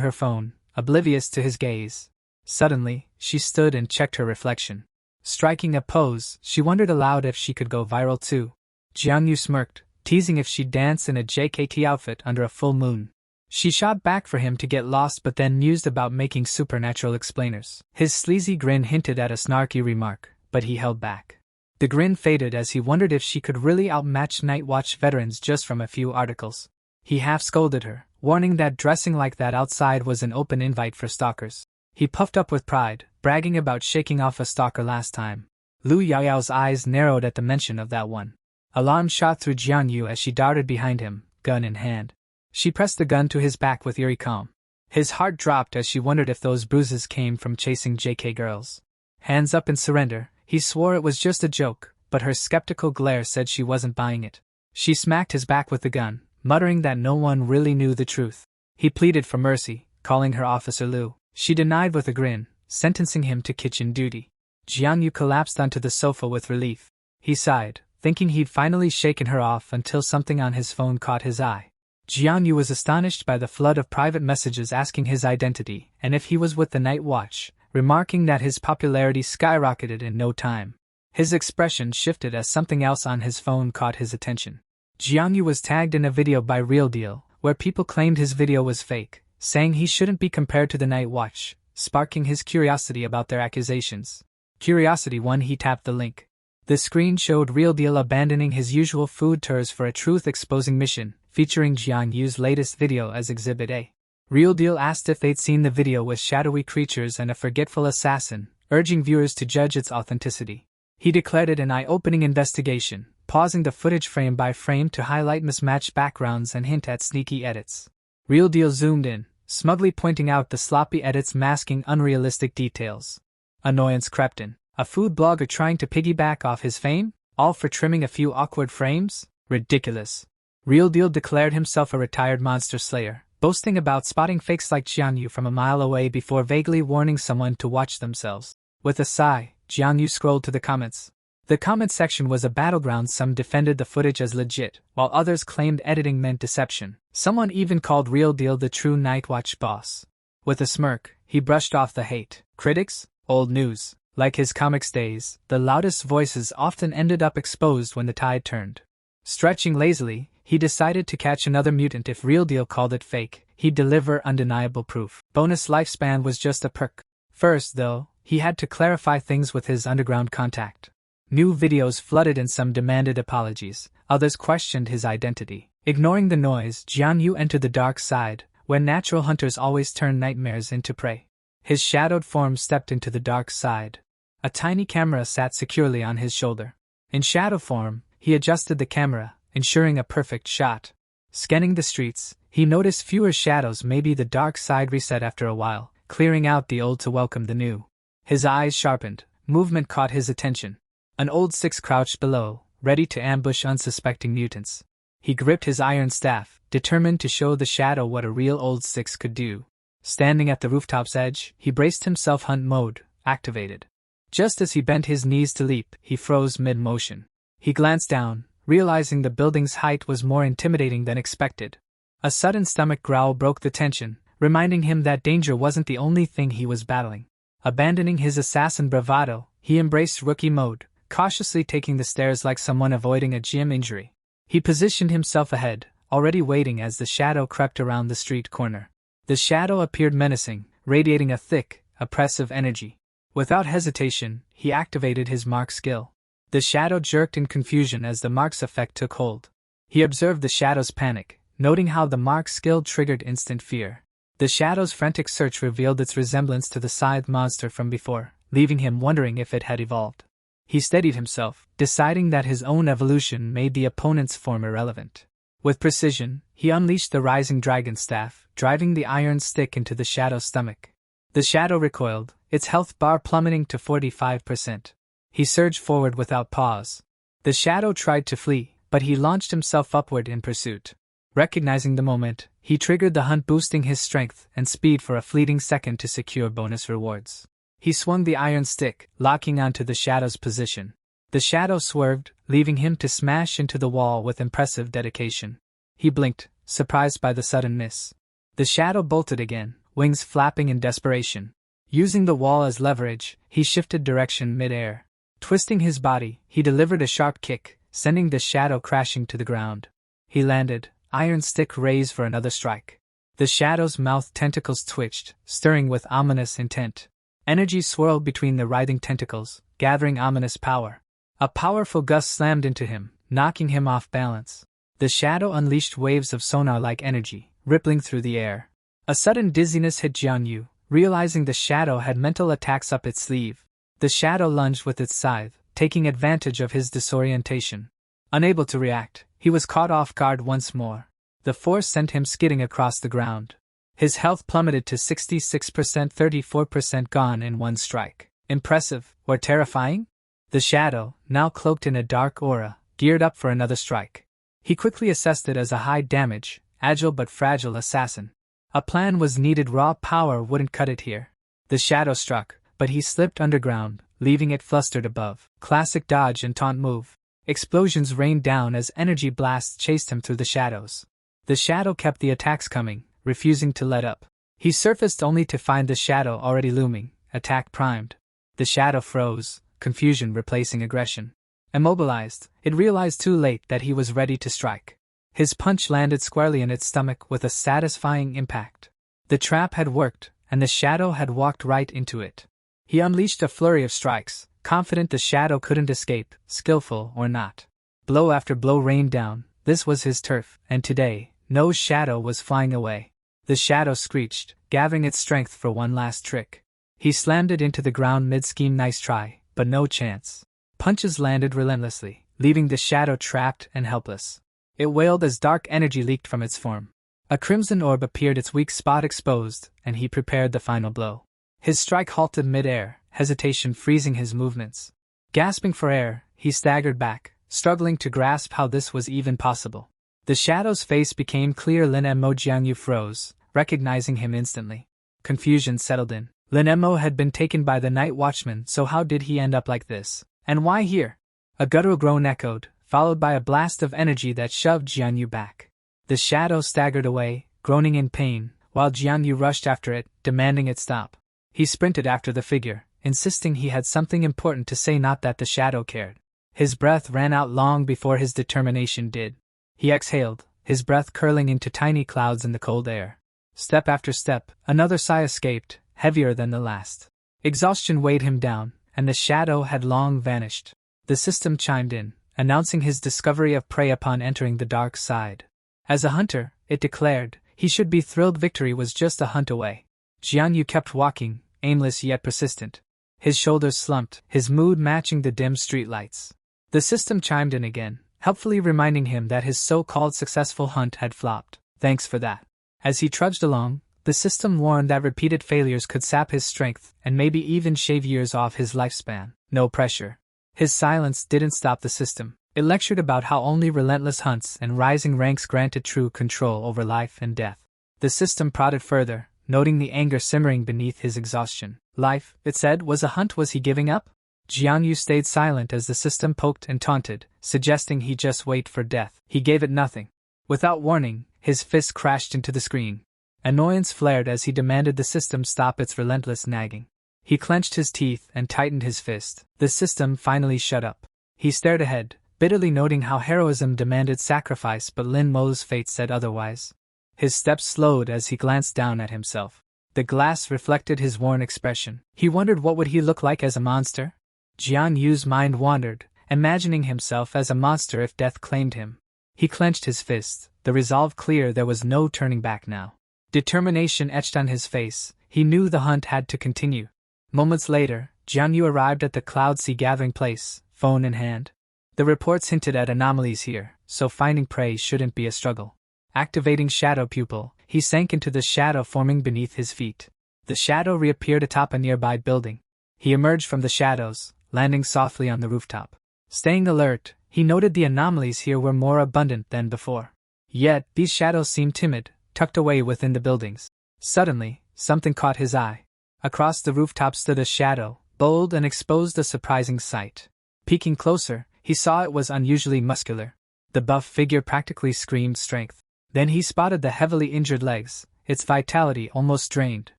her phone, oblivious to his gaze. Suddenly, she stood and checked her reflection. Striking a pose, she wondered aloud if she could go viral too. Jianyu smirked, teasing if she'd dance in a JKT outfit under a full moon. She shot back for him to get lost but then mused about making supernatural explainers. His sleazy grin hinted at a snarky remark, but he held back. The grin faded as he wondered if she could really outmatch Night Watch veterans just from a few articles. He half scolded her, warning that dressing like that outside was an open invite for stalkers. He puffed up with pride, bragging about shaking off a stalker last time. Lu Yaoyao's eyes narrowed at the mention of that one. Alarm shot through Jianyu as she darted behind him, gun in hand. She pressed the gun to his back with eerie calm. His heart dropped as she wondered if those bruises came from chasing JK girls. Hands up in surrender, he swore it was just a joke, but her skeptical glare said she wasn't buying it. She smacked his back with the gun, muttering that no one really knew the truth. He pleaded for mercy, calling her Officer Lu. She denied with a grin, sentencing him to kitchen duty. Jianyu collapsed onto the sofa with relief. He sighed, thinking he'd finally shaken her off until something on his phone caught his eye. Jianyu was astonished by the flood of private messages asking his identity and if he was with the Night Watch, remarking that his popularity skyrocketed in no time. His expression shifted as something else on his phone caught his attention. Jianyu was tagged in a video by Real Deal, where people claimed his video was fake, saying he shouldn't be compared to the Night Watch, sparking his curiosity about their accusations. Curiosity won. He tapped the link. The screen showed Real Deal abandoning his usual food tours for a truth-exposing mission, featuring Jianyu's latest video as Exhibit A. Real Deal asked if they'd seen the video with shadowy creatures and a forgetful assassin, urging viewers to judge its authenticity. He declared it an eye-opening investigation, pausing the footage frame by frame to highlight mismatched backgrounds and hint at sneaky edits. Real Deal zoomed in, smugly pointing out the sloppy edits masking unrealistic details. Annoyance crept in. A food blogger trying to piggyback off his fame? All for trimming a few awkward frames? Ridiculous. Real Deal declared himself a retired monster slayer, boasting about spotting fakes like Jianyu from a mile away before vaguely warning someone to watch themselves. With a sigh, Jianyu scrolled to the comments. The comment section was a battleground. Some defended the footage as legit, while others claimed editing meant deception. Someone even called Real Deal the true Nightwatch boss. With a smirk, he brushed off the hate. Critics? Old news. Like his comics days, the loudest voices often ended up exposed when the tide turned. Stretching lazily, he decided to catch another mutant. If Real Deal called it fake, he'd deliver undeniable proof. Bonus lifespan was just a perk. First, though, he had to clarify things with his underground contact. New videos flooded and some demanded apologies, others questioned his identity. Ignoring the noise, Jianyu entered the dark side, where natural hunters always turn nightmares into prey. His shadowed form stepped into the dark side. A tiny camera sat securely on his shoulder. In shadow form, he adjusted the camera, ensuring a perfect shot. Scanning the streets, he noticed fewer shadows. Maybe the dark side reset after a while, clearing out the old to welcome the new. His eyes sharpened, movement caught his attention. An old six crouched below, ready to ambush unsuspecting mutants. He gripped his iron staff, determined to show the shadow what a real old six could do. Standing at the rooftop's edge, he braced himself. Hunt mode activated. Just as he bent his knees to leap, he froze mid-motion. He glanced down, realizing the building's height was more intimidating than expected. A sudden stomach growl broke the tension, reminding him that danger wasn't the only thing he was battling. Abandoning his assassin bravado, he embraced rookie mode, cautiously taking the stairs like someone avoiding a gym injury. He positioned himself ahead, already waiting as the shadow crept around the street corner. The shadow appeared menacing, radiating a thick, oppressive energy. Without hesitation, he activated his mark skill. The shadow jerked in confusion as the mark's effect took hold. He observed the shadow's panic, noting how the mark skill triggered instant fear. The shadow's frantic search revealed its resemblance to the scythe monster from before, leaving him wondering if it had evolved. He steadied himself, deciding that his own evolution made the opponent's form irrelevant. With precision, he unleashed the rising dragon staff, driving the iron stick into the shadow's stomach. The shadow recoiled, its health bar plummeting to 45%. He surged forward without pause. The shadow tried to flee, but he launched himself upward in pursuit. Recognizing the moment, he triggered the hunt, boosting his strength and speed for a fleeting second to secure bonus rewards. He swung the iron stick, locking onto the shadow's position. The shadow swerved, leaving him to smash into the wall with impressive dedication. He blinked, surprised by the sudden miss. The shadow bolted again, wings flapping in desperation. Using the wall as leverage, he shifted direction mid-air. Twisting his body, he delivered a sharp kick, sending the shadow crashing to the ground. He landed, iron stick raised for another strike. The shadow's mouth tentacles twitched, stirring with ominous intent. Energy swirled between the writhing tentacles, gathering ominous power. A powerful gust slammed into him, knocking him off balance. The shadow unleashed waves of sonar-like energy, rippling through the air. A sudden dizziness hit Jianyu, realizing the shadow had mental attacks up its sleeve. The shadow lunged with its scythe, taking advantage of his disorientation. Unable to react, he was caught off guard once more. The force sent him skidding across the ground. His health plummeted to 66%, 34% gone in one strike. Impressive, or terrifying? The shadow, now cloaked in a dark aura, geared up for another strike. He quickly assessed it as a high-damage, agile but fragile assassin. A plan was needed, raw power wouldn't cut it here. The shadow struck, but he slipped underground, leaving it flustered above. Classic dodge and taunt move. Explosions rained down as energy blasts chased him through the shadows. The shadow kept the attacks coming, refusing to let up. He surfaced only to find the shadow already looming, attack primed. The shadow froze, confusion replacing aggression. Immobilized, it realized too late that he was ready to strike. His punch landed squarely in its stomach with a satisfying impact. The trap had worked, and the shadow had walked right into it. He unleashed a flurry of strikes, confident the shadow couldn't escape, skillful or not. Blow after blow rained down. This was his turf, and today, no shadow was flying away. The shadow screeched, gathering its strength for one last trick. He slammed it into the ground mid-scheme. Nice try, but no chance. Punches landed relentlessly, leaving the shadow trapped and helpless. It wailed as dark energy leaked from its form. A crimson orb appeared, its weak spot exposed, and he prepared the final blow. His strike halted mid-air, hesitation freezing his movements. Gasping for air, he staggered back, struggling to grasp how this was even possible. The shadow's face became clear. Lin Mo. Jiangyu froze, recognizing him instantly. Confusion settled in. Lin Mo had been taken by the night watchman, so how did he end up like this? And why here? A guttural groan echoed, followed by a blast of energy that shoved Jianyu back. The shadow staggered away, groaning in pain, while Jianyu rushed after it, demanding it stop. He sprinted after the figure, insisting he had something important to say, not that the shadow cared. His breath ran out long before his determination did. He exhaled, his breath curling into tiny clouds in the cold air. Step after step, another sigh escaped, heavier than the last. Exhaustion weighed him down, and the shadow had long vanished. The system chimed in, announcing his discovery of prey upon entering the dark side. As a hunter, it declared, he should be thrilled. Victory was just a hunt away. Jianyu kept walking, aimless yet persistent. His shoulders slumped, his mood matching the dim streetlights. The system chimed in again, helpfully reminding him that his so-called successful hunt had flopped. Thanks for that. As he trudged along, the system warned that repeated failures could sap his strength and maybe even shave years off his lifespan. No pressure. His silence didn't stop the system. It lectured about how only relentless hunts and rising ranks granted true control over life and death. The system prodded further, noting the anger simmering beneath his exhaustion. Life, it said, was a hunt. Was he giving up? Jianyu stayed silent as the system poked and taunted, suggesting he just wait for death. He gave it nothing. Without warning, his fist crashed into the screen. Annoyance flared as he demanded the system stop its relentless nagging. He clenched his teeth and tightened his fist. The system finally shut up. He stared ahead, bitterly noting how heroism demanded sacrifice, but Lin Mo's fate said otherwise. His steps slowed as he glanced down at himself. The glass reflected his worn expression. He wondered what would he look like as a monster? Jianyu's mind wandered, imagining himself as a monster if death claimed him. He clenched his fist, the resolve clear. There was no turning back now. Determination etched on his face. He knew the hunt had to continue. Moments later, Jianyu arrived at the cloud sea gathering place, phone in hand. The reports hinted at anomalies here, so finding prey shouldn't be a struggle. Activating Shadow Pupil, he sank into the shadow forming beneath his feet. The shadow reappeared atop a nearby building. He emerged from the shadows, landing softly on the rooftop. Staying alert, he noted the anomalies here were more abundant than before. Yet, these shadows seemed timid, tucked away within the buildings. Suddenly, something caught his eye. Across the rooftop stood a shadow, bold and exposed a surprising sight. Peeking closer, he saw it was unusually muscular. The buff figure practically screamed strength. Then he spotted the heavily injured legs, its vitality almost drained.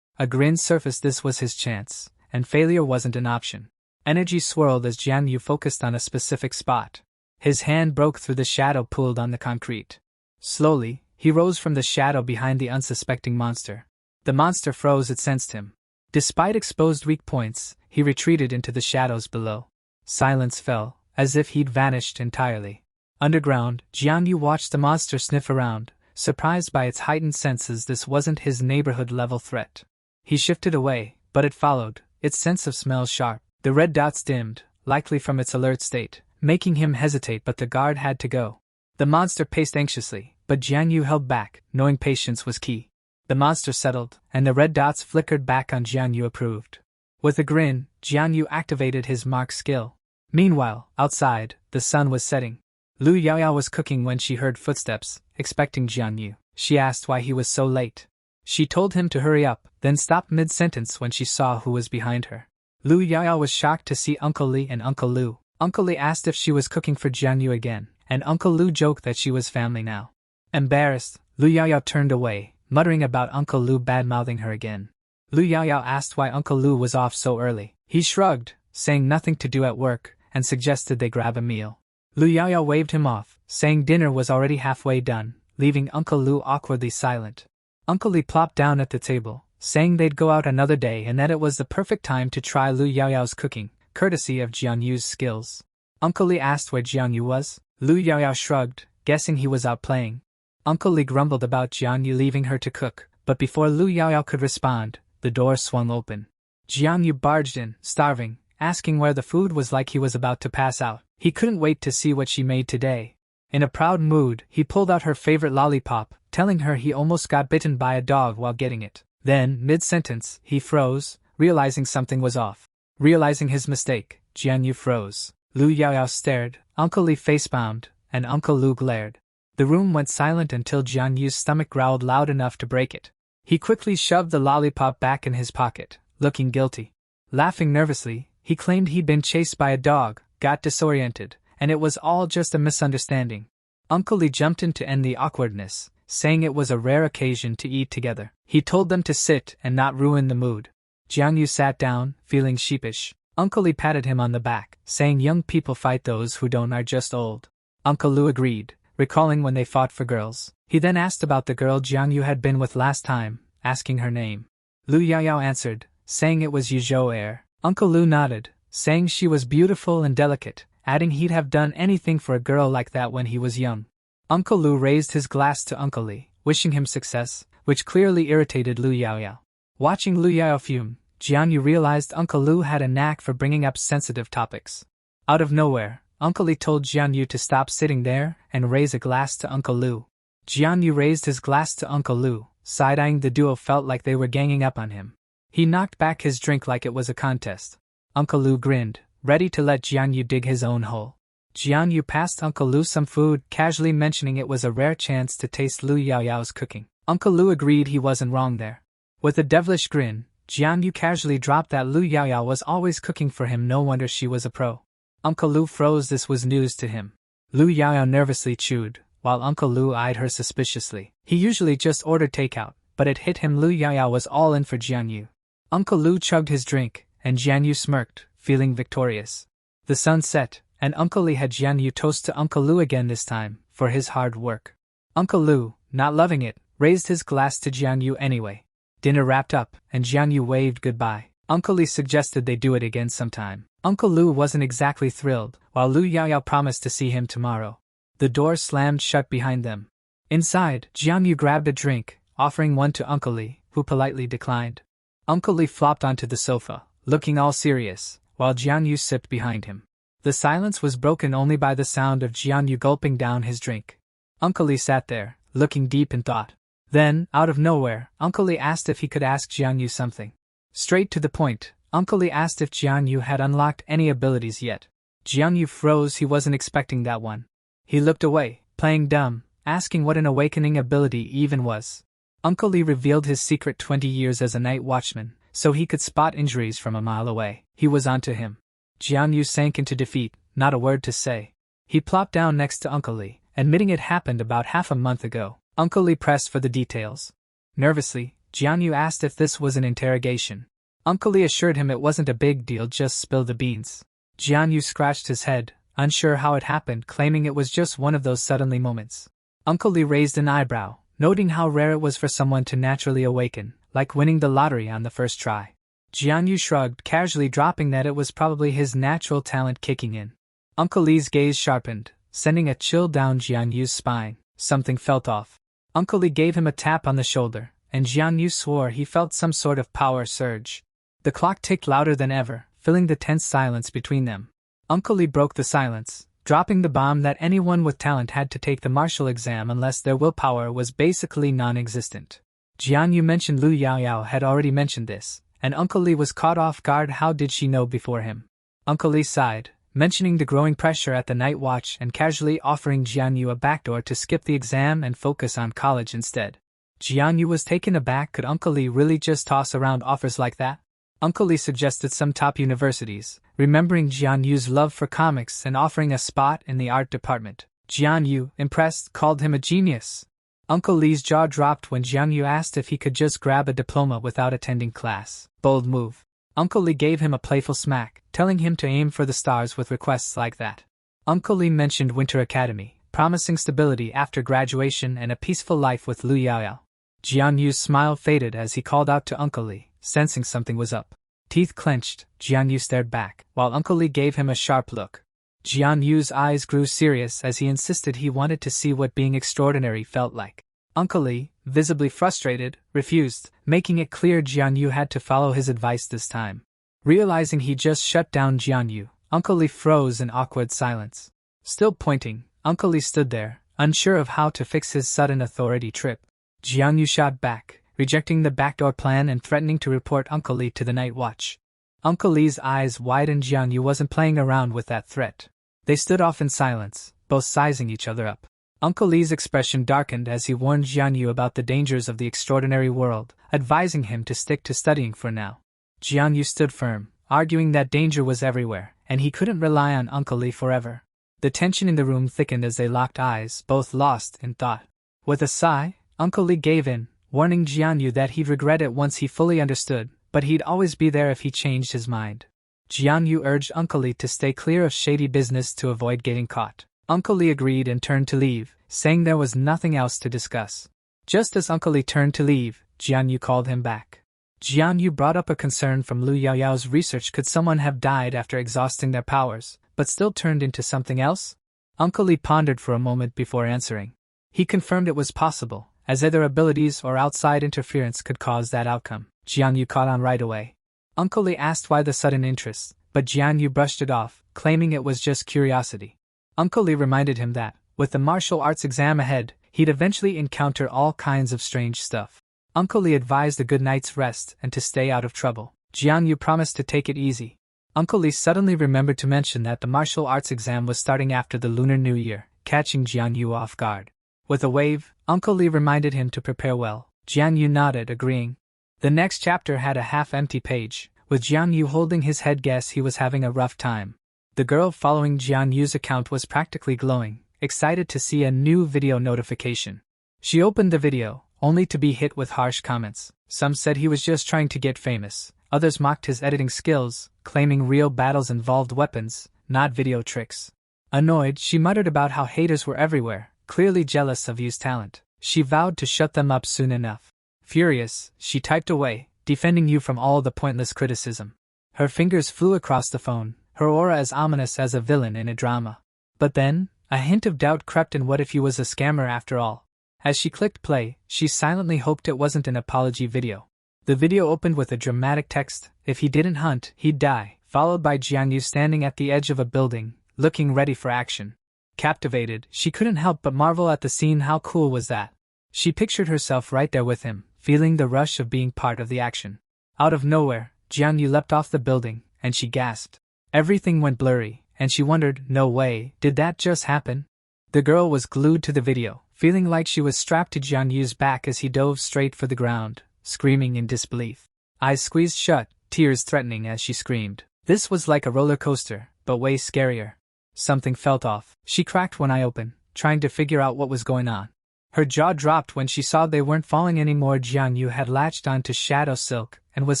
A grin surfaced. This was his chance, and failure wasn't an option. Energy swirled as Jian Yu focused on a specific spot. His hand broke through the shadow pooled on the concrete. Slowly, he rose from the shadow behind the unsuspecting monster. The monster froze. It sensed him. Despite exposed weak points, he retreated into the shadows below. Silence fell, as if he'd vanished entirely. Underground, Jian Yu watched the monster sniff around, surprised by its heightened senses. This wasn't his neighborhood-level threat. He shifted away, but it followed, its sense of smell sharp. The red dots dimmed, likely from its alert state, making him hesitate, but the guard had to go. The monster paced anxiously, but Jian Yu held back, knowing patience was key. The monster settled, and the red dots flickered back on Jian Yu. Approved. With a grin, Jian Yu activated his mark skill. Meanwhile, outside, the sun was setting. Lu Yaoyao was cooking when she heard footsteps, expecting Jian Yu. She asked why he was so late. She told him to hurry up, then stopped mid-sentence when she saw who was behind her. Lu Yaoyao was shocked to see Uncle Li and Uncle Lu. Uncle Li asked if she was cooking for Jian Yu again, and Uncle Lu joked that she was family now. Embarrassed, Lu Yaoyao turned away, muttering about Uncle Lu bad-mouthing her again. Lu Yaoyao asked why Uncle Lu was off so early. He shrugged, saying nothing to do at work, and suggested they grab a meal. Lu Yaoyao waved him off, saying dinner was already halfway done, leaving Uncle Lu awkwardly silent. Uncle Li plopped down at the table, saying they'd go out another day and that it was the perfect time to try Lu Yaoyao's cooking, courtesy of Jian Yu's skills. Uncle Li asked where Jian Yu was. Lu Yaoyao shrugged, guessing he was out playing. Uncle Li grumbled about Jian Yu leaving her to cook, but before Lu Yaoyao could respond, the door swung open. Jian Yu barged in, starving, asking where the food was like he was about to pass out. He couldn't wait to see what she made today. In a proud mood, he pulled out her favorite lollipop, telling her he almost got bitten by a dog while getting it. Then, mid-sentence, he froze, realizing something was off. Realizing his mistake, Jian Yu froze. Lu Yaoyao stared, Uncle Li facepalmed, and Uncle Lu glared. The room went silent until Jian Yu's stomach growled loud enough to break it. He quickly shoved the lollipop back in his pocket, looking guilty. Laughing nervously, he claimed he'd been chased by a dog, got disoriented, and it was all just a misunderstanding. Uncle Li jumped in to end the awkwardness, saying it was a rare occasion to eat together. He told them to sit and not ruin the mood. Jian Yu sat down, feeling sheepish. Uncle Li patted him on the back, saying young people fight those who don't are just old. Uncle Lu agreed, recalling when they fought for girls. He then asked about the girl Jian Yu had been with last time, asking her name. Lu Yaoyao answered, saying it was Yu Zhou. Uncle Lu nodded, saying she was beautiful and delicate, adding he'd have done anything for a girl like that when he was young. Uncle Lu raised his glass to Uncle Li, wishing him success, which clearly irritated Lu Yaoyao. Watching Lu Yaoyao fume, Jian Yu realized Uncle Lu had a knack for bringing up sensitive topics. Out of nowhere, Uncle Li told Jian Yu to stop sitting there and raise a glass to Uncle Lu. Jian Yu raised his glass to Uncle Lu, side-eyeing the duo felt like they were ganging up on him. He knocked back his drink like it was a contest. Uncle Lu grinned, ready to let Jian Yu dig his own hole. Jian Yu passed Uncle Lu some food, casually mentioning it was a rare chance to taste Lu Yaoyao's cooking. Uncle Lu agreed he wasn't wrong there. With a devilish grin, Jian Yu casually dropped that Lu Yaoyao was always cooking for him. No wonder she was a pro. Uncle Lu froze. This was news to him. Lu Yaoyao nervously chewed, while Uncle Lu eyed her suspiciously. He usually just ordered takeout, but it hit him Lu Yaoyao was all in for Jian Yu. Uncle Lu chugged his drink, and Jian Yu smirked, feeling victorious. The sun set, and Uncle Li had Jian Yu toast to Uncle Lu again, this time, for his hard work. Uncle Lu, not loving it, raised his glass to Jian Yu anyway. Dinner wrapped up, and Jian Yu waved goodbye. Uncle Li suggested they do it again sometime. Uncle Lu wasn't exactly thrilled, while Lu Yaoyao promised to see him tomorrow. The door slammed shut behind them. Inside, Jian Yu grabbed a drink, offering one to Uncle Li, who politely declined. Uncle Li flopped onto the sofa, looking all serious, while Jian Yu sipped behind him. The silence was broken only by the sound of Jianyu gulping down his drink. Uncle Lee sat there, looking deep in thought. Then, out of nowhere, Uncle Lee asked if he could ask Jianyu something. Straight to the point, Uncle Lee asked if Jianyu had unlocked any abilities yet. Jianyu froze. He wasn't expecting that one. He looked away, playing dumb, asking what an awakening ability even was. Uncle Lee revealed his secret: 20 years as a night watchman, so he could spot injuries from a mile away. He was onto him. Jianyu sank into defeat, not a word to say. He plopped down next to Uncle Lee, admitting it happened about half a month ago. Uncle Lee pressed for the details. Nervously, Jianyu asked if this was an interrogation. Uncle Lee assured him it wasn't a big deal, just spill the beans. Jianyu scratched his head, unsure how it happened, claiming it was just one of those suddenly moments. Uncle Lee raised an eyebrow, noting how rare it was for someone to naturally awaken, like winning the lottery on the first try. Jianyu shrugged, casually dropping that it was probably his natural talent kicking in. Uncle Lee's gaze sharpened, sending a chill down Jianyu's spine. Something felt off. Uncle Lee gave him a tap on the shoulder, and Jianyu swore he felt some sort of power surge. The clock ticked louder than ever, filling the tense silence between them. Uncle Lee broke the silence, dropping the bomb that anyone with talent had to take the martial exam unless their willpower was basically non-existent. Jianyu mentioned Lu Yaoyao had already mentioned this, and Uncle Lee was caught off guard. How did she know before him? Uncle Lee sighed, mentioning the growing pressure at the night watch and casually offering Jianyu a backdoor to skip the exam and focus on college instead. Jianyu was taken aback. Could Uncle Lee really just toss around offers like that? Uncle Lee suggested some top universities, remembering Jianyu's love for comics and offering a spot in the art department. Jianyu, impressed, called him a genius. Uncle Lee's jaw dropped when Jianyu asked if he could just grab a diploma without attending class. Bold move. Uncle Lee gave him a playful smack, telling him to aim for the stars with requests like that. Uncle Lee mentioned Winter Academy, promising stability after graduation and a peaceful life with Lu Yaoyao. Jianyu's smile faded as he called out to Uncle Lee, sensing something was up. Teeth clenched, Jianyu stared back, while Uncle Lee gave him a sharp look. Jianyu's eyes grew serious as he insisted he wanted to see what being extraordinary felt like. Uncle Lee, visibly frustrated, refused, making it clear Jianyu had to follow his advice this time. Realizing he just shut down Jianyu, Uncle Lee froze in awkward silence. Still pointing, Uncle Lee stood there, unsure of how to fix his sudden authority trip. Jianyu shot back, rejecting the backdoor plan and threatening to report Uncle Lee to the night watch. Uncle Lee's eyes widened. Jianyu wasn't playing around with that threat. They stood off in silence, both sizing each other up. Uncle Lee's expression darkened as he warned Jianyu about the dangers of the extraordinary world, advising him to stick to studying for now. Jianyu stood firm, arguing that danger was everywhere, and he couldn't rely on Uncle Lee forever. The tension in the room thickened as they locked eyes, both lost in thought. With a sigh, Uncle Lee gave in, warning Jianyu that he'd regret it once he fully understood, but he'd always be there if he changed his mind. Jianyu urged Uncle Lee to stay clear of shady business to avoid getting caught. Uncle Lee agreed and turned to leave, saying there was nothing else to discuss. Just as Uncle Lee turned to leave, Jianyu called him back. Jianyu brought up a concern from Lu Yaoyao's research. Could someone have died after exhausting their powers, but still turned into something else? Uncle Lee pondered for a moment before answering. He confirmed it was possible, as either abilities or outside interference could cause that outcome. Jianyu caught on right away. Uncle Lee asked why the sudden interest, but Jianyu brushed it off, claiming it was just curiosity. Uncle Lee reminded him that, with the martial arts exam ahead, he'd eventually encounter all kinds of strange stuff. Uncle Lee advised a good night's rest and to stay out of trouble. Jianyu promised to take it easy. Uncle Lee suddenly remembered to mention that the martial arts exam was starting after the Lunar New Year, catching Jianyu off guard. With a wave, Uncle Lee reminded him to prepare well. Jianyu nodded, agreeing. The next chapter had a half-empty page, with Jianyu holding his head. Guess he was having a rough time. The girl following Jianyu's account was practically glowing, excited to see a new video notification. She opened the video, only to be hit with harsh comments. Some said he was just trying to get famous, others mocked his editing skills, claiming real battles involved weapons, not video tricks. Annoyed, she muttered about how haters were everywhere, clearly jealous of Yu's talent. She vowed to shut them up soon enough. Furious, she typed away, defending Yu from all the pointless criticism. Her fingers flew across the phone, her aura as ominous as a villain in a drama. But then, a hint of doubt crept in. What if Yu was a scammer after all? As she clicked play, she silently hoped it wasn't an apology video. The video opened with a dramatic text: "If he didn't hunt, he'd die," followed by Jianyu standing at the edge of a building, looking ready for action. Captivated, she couldn't help but marvel at the scene. How cool was that? She pictured herself right there with him, feeling the rush of being part of the action. Out of nowhere, Jianyu leapt off the building, and she gasped. Everything went blurry, and she wondered, no way, did that just happen? The girl was glued to the video, feeling like she was strapped to Jianyu's back as he dove straight for the ground, screaming in disbelief. Eyes squeezed shut, tears threatening as she screamed. This was like a roller coaster, but way scarier. Something felt off. She cracked one eye open, trying to figure out what was going on. Her jaw dropped when she saw they weren't falling anymore. Jianyu had latched onto Shadow Silk and was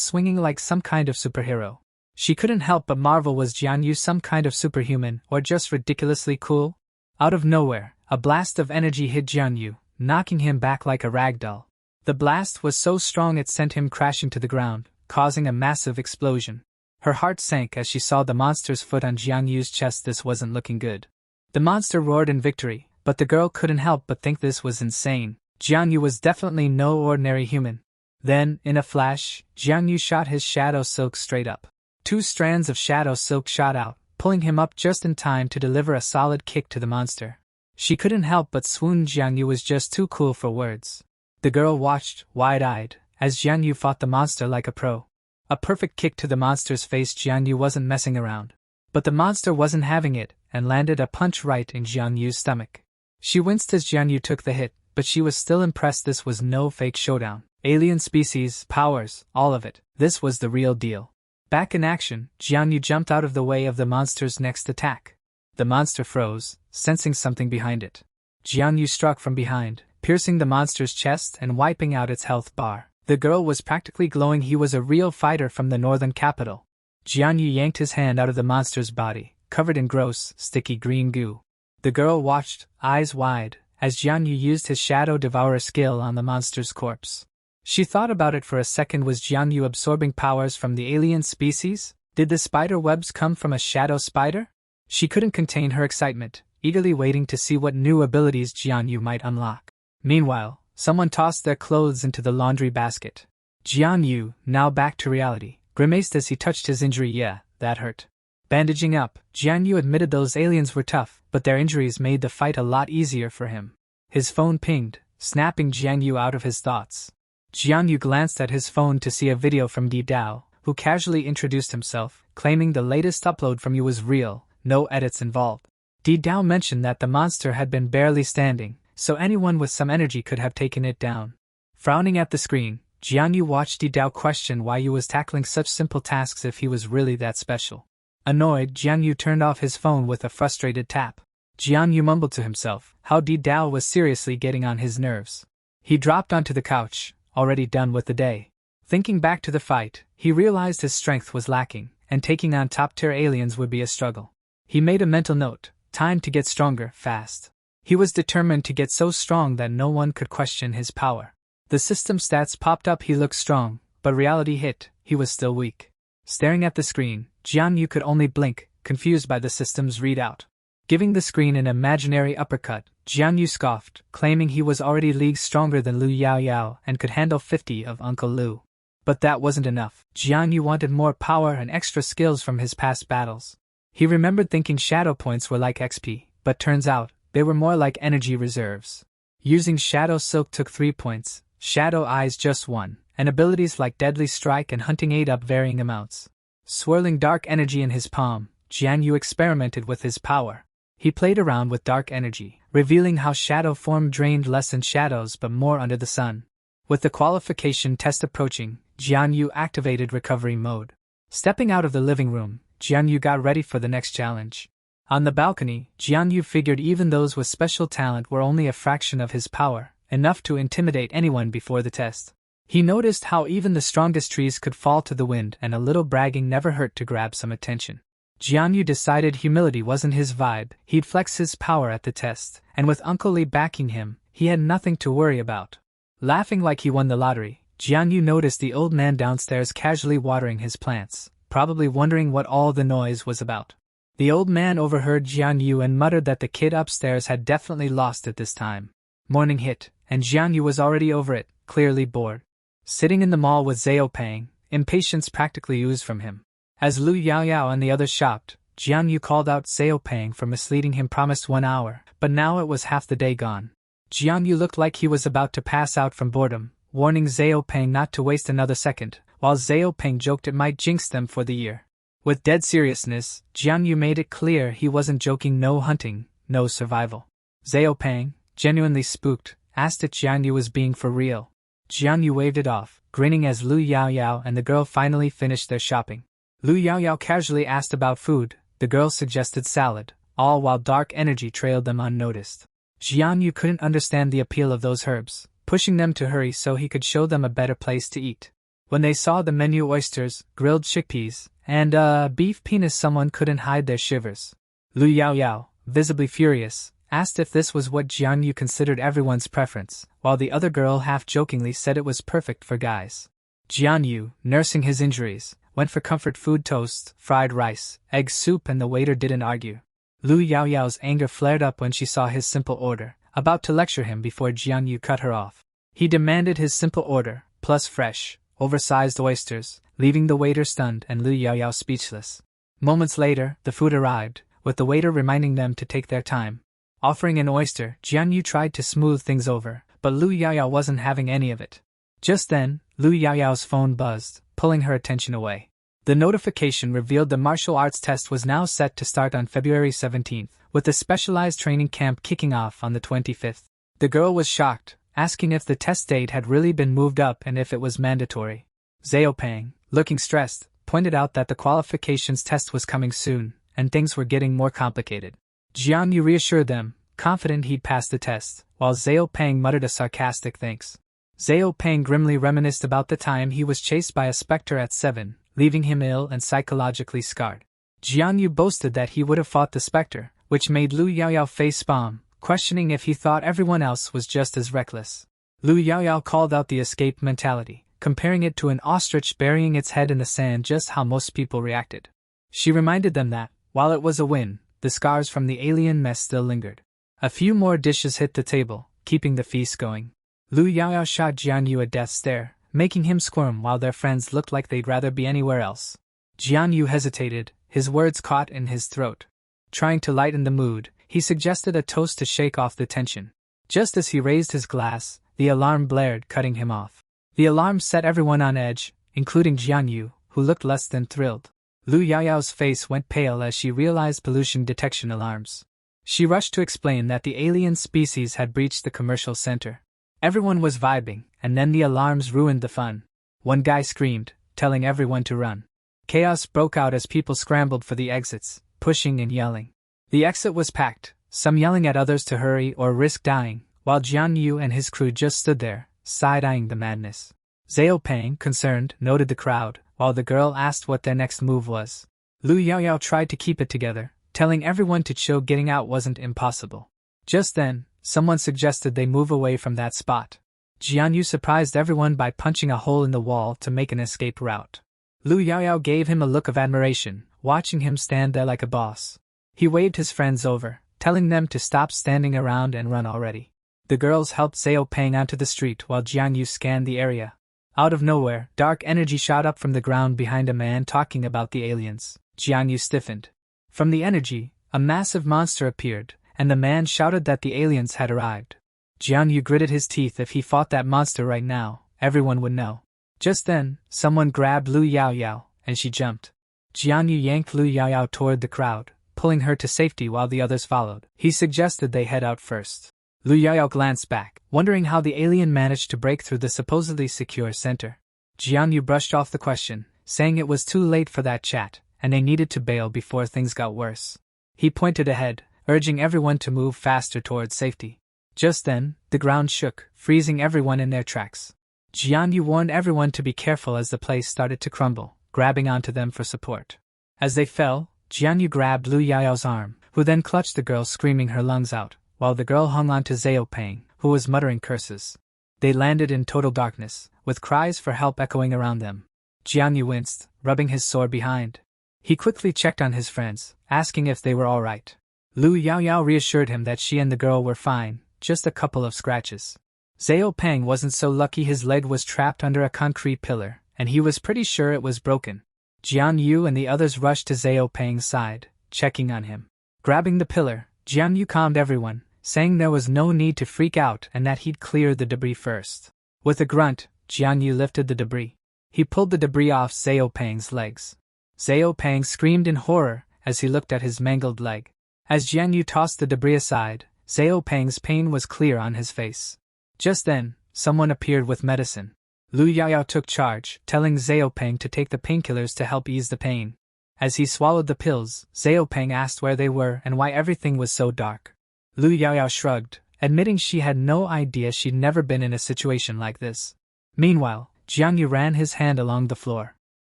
swinging like some kind of superhero. She couldn't help but marvel, was Jianyu some kind of superhuman or just ridiculously cool? Out of nowhere, a blast of energy hit Jianyu, knocking him back like a ragdoll. The blast was so strong it sent him crashing to the ground, causing a massive explosion. Her heart sank as she saw the monster's foot on Jianyu's chest. This wasn't looking good. The monster roared in victory, but the girl couldn't help but think this was insane. Jianyu was definitely no ordinary human. Then, in a flash, Jianyu shot his shadow silk straight up. 2 strands of shadow silk shot out, pulling him up just in time to deliver a solid kick to the monster. She couldn't help but swoon. Jianyu was just too cool for words. The girl watched, wide-eyed, as Jianyu fought the monster like a pro. A perfect kick to the monster's face. Jianyu wasn't messing around. But the monster wasn't having it, and landed a punch right in Jianyu's stomach. She winced as Jianyu took the hit, but she was still impressed. This was no fake showdown. Alien species, powers, all of it. This was the real deal. Back in action, Jianyu jumped out of the way of the monster's next attack. The monster froze, sensing something behind it. Jianyu struck from behind, piercing the monster's chest and wiping out its health bar. The girl was practically glowing. He was a real fighter from the northern capital. Jianyu yanked his hand out of the monster's body, covered in gross, sticky green goo. The girl watched, eyes wide, as Jianyu used his Shadow Devourer skill on the monster's corpse. She thought about it for a second. Was Jianyu absorbing powers from the alien species? Did the spider webs come from a shadow spider? She couldn't contain her excitement, eagerly waiting to see what new abilities Jianyu might unlock. Meanwhile, someone tossed their clothes into the laundry basket. Jianyu, now back to reality, grimaced as he touched his injury. Yeah, that hurt. Bandaging up, Jianyu admitted those aliens were tough, but their injuries made the fight a lot easier for him. His phone pinged, snapping Jianyu out of his thoughts. Jianyu glanced at his phone to see a video from Di Dao, who casually introduced himself, claiming the latest upload from you was real, no edits involved. Di Dao mentioned that the monster had been barely standing, so anyone with some energy could have taken it down. Frowning at the screen, Jianyu watched Di Dao question why he was tackling such simple tasks if he was really that special. Annoyed, Jianyu turned off his phone with a frustrated tap. Jianyu mumbled to himself how Di Dao was seriously getting on his nerves. He dropped onto the couch, already done with the day. Thinking back to the fight, he realized his strength was lacking, and taking on top-tier aliens would be a struggle. He made a mental note, time to get stronger, fast. He was determined to get so strong that no one could question his power. The system stats popped up. He looked strong, but reality hit, he was still weak. Staring at the screen, Jianyu could only blink, confused by the system's readout. Giving the screen an imaginary uppercut, Jianyu scoffed, claiming he was already leagues stronger than Lu Yao Yao and could handle 50 of Uncle Lu. But that wasn't enough. Jianyu wanted more power and extra skills from his past battles. He remembered thinking shadow points were like XP, but turns out, they were more like energy reserves. Using Shadow Silk took 3 points, Shadow Eyes just 1, and abilities like Deadly Strike and Hunting ate up varying amounts. Swirling dark energy in his palm, Jianyu experimented with his power. He played around with dark energy, revealing how shadow form drained less in shadows but more under the sun. With the qualification test approaching, Jianyu activated recovery mode. Stepping out of the living room, Jianyu got ready for the next challenge. On the balcony, Jianyu figured even those with special talent were only a fraction of his power, enough to intimidate anyone before the test. He noticed how even the strongest trees could fall to the wind, and a little bragging never hurt to grab some attention. Jianyu decided humility wasn't his vibe. He'd flex his power at the test, and with Uncle Lee backing him, he had nothing to worry about. Laughing like he won the lottery, Jianyu noticed the old man downstairs casually watering his plants, probably wondering what all the noise was about. The old man overheard Jianyu and muttered that the kid upstairs had definitely lost it this time. Morning hit, and Jianyu was already over it, clearly bored. Sitting in the mall with Zhao Pang, impatience practically oozed from him. As Lu Yaoyao and the others shopped, Jian Yu called out Zhao Peng for misleading him promised 1 hour, but now it was half the day gone. Jian Yu looked like he was about to pass out from boredom, warning Zhao Peng not to waste another second, while Zhao Peng joked it might jinx them for the year. With dead seriousness, Jian Yu made it clear he wasn't joking. No hunting, no survival. Zhao Peng, genuinely spooked, asked if Jian Yu was being for real. Jian Yu waved it off, grinning as Lu Yaoyao and the girl finally finished their shopping. Lu Yaoyao casually asked about food, the girl suggested salad, all while dark energy trailed them unnoticed. Jian Yu couldn't understand the appeal of those herbs, pushing them to hurry so he could show them a better place to eat. When they saw the menu oysters, grilled chickpeas, and beef penis, someone couldn't hide their shivers. Lu Yaoyao, visibly furious, asked if this was what Jian Yu considered everyone's preference, while the other girl half-jokingly said it was perfect for guys. Jian Yu, nursing his injuries, went for comfort food: toast, fried rice, egg soup, and the waiter didn't argue. Lu Yaoyao's anger flared up when she saw his simple order, about to lecture him before Jian Yu cut her off. He demanded his simple order, plus fresh, oversized oysters, leaving the waiter stunned and Lu Yaoyao speechless. Moments later, the food arrived, with the waiter reminding them to take their time. Offering an oyster, Jian Yu tried to smooth things over, but Lu Yaoyao wasn't having any of it. Just then, Lu Yaoyao's phone buzzed, pulling her attention away. The notification revealed the martial arts test was now set to start on February 17th, with the specialized training camp kicking off on the 25th. The girl was shocked, asking if the test date had really been moved up and if it was mandatory. Zhao Peng, looking stressed, pointed out that the qualifications test was coming soon, and things were getting more complicated. Jian Yu reassured them, confident he'd pass the test, while Zhao Peng muttered a sarcastic thanks. Zhao Peng grimly reminisced about the time he was chased by a specter at 7, leaving him ill and psychologically scarred. Jian Yu boasted that he would have fought the specter, which made Lu Yaoyao face palm, questioning if he thought everyone else was just as reckless. Lu Yaoyao called out the escape mentality, comparing it to an ostrich burying its head in the sand, just how most people reacted. She reminded them that, while it was a win, the scars from the alien mess still lingered. A few more dishes hit the table, keeping the feast going. Lu Yaoyao shot Jian Yu a death stare, making him squirm while their friends looked like they'd rather be anywhere else. Jian Yu hesitated, his words caught in his throat. Trying to lighten the mood, he suggested a toast to shake off the tension. Just as he raised his glass, the alarm blared, cutting him off. The alarm set everyone on edge, including Jian Yu, who looked less than thrilled. Lu Yaoyao's face went pale as she realized pollution detection alarms. She rushed to explain that the alien species had breached the commercial center. Everyone was vibing, and then the alarms ruined the fun. One guy screamed, telling everyone to run. Chaos broke out as people scrambled for the exits, pushing and yelling. The exit was packed, some yelling at others to hurry or risk dying, while Jian Yu and his crew just stood there, side-eyeing the madness. Zhao Peng, concerned, noted the crowd, while the girl asked what their next move was. Lu Yaoyao tried to keep it together, telling everyone to chill. Getting out wasn't impossible. Just then, someone suggested they move away from that spot. Jian Yu surprised everyone by punching a hole in the wall to make an escape route. Lu Yaoyao gave him a look of admiration, watching him stand there like a boss. He waved his friends over, telling them to stop standing around and run already. The girls helped Zhao Peng onto the street while Jian Yu scanned the area. Out of nowhere, dark energy shot up from the ground behind a man talking about the aliens. Jian Yu stiffened. From the energy, a massive monster appeared, and the man shouted that the aliens had arrived. Jian Yu gritted his teeth. If he fought that monster right now, everyone would know. Just then, someone grabbed Lu Yaoyao, and she jumped. Jian Yu yanked Lu Yaoyao toward the crowd, pulling her to safety while the others followed. He suggested they head out first. Lu Yaoyao glanced back, wondering how the alien managed to break through the supposedly secure center. Jian Yu brushed off the question, saying it was too late for that chat, and they needed to bail before things got worse. He pointed ahead, urging everyone to move faster towards safety. Just then, the ground shook, freezing everyone in their tracks. Jian Yu warned everyone to be careful as the place started to crumble, grabbing onto them for support. As they fell, Jian Yu grabbed Lu Yaoyao's arm, who then clutched the girl, screaming her lungs out, while the girl hung on to Zhao Peng, who was muttering curses. They landed in total darkness, with cries for help echoing around them. Jian Yu winced, rubbing his sore behind. He quickly checked on his friends, asking if they were all right. Lu Yaoyao reassured him that she and the girl were fine, just a couple of scratches. Zhao Peng wasn't so lucky. His leg was trapped under a concrete pillar, and he was pretty sure it was broken. Jian Yu and the others rushed to Zhao Peng's side, checking on him. Grabbing the pillar, Jian Yu calmed everyone, saying there was no need to freak out and that he'd clear the debris first. With a grunt, Jian Yu lifted the debris. He pulled the debris off Zhao Peng's legs. Zhao Peng screamed in horror as he looked at his mangled leg. As Jian Yu tossed the debris aside, Zhao Peng's pain was clear on his face. Just then, someone appeared with medicine. Lu Yaoyao took charge, telling Zhao Peng to take the painkillers to help ease the pain. As he swallowed the pills, Zhao Peng asked where they were and why everything was so dark. Lu Yaoyao shrugged, admitting she had no idea she'd never been in a situation like this. Meanwhile, Jian Yu ran his hand along the floor.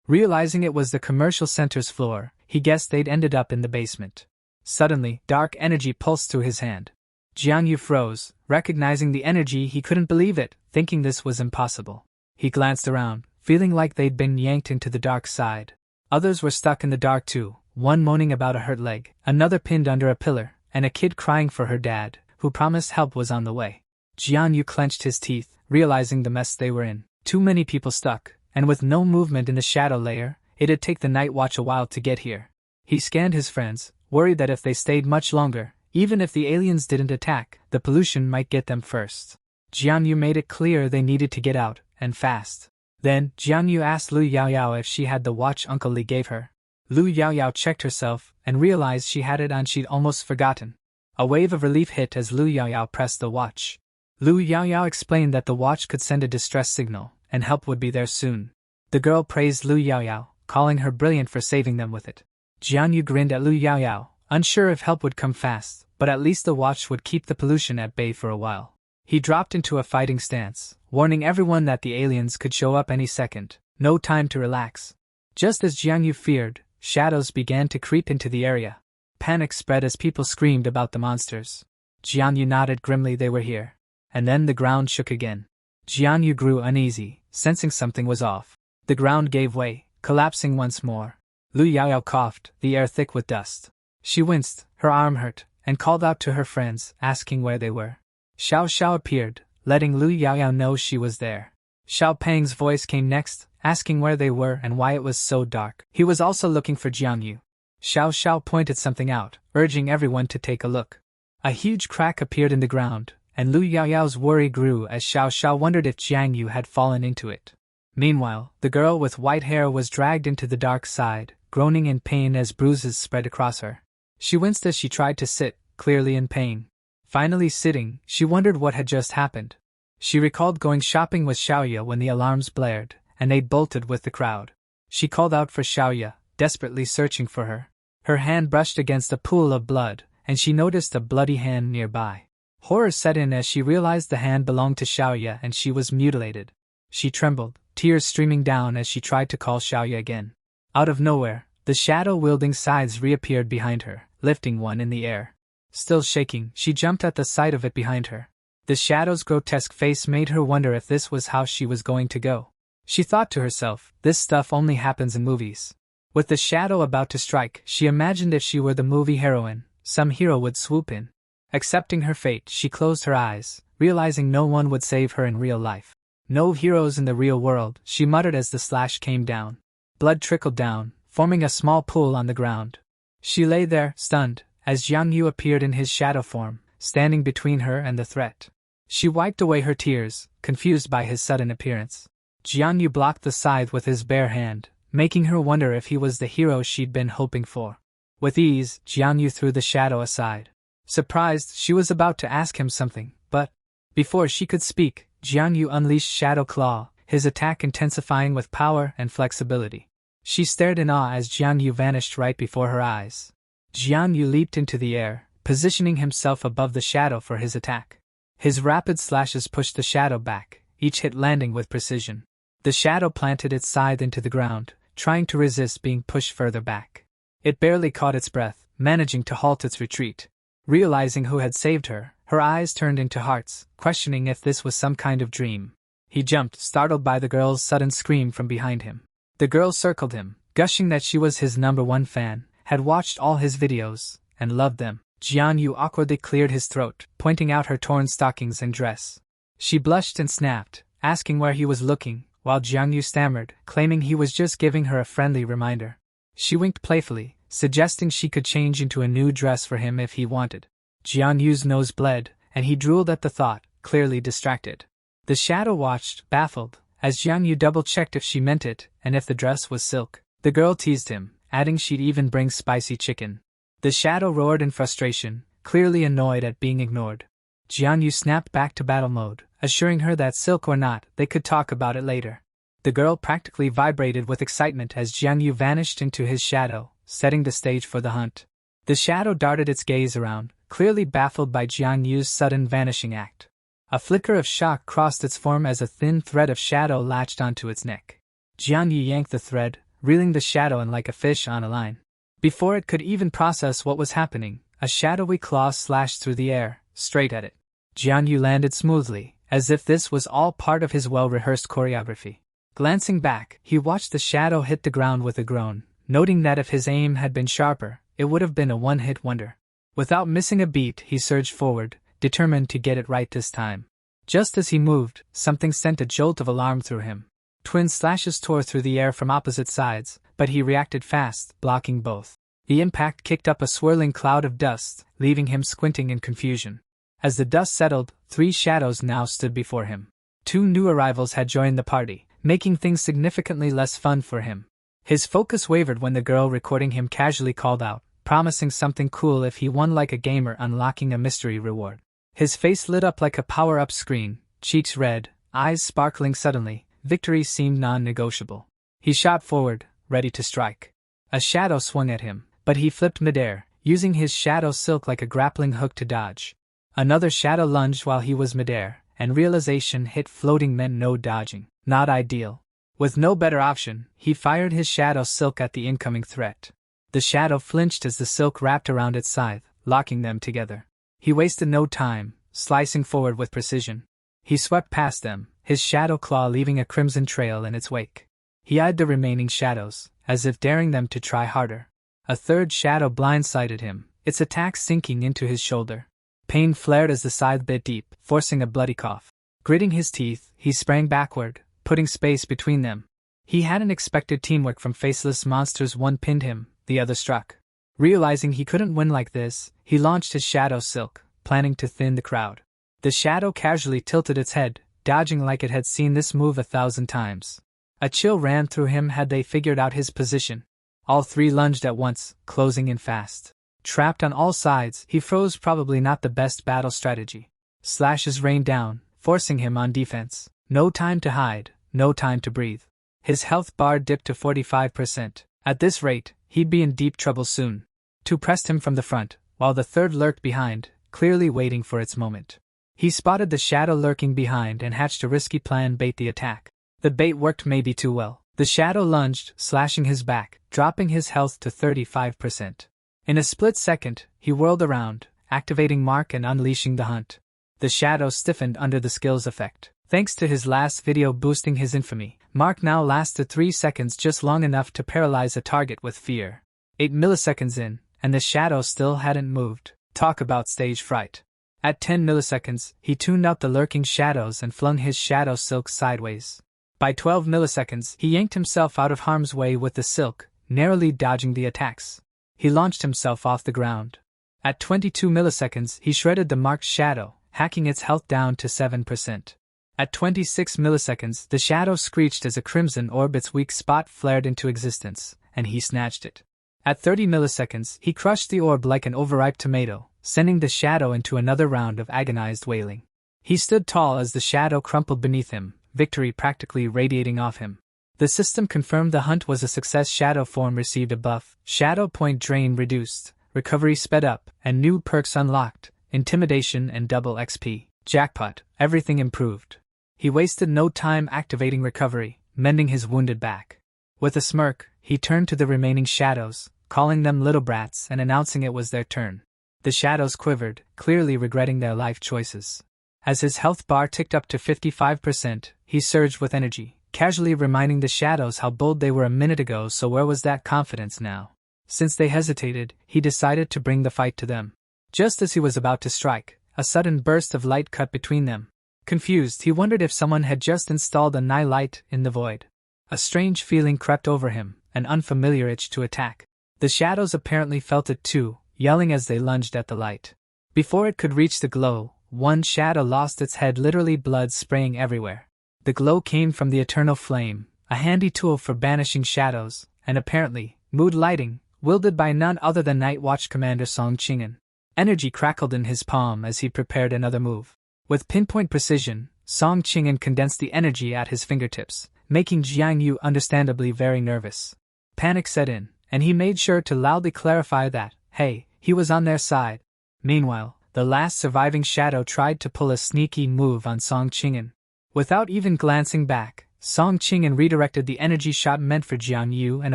Realizing it was the commercial center's floor, he guessed they'd ended up in the basement. Suddenly, dark energy pulsed through his hand. Jian Yu froze, recognizing the energy. He couldn't believe it, thinking this was impossible. He glanced around, feeling like they'd been yanked into the dark side. Others were stuck in the dark too, one moaning about a hurt leg, another pinned under a pillar, and a kid crying for her dad, who promised help was on the way. Jian Yu clenched his teeth, realizing the mess they were in. Too many people stuck, and with no movement in the shadow layer, it'd take the night watch a while to get here. He scanned his friends, worried that if they stayed much longer, even if the aliens didn't attack, the pollution might get them first. Jian Yu made it clear they needed to get out, and fast. Then, Jian Yu asked Lu Yaoyao if she had the watch Uncle Li gave her. Lu Yaoyao checked herself, and realized she had it on. She'd almost forgotten. A wave of relief hit as Lu Yaoyao pressed the watch. Lu Yaoyao explained that the watch could send a distress signal, and help would be there soon. The girl praised Lu Yaoyao, calling her brilliant for saving them with it. Jian Yu grinned at Lu Yaoyao, unsure if help would come fast, but at least the watch would keep the pollution at bay for a while. He dropped into a fighting stance, warning everyone that the aliens could show up any second. No time to relax. Just as Jian Yu feared, shadows began to creep into the area. Panic spread as people screamed about the monsters. Jian Yu nodded grimly. They were here. And then the ground shook again. Jian Yu grew uneasy, sensing something was off. The ground gave way, collapsing once more. Lu Yaoyao coughed, the air thick with dust. She winced, her arm hurt, and called out to her friends, asking where they were. Xiao Xiao appeared, letting Lu Yaoyao know she was there. Xiao Peng's voice came next, asking where they were and why it was so dark. He was also looking for Jian Yu. Xiao Xiao pointed something out, urging everyone to take a look. A huge crack appeared in the ground, and Lu Yaoyao's worry grew as Xiao Xiao wondered if Jiang Yu had fallen into it. Meanwhile, the girl with white hair was dragged into the dark side, groaning in pain as bruises spread across her. She winced as she tried to sit, clearly in pain. Finally sitting, she wondered what had just happened. She recalled going shopping with Xiaoya when the alarms blared, and they'd bolted with the crowd. She called out for Xiaoya, desperately searching for her. Her hand brushed against a pool of blood, and she noticed a bloody hand nearby. Horror set in as she realized the hand belonged to Xiaoya and she was mutilated. She trembled, tears streaming down as she tried to call Xiaoya again. Out of nowhere, the shadow-wielding scythes reappeared behind her, lifting one in the air. Still shaking, she jumped at the sight of it behind her. The shadow's grotesque face made her wonder if this was how she was going to go. She thought to herself, this stuff only happens in movies. With the shadow about to strike, she imagined if she were the movie heroine, some hero would swoop in. Accepting her fate, she closed her eyes, realizing no one would save her in real life. No heroes in the real world, she muttered as the slash came down. Blood trickled down, forming a small pool on the ground. She lay there, stunned, as Jiang Yu appeared in his shadow form, standing between her and the threat. She wiped away her tears, confused by his sudden appearance. Jiang Yu blocked the scythe with his bare hand, making her wonder if he was the hero she'd been hoping for. With ease, Jiang Yu threw the shadow aside. Surprised, she was about to ask him something, but before she could speak, Jiang Yu unleashed Shadow Claw, his attack intensifying with power and flexibility. She stared in awe as Jiang Yu vanished right before her eyes. Jiang Yu leaped into the air, positioning himself above the shadow for his attack. His rapid slashes pushed the shadow back, each hit landing with precision. The shadow planted its scythe into the ground, trying to resist being pushed further back. It barely caught its breath, managing to halt its retreat. Realizing who had saved her, her eyes turned into hearts, questioning if this was some kind of dream. He jumped, startled by the girl's sudden scream from behind him. The girl circled him, gushing that she was his #1 fan, had watched all his videos, and loved them. Jian Yu awkwardly cleared his throat, pointing out her torn stockings and dress. She blushed and snapped, asking where he was looking, while Jiangyu stammered, claiming he was just giving her a friendly reminder. She winked playfully, suggesting she could change into a new dress for him if he wanted. Jiangyu's nose bled, and he drooled at the thought, clearly distracted. The shadow watched, baffled, as Jiangyu double-checked if she meant it, and if the dress was silk. The girl teased him, adding she'd even bring spicy chicken. The shadow roared in frustration, clearly annoyed at being ignored. Jianyu snapped back to battle mode, assuring her that silk or not, they could talk about it later. The girl practically vibrated with excitement as Jiangyu vanished into his shadow, setting the stage for the hunt. The shadow darted its gaze around, clearly baffled by Jiangyu's sudden vanishing act. A flicker of shock crossed its form as a thin thread of shadow latched onto its neck. Jiangyu yanked the thread, reeling the shadow in like a fish on a line. Before it could even process what was happening, a shadowy claw slashed through the air, straight at it. Jiangyu landed smoothly, as if this was all part of his well-rehearsed choreography. Glancing back, he watched the shadow hit the ground with a groan, noting that if his aim had been sharper, it would have been a one-hit wonder. Without missing a beat, he surged forward, determined to get it right this time. Just as he moved, something sent a jolt of alarm through him. Twin slashes tore through the air from opposite sides, but he reacted fast, blocking both. The impact kicked up a swirling cloud of dust, leaving him squinting in confusion. As the dust settled, 3 shadows now stood before him. 2 new arrivals had joined the party, making things significantly less fun for him. His focus wavered when the girl recording him casually called out, promising something cool if he won like a gamer unlocking a mystery reward. His face lit up like a power-up screen, cheeks red, eyes sparkling suddenly. Victory seemed non-negotiable. He shot forward, ready to strike. A shadow swung at him, but he flipped midair, using his shadow silk like a grappling hook to dodge. Another shadow lunged while he was midair, and realization hit floating meant no dodging. Not ideal. With no better option, he fired his shadow silk at the incoming threat. The shadow flinched as the silk wrapped around its scythe, locking them together. He wasted no time, slicing forward with precision. He swept past them, his shadow claw leaving a crimson trail in its wake. He eyed the remaining shadows, as if daring them to try harder. A third shadow blindsided him, its attack sinking into his shoulder. Pain flared as the scythe bit deep, forcing a bloody cough. Gritting his teeth, he sprang backward, putting space between them. He hadn't expected teamwork from faceless monsters. One pinned him, the other struck. Realizing he couldn't win like this, he launched his shadow silk, planning to thin the crowd. The shadow casually tilted its head, dodging like it had seen this move 1,000 times. A chill ran through him had they figured out his position. All 3 lunged at once, closing in fast. Trapped on all sides, he froze, probably not the best battle strategy. Slashes rained down, forcing him on defense. No time to hide, no time to breathe. His health bar dipped to 45%. At this rate, he'd be in deep trouble soon. 2 pressed him from the front, while the third lurked behind, clearly waiting for its moment. He spotted the shadow lurking behind and hatched a risky plan: bait the attack. The bait worked maybe too well. The shadow lunged, slashing his back, dropping his health to 35%. In a split second, he whirled around, activating Mark and unleashing the hunt. The shadow stiffened under the skill's effect. Thanks to his last video boosting his infamy, Mark now lasted 3 seconds, just long enough to paralyze a target with fear. 8 milliseconds in, and the shadow still hadn't moved. Talk about stage fright. At 10 milliseconds, he tuned out the lurking shadows and flung his shadow silk sideways. By 12 milliseconds, he yanked himself out of harm's way with the silk, narrowly dodging the attacks. He launched himself off the ground. At 22 milliseconds, he shredded the marked shadow, hacking its health down to 7%. At 26 milliseconds, the shadow screeched as a crimson orb, its weak spot, flared into existence, and he snatched it. At 30 milliseconds, he crushed the orb like an overripe tomato, sending the shadow into another round of agonized wailing. He stood tall as the shadow crumpled beneath him, victory practically radiating off him. The system confirmed the hunt was a success. Shadow form received a buff, shadow point drain reduced, recovery sped up, and new perks unlocked, intimidation and double XP. Jackpot, everything improved. He wasted no time activating recovery, mending his wounded back. With a smirk, he turned to the remaining shadows, calling them little brats and announcing it was their turn. The shadows quivered, clearly regretting their life choices. As his health bar ticked up to 55%, he surged with energy, casually reminding the shadows how bold they were a minute ago. So where was that confidence now? Since they hesitated, he decided to bring the fight to them. Just as he was about to strike, a sudden burst of light cut between them. Confused, he wondered if someone had just installed a night light in the void. A strange feeling crept over him, an unfamiliar itch to attack. The shadows apparently felt it too, yelling as they lunged at the light. Before it could reach the glow, one shadow lost its head, literally blood spraying everywhere. The glow came from the eternal flame, a handy tool for banishing shadows, and apparently, mood lighting, wielded by none other than Night Watch Commander Song Chingen. Energy crackled in his palm as he prepared another move. With pinpoint precision, Song Chingen condensed the energy at his fingertips, making Jiang Yu understandably very nervous. Panic set in, and he made sure to loudly clarify that, hey, he was on their side. Meanwhile, the last surviving shadow tried to pull a sneaky move on Song Chingen. Without even glancing back, Song Chingen redirected the energy shot meant for Jiang Yu and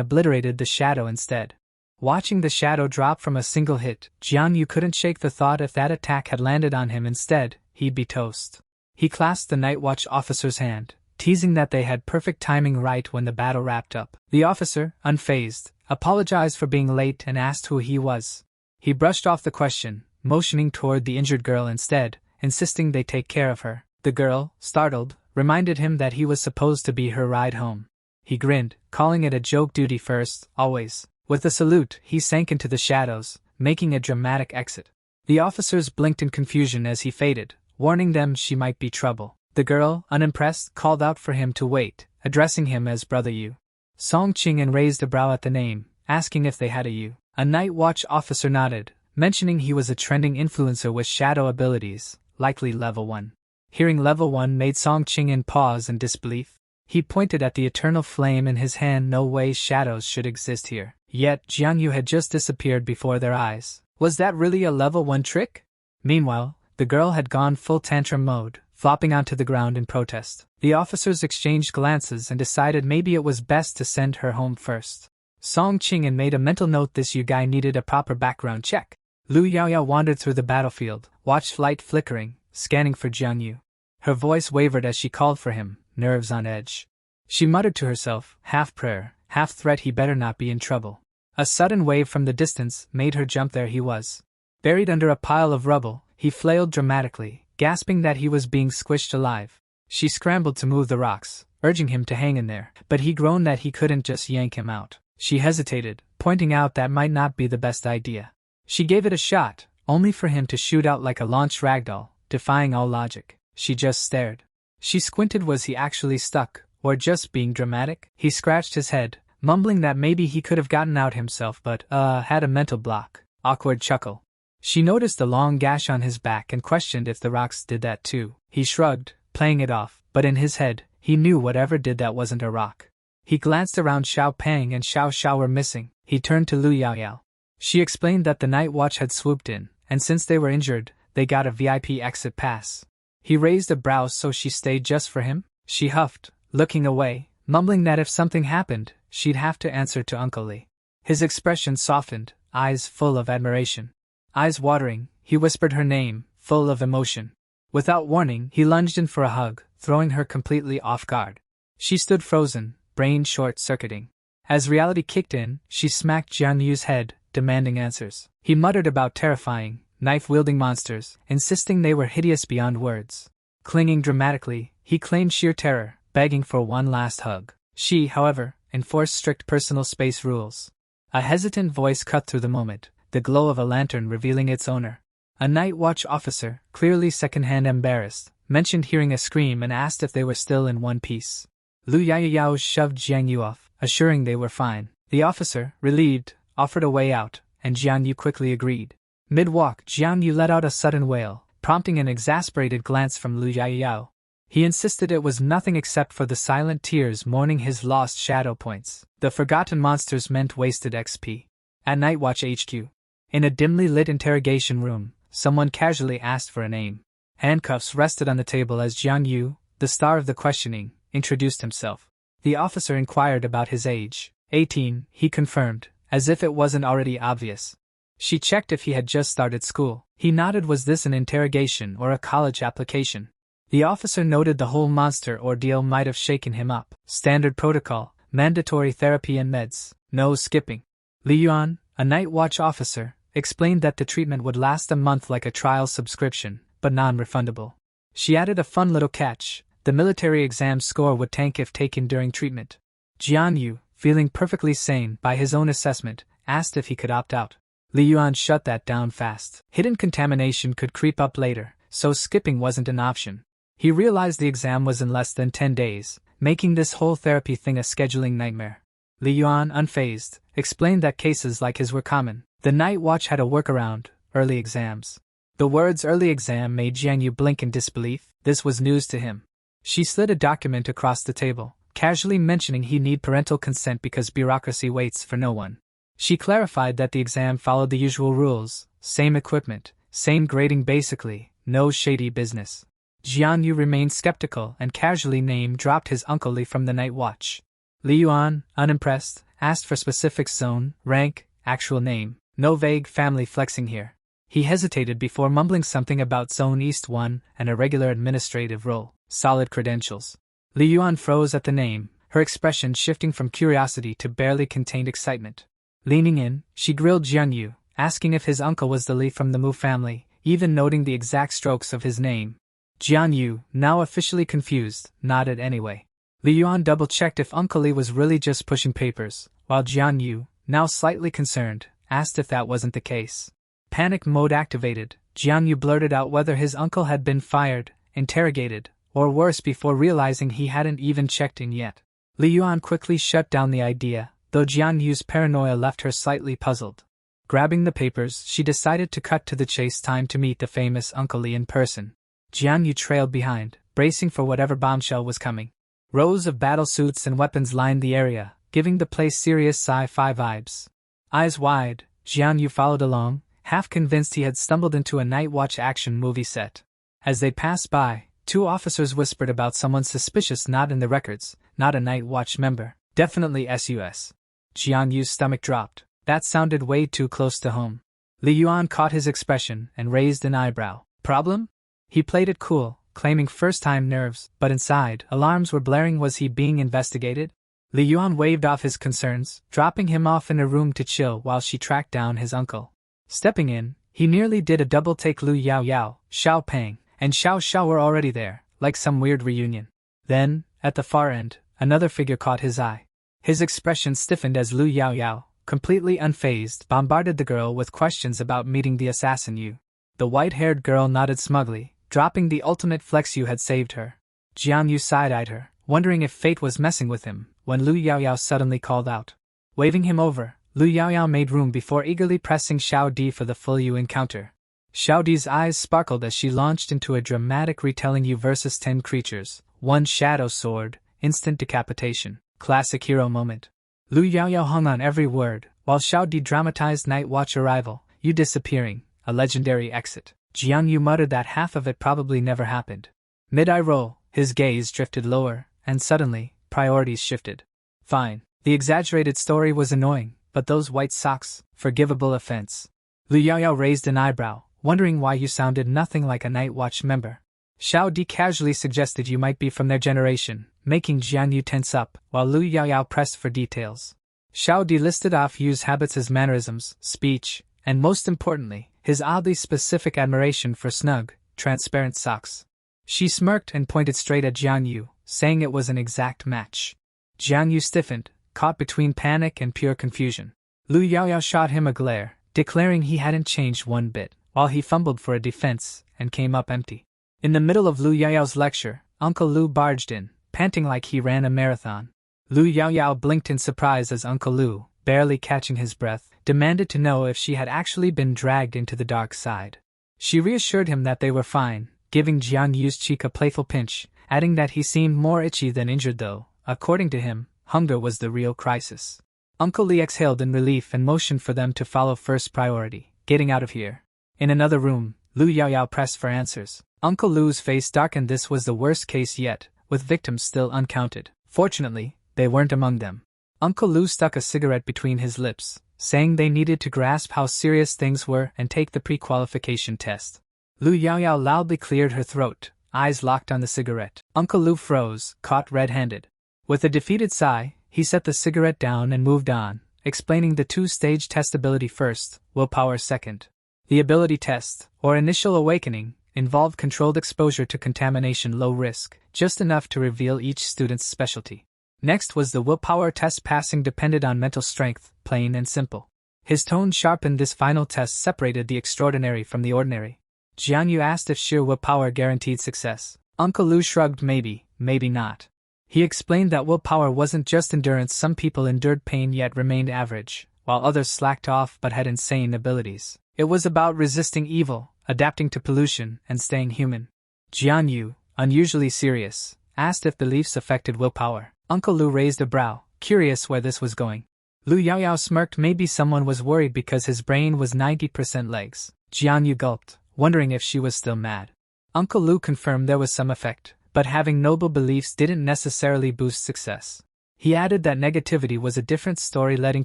obliterated the shadow instead. Watching the shadow drop from a single hit, Jiang Yu couldn't shake the thought if that attack had landed on him instead, he'd be toast. He clasped the Night Watch officer's hand, teasing that they had perfect timing right when the battle wrapped up. The officer, unfazed, apologized for being late and asked who he was. He brushed off the question, motioning toward the injured girl instead, insisting they take care of her. The girl, startled, reminded him that he was supposed to be her ride home. He grinned, calling it a joke, duty first, always. With a salute, he sank into the shadows, making a dramatic exit. The officers blinked in confusion as he faded, warning them she might be trouble. The girl, unimpressed, called out for him to wait, addressing him as Brother Yu. Song Chingen raised a brow at the name, asking if they had a Yu. A Night Watch officer nodded, mentioning he was a trending influencer with shadow abilities, likely level 1. Hearing level 1 made Song Chingen pause in disbelief. He pointed at the eternal flame in his hand. No way shadows should exist here. Yet Jiang Yu had just disappeared before their eyes. Was that really a level 1 trick? Meanwhile, the girl had gone full tantrum mode, flopping onto the ground in protest. The officers exchanged glances and decided maybe it was best to send her home first. Song Chingen made a mental note this Yu guy needed a proper background check. Lu Yaoyao wandered through the battlefield, watchlight flickering, scanning for Jiang Yu. Her voice wavered as she called for him, nerves on edge. She muttered to herself, half prayer, half threat, he better not be in trouble. A sudden wave from the distance made her jump. There he was. Buried under a pile of rubble, he flailed dramatically, gasping that he was being squished alive. She scrambled to move the rocks, urging him to hang in there, but he groaned that he couldn't just yank him out. She hesitated, pointing out that might not be the best idea. She gave it a shot, only for him to shoot out like a launched ragdoll, defying all logic. She just stared. She squinted. Was he actually stuck, or just being dramatic? He scratched his head, mumbling that maybe he could have gotten out himself but, had a mental block. Awkward chuckle. She noticed the long gash on his back and questioned if the rocks did that too. He shrugged, playing it off, but in his head, he knew whatever did that wasn't a rock. He glanced around. Xiao Pang and Xiao Xiao were missing. He turned to Lu Yaoyao. She explained that the Night Watch had swooped in, and since they were injured, they got a VIP exit pass. He raised a brow. So she stayed just for him? She huffed, looking away, mumbling that if something happened, she'd have to answer to Uncle Lee. His expression softened, eyes full of admiration. Eyes watering, he whispered her name, full of emotion. Without warning, he lunged in for a hug, throwing her completely off guard. She stood frozen, brain short-circuiting. As reality kicked in, she smacked Jiang Yu's head, demanding answers. He muttered about terrifying, knife-wielding monsters, insisting they were hideous beyond words. Clinging dramatically, he claimed sheer terror, begging for one last hug. She, however, enforced strict personal space rules. A hesitant voice cut through the moment, the glow of a lantern revealing its owner. A Night Watch officer, clearly secondhand embarrassed, mentioned hearing a scream and asked if they were still in one piece. Lu Yaoyao shoved Jiang Yu off, assuring they were fine. The officer, relieved, offered a way out, and Jiang Yu quickly agreed. Mid-walk, Jiang Yu let out a sudden wail, prompting an exasperated glance from Lu Yaoyao. He insisted it was nothing except for the silent tears mourning his lost shadow points. The forgotten monsters meant wasted XP. At Night Watch HQ. In a dimly lit interrogation room, someone casually asked for a name. Handcuffs rested on the table as Jiang Yu, the star of the questioning, introduced himself. The officer inquired about his age. 18, he confirmed, as if it wasn't already obvious. She checked if he had just started school. He nodded. Was this an interrogation or a college application? The officer noted the whole monster ordeal might have shaken him up. Standard protocol, mandatory therapy and meds, no skipping. Li Yuan, a Night Watch officer, explained that the treatment would last a month like a trial subscription, but non-refundable. She added a fun little catch: the military exam score would tank if taken during treatment. Jianyu, feeling perfectly sane by his own assessment, asked if he could opt out. Li Yuan shut that down fast. Hidden contamination could creep up later, so skipping wasn't an option. He realized the exam was in less than 10 days, making this whole therapy thing a scheduling nightmare. Li Yuan, unfazed, explained that cases like his were common. The night watch had a workaround: early exams. The words early exam made Jianyu blink in disbelief. This was news to him. She slid a document across the table, casually mentioning he need parental consent because bureaucracy waits for no one. She clarified that the exam followed the usual rules: same equipment, same grading, basically, no shady business. Jianyu remained skeptical and casually name-dropped his uncle Li from the night watch. Li Yuan, unimpressed, asked for specifics: zone, rank, actual name. No vague family flexing here. He hesitated before mumbling something about Zone East 1 and a regular administrative role. Solid credentials. Li Yuan froze at the name, her expression shifting from curiosity to barely contained excitement. Leaning in, she grilled Jianyu, asking if his uncle was the Li from the Mu family, even noting the exact strokes of his name. Jianyu, now officially confused, nodded anyway. Li Yuan double-checked if Uncle Li was really just pushing papers, while Jianyu, now slightly concerned, asked if that wasn't the case. Panic mode activated. Jianyu blurted out whether his uncle had been fired, interrogated, or worse, before realizing he hadn't even checked in yet. Li Yuan quickly shut down the idea, though Jianyu's paranoia left her slightly puzzled. Grabbing the papers, she decided to cut to the chase: time to meet the famous Uncle Li in person. Jianyu trailed behind, bracing for whatever bombshell was coming. Rows of battlesuits and weapons lined the area, giving the place serious sci-fi vibes. Eyes wide, Jianyu followed along, half convinced he had stumbled into a night watch action movie set. As they passed by, two officers whispered about someone suspicious not in the records, not a night watch member, definitely SUS. Jianyu's stomach dropped. That sounded way too close to home. Li Yuan caught his expression and raised an eyebrow. Problem? He played it cool, claiming first-time nerves, but inside, alarms were blaring. Was he being investigated? Li Yuan waved off his concerns, dropping him off in a room to chill while she tracked down his uncle. Stepping in, he nearly did a double-take. Lu Yao Yao, Xiao Peng, and Xiao Xiao were already there, like some weird reunion. Then, at the far end, another figure caught his eye. His expression stiffened as Lu Yao Yao, completely unfazed, bombarded the girl with questions about meeting the assassin Yu. The white-haired girl nodded smugly, dropping the ultimate flex: you had saved her. Jianyu side-eyed her, wondering if fate was messing with him, when Lu Yao Yao suddenly called out. Waving him over, Lu Yao Yao made room before eagerly pressing Xiao Di for the full Yu encounter. Xiao Di's eyes sparkled as she launched into a dramatic retelling: Yu versus 10 creatures, 1 shadow sword, instant decapitation. Classic hero moment. Lu Yao Yao hung on every word, while Xiao Di dramatized night watch arrival, Yu disappearing, a legendary exit. Jianyu muttered that half of it probably never happened. Mid-eye roll, his gaze drifted lower, and suddenly, priorities shifted. Fine, the exaggerated story was annoying, but those white socks, forgivable offense. Lu Yao Yao raised an eyebrow, wondering why you sounded nothing like a night watch member. Xiao Di casually suggested you might be from their generation, making Jianyu tense up, while Lu Yao Yao pressed for details. Xiao Di listed off Yu's habits, his mannerisms, speech, and most importantly, his oddly specific admiration for snug, transparent socks. She smirked and pointed straight at Jianyu, saying it was an exact match. Jianyu stiffened, caught between panic and pure confusion. Lu Yao Yao shot him a glare, declaring he hadn't changed one bit, while he fumbled for a defense and came up empty. In the middle of Lu Yao Yao's lecture, Uncle Lu barged in, panting like he ran a marathon. Lu Yao Yao blinked in surprise as Uncle Lu, barely catching his breath, demanded to know if she had actually been dragged into the dark side. She reassured him that they were fine, giving Jianyu's cheek a playful pinch, adding that he seemed more itchy than injured though. According to him, hunger was the real crisis. Uncle Li exhaled in relief and motioned for them to follow first priority, getting out of here. In another room, Lu Yao Yao pressed for answers. Uncle Lu's face darkened. This was the worst case yet, with victims still uncounted. Fortunately, they weren't among them. Uncle Lu stuck a cigarette between his lips, saying they needed to grasp how serious things were and take the pre-qualification test. Lu Yao Yao loudly cleared her throat, eyes locked on the cigarette. Uncle Lu froze, caught red-handed. With a defeated sigh, he set the cigarette down and moved on, explaining the two-stage test: ability first, willpower second. The ability test, or initial awakening, involved controlled exposure to contamination, low risk, just enough to reveal each student's specialty. Next was the willpower test. Passing depended on mental strength, plain and simple. His tone sharpened. This final test separated the extraordinary from the ordinary. Jianyu asked if sheer willpower guaranteed success. Uncle Lu shrugged. Maybe not. He explained that willpower wasn't just endurance. Some people endured pain yet remained average, while others slacked off but had insane abilities. It was about resisting evil, adapting to pollution, and staying human. Jianyu, unusually serious, asked if beliefs affected willpower. Uncle Lu raised a brow, curious where this was going. Lu Yaoyao smirked. Maybe someone was worried because his brain was 90% legs. Jianyu gulped, wondering if she was still mad. Uncle Lu confirmed there was some effect, but having noble beliefs didn't necessarily boost success. He added that negativity was a different story. Letting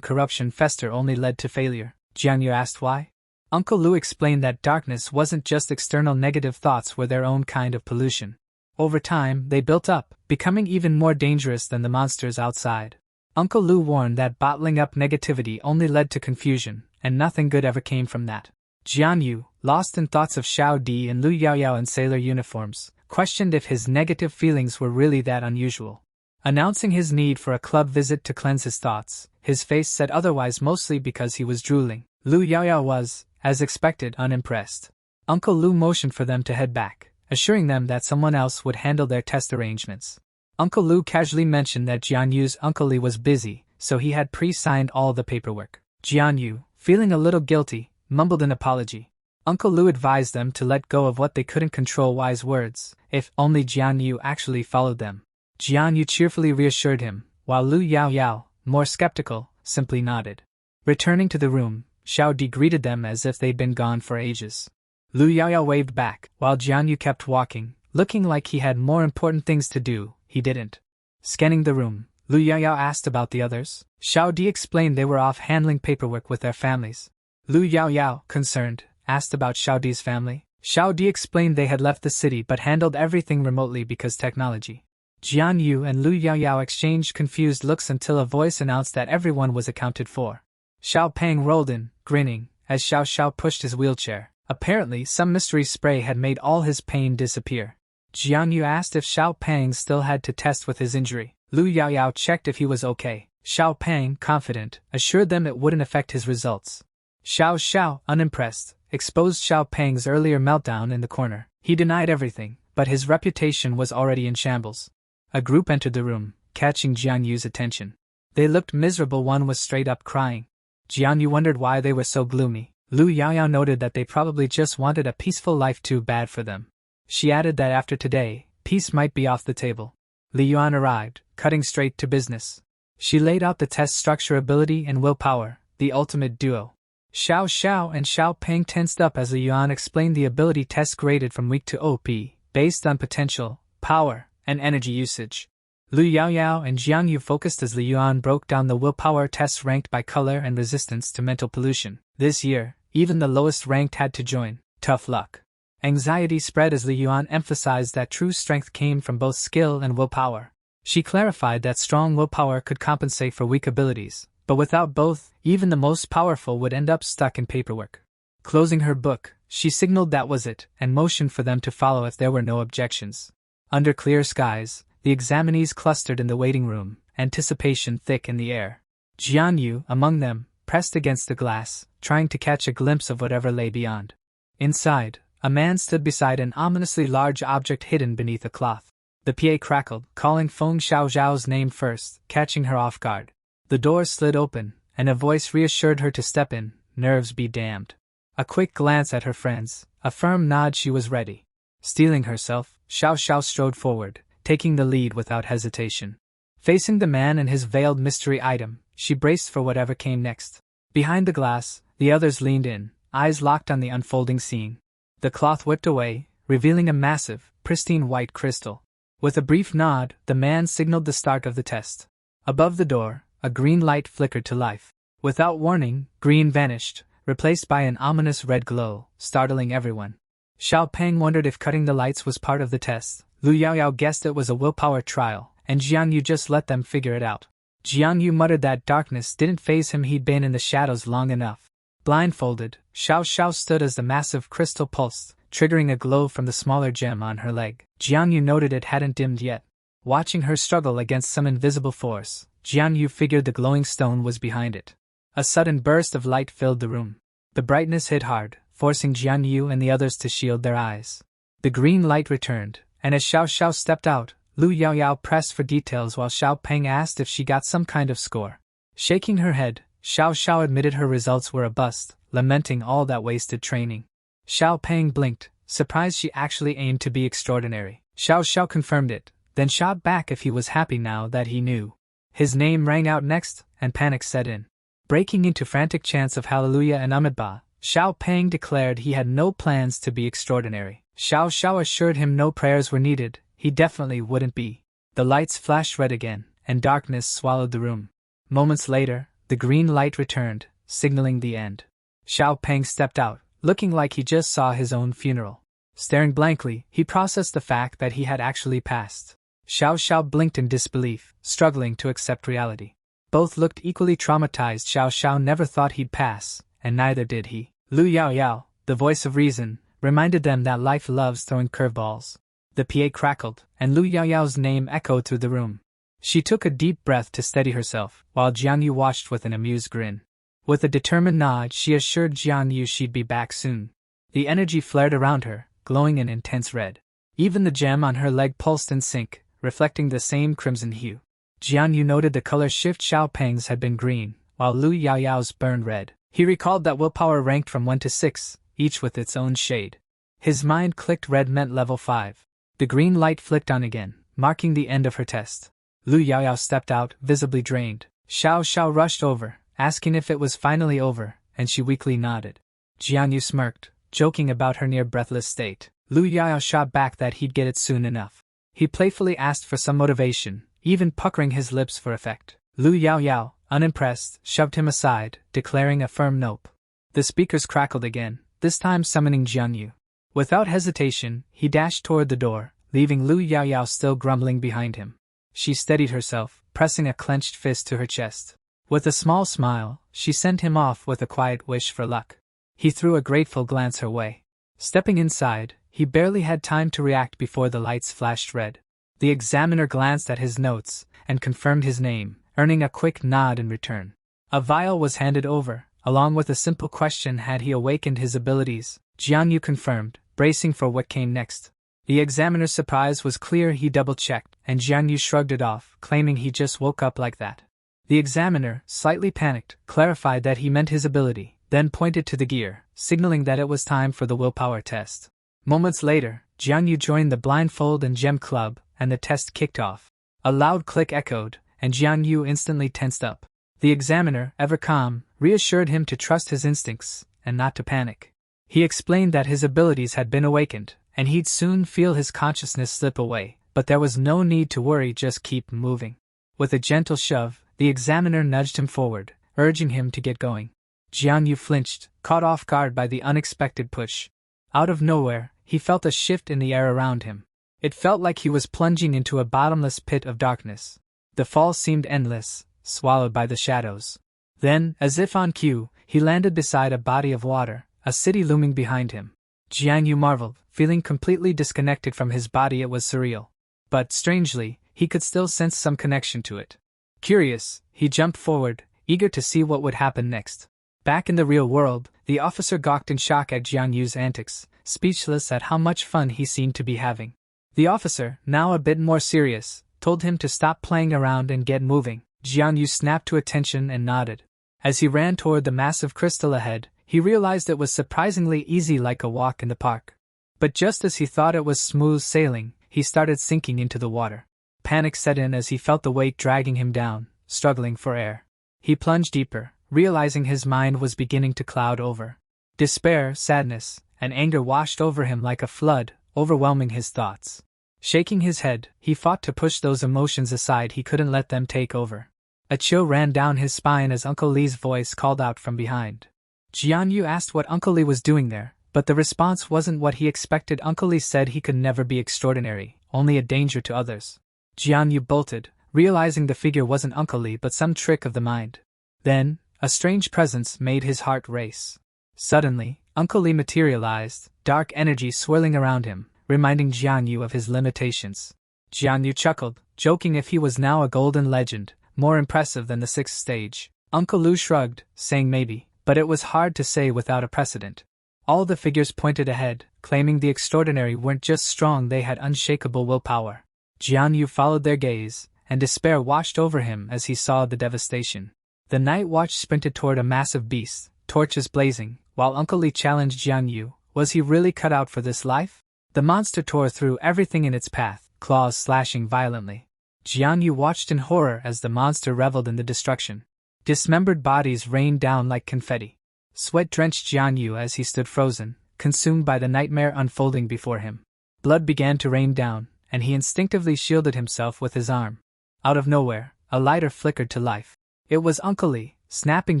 corruption fester only led to failure. Jianyu asked why. Uncle Lu explained that darkness wasn't just external. Negative thoughts were their own kind of pollution. Over time, they built up, becoming even more dangerous than the monsters outside. Uncle Lu warned that bottling up negativity only led to confusion, and nothing good ever came from that. Jianyu, lost in thoughts of Xiao Di and Lu Yaoyao in sailor uniforms, questioned if his negative feelings were really that unusual. Announcing his need for a club visit to cleanse his thoughts, his face said otherwise, mostly because he was drooling. Lu Yaoyao was, as expected, unimpressed. Uncle Lu motioned for them to head back, assuring them that someone else would handle their test arrangements. Uncle Lu casually mentioned that Jianyu's Uncle Li was busy, so he had pre-signed all the paperwork. Jianyu, feeling a little guilty, mumbled an apology. Uncle Lu advised them to let go of what they couldn't control. Wise words, if only Jianyu actually followed them. Jianyu cheerfully reassured him, while Lu Yaoyao, more skeptical, simply nodded. Returning to the room, Xiao Di greeted them as if they'd been gone for ages. Lu Yaoyao waved back, while Jianyu kept walking, looking like he had more important things to do. He didn't. Scanning the room, Lu Yaoyao asked about the others. Xiao Di explained they were off handling paperwork with their families. Lu Yaoyao, concerned, asked about Xiao Di's family. Xiao Di explained they had left the city but handled everything remotely because technology. Jianyu and Lu Yaoyao exchanged confused looks until a voice announced that everyone was accounted for. Xiao Peng rolled in, grinning, as Xiao Xiao pushed his wheelchair. Apparently some mystery spray had made all his pain disappear. Jianyu asked if Xiao Peng still had to test with his injury. Lu Yaoyao checked if he was okay. Xiao Peng, confident, assured them it wouldn't affect his results. Xiao Xiao, unimpressed, exposed Xiao Peng's earlier meltdown in the corner. He denied everything, but his reputation was already in shambles. A group entered the room, catching Jianyu's attention. They looked miserable. One was straight up crying. Jianyu wondered why they were so gloomy. Lu Yaoyao noted that they probably just wanted a peaceful life. Too bad for them. She added that after today, peace might be off the table. Li Yuan arrived, cutting straight to business. She laid out the test structure: ability and willpower, the ultimate duo. Xiao Xiao and Xiao Peng tensed up as Li Yuan explained the ability test graded from weak to OP, based on potential, power, and energy usage. Lu Yaoyao and Jianyu focused as Li Yuan broke down the willpower tests ranked by color and resistance to mental pollution. This year, even the lowest ranked had to join. Tough luck. Anxiety spread as Li Yuan emphasized that true strength came from both skill and willpower. She clarified that strong willpower could compensate for weak abilities, but without both, even the most powerful would end up stuck in paperwork. Closing her book, she signaled that was it, and motioned for them to follow if there were no objections. Under clear skies, the examinees clustered in the waiting room, anticipation thick in the air. Jianyu, among them, pressed against the glass, trying to catch a glimpse of whatever lay beyond. Inside, a man stood beside an ominously large object hidden beneath a cloth. The PA crackled, calling Feng Xiao's name first, catching her off guard. The door slid open, and a voice reassured her to step in. Nerves be damned. A quick glance at her friends, a firm nod. She was ready. Steeling herself, Xiao strode forward, taking the lead without hesitation. Facing the man and his veiled mystery item, she braced for whatever came next. Behind the glass, the others leaned in, eyes locked on the unfolding scene. The cloth whipped away, revealing a massive, pristine white crystal. With a brief nod, the man signaled the start of the test. Above the door, a green light flickered to life. Without warning, green vanished, replaced by an ominous red glow, startling everyone. Xiao Peng wondered if cutting the lights was part of the test. Lu Yaoyao guessed it was a willpower trial, and Jianyu just let them figure it out. Jianyu muttered that darkness didn't faze him. He'd been in the shadows long enough. Blindfolded, Xiao stood as the massive crystal pulsed, triggering a glow from the smaller gem on her leg. Jianyu noted it hadn't dimmed yet. Watching her struggle against some invisible force, Jianyu figured the glowing stone was behind it. A sudden burst of light filled the room. The brightness hit hard, forcing Jianyu and the others to shield their eyes. The green light returned, and as Xiao Xiao stepped out, Lu Yaoyao pressed for details while Xiao Peng asked if she got some kind of score. Shaking her head, Xiao Xiao admitted her results were a bust, lamenting all that wasted training. Xiao Peng blinked, surprised she actually aimed to be extraordinary. Xiao Xiao confirmed it, then shot back if he was happy now that he knew. His name rang out next, and panic set in. Breaking into frantic chants of Hallelujah and Amitabha, Xiao Peng declared he had no plans to be extraordinary. Xiao Xiao assured him no prayers were needed, he definitely wouldn't be. The lights flashed red again, and darkness swallowed the room. Moments later, the green light returned, signaling the end. Xiao Peng stepped out, looking like he just saw his own funeral. Staring blankly, he processed the fact that he had actually passed. Xiao Xiao blinked in disbelief, struggling to accept reality. Both looked equally traumatized. Xiao Xiao never thought he'd pass, and neither did he. Lu Yaoyao, the voice of reason, reminded them that life loves throwing curveballs. The PA crackled, and Lu Yaoyao's name echoed through the room. She took a deep breath to steady herself, while Jianyu watched with an amused grin. With a determined nod, she assured Jianyu she'd be back soon. The energy flared around her, glowing an intense red. Even the gem on her leg pulsed in sync, reflecting the same crimson hue. Jianyu noted the color shift. Xiao Peng's had been green, while Lu Yaoyao's burned red. He recalled that willpower ranked from 1 to 6, each with its own shade. His mind clicked. Red meant level 5. The green light flicked on again, marking the end of her test. Lu Yaoyao stepped out, visibly drained. Xiao Xiao rushed over, asking if it was finally over, and she weakly nodded. Jianyu smirked, joking about her near-breathless state. Lu Yaoyao shot back that he'd get it soon enough. He playfully asked for some motivation, even puckering his lips for effect. Lu Yaoyao, unimpressed, shoved him aside, declaring a firm nope. The speakers crackled again, this time summoning Jianyu. Without hesitation, he dashed toward the door, leaving Lu Yaoyao still grumbling behind him. She steadied herself, pressing a clenched fist to her chest. With a small smile, she sent him off with a quiet wish for luck. He threw a grateful glance her way. Stepping inside, he barely had time to react before the lights flashed red. The examiner glanced at his notes and confirmed his name, earning a quick nod in return. A vial was handed over, along with a simple question: had he awakened his abilities? Jianyu confirmed, bracing for what came next. The examiner's surprise was clear. He double-checked, and Jianyu shrugged it off, claiming he just woke up like that. The examiner, slightly panicked, clarified that he meant his ability, then pointed to the gear, signaling that it was time for the willpower test. Moments later, Jianyu joined the blindfold and gem club, and the test kicked off. A loud click echoed, and Jianyu instantly tensed up. The examiner, ever calm, reassured him to trust his instincts, and not to panic. He explained that his abilities had been awakened, and he'd soon feel his consciousness slip away, but there was no need to worry, just keep moving. With a gentle shove, the examiner nudged him forward, urging him to get going. Jianyu flinched, caught off guard by the unexpected push. Out of nowhere, he felt a shift in the air around him. It felt like he was plunging into a bottomless pit of darkness. The fall seemed endless, swallowed by the shadows. Then, as if on cue, he landed beside a body of water, a city looming behind him. Jianyu marveled, feeling completely disconnected from his body. It was surreal. But, strangely, he could still sense some connection to it. Curious, he jumped forward, eager to see what would happen next. Back in the real world, the officer gawked in shock at Jianyu's antics, speechless at how much fun he seemed to be having. The officer, now a bit more serious, told him to stop playing around and get moving. Jianyu snapped to attention and nodded. As he ran toward the massive crystal ahead, he realized it was surprisingly easy, like a walk in the park. But just as he thought it was smooth sailing, he started sinking into the water. Panic set in as he felt the weight dragging him down, struggling for air. He plunged deeper, realizing his mind was beginning to cloud over. Despair, sadness, and anger washed over him like a flood, overwhelming his thoughts. Shaking his head, he fought to push those emotions aside. He couldn't let them take over. A chill ran down his spine as Uncle Lee's voice called out from behind. Jianyu asked what Uncle Lee was doing there, but the response wasn't what he expected. Uncle Lee said he could never be extraordinary, only a danger to others. Jianyu bolted, realizing the figure wasn't Uncle Lee but some trick of the mind. Then, a strange presence made his heart race. Suddenly, Uncle Li materialized, dark energy swirling around him, reminding Jianyu of his limitations. Jianyu chuckled, joking if he was now a golden legend, more impressive than the 6th stage. Uncle Lu shrugged, saying maybe, but it was hard to say without a precedent. All the figures pointed ahead, claiming the extraordinary weren't just strong, they had unshakable willpower. Jianyu followed their gaze, and despair washed over him as he saw the devastation. The Night Watch sprinted toward a massive beast, torches blazing, while Uncle Li challenged Jianyu. Was he really cut out for this life? The monster tore through everything in its path, claws slashing violently. Jianyu watched in horror as the monster reveled in the destruction. Dismembered bodies rained down like confetti. Sweat drenched Jianyu as he stood frozen, consumed by the nightmare unfolding before him. Blood began to rain down, and he instinctively shielded himself with his arm. Out of nowhere, a lighter flickered to life. It was Uncle Li, snapping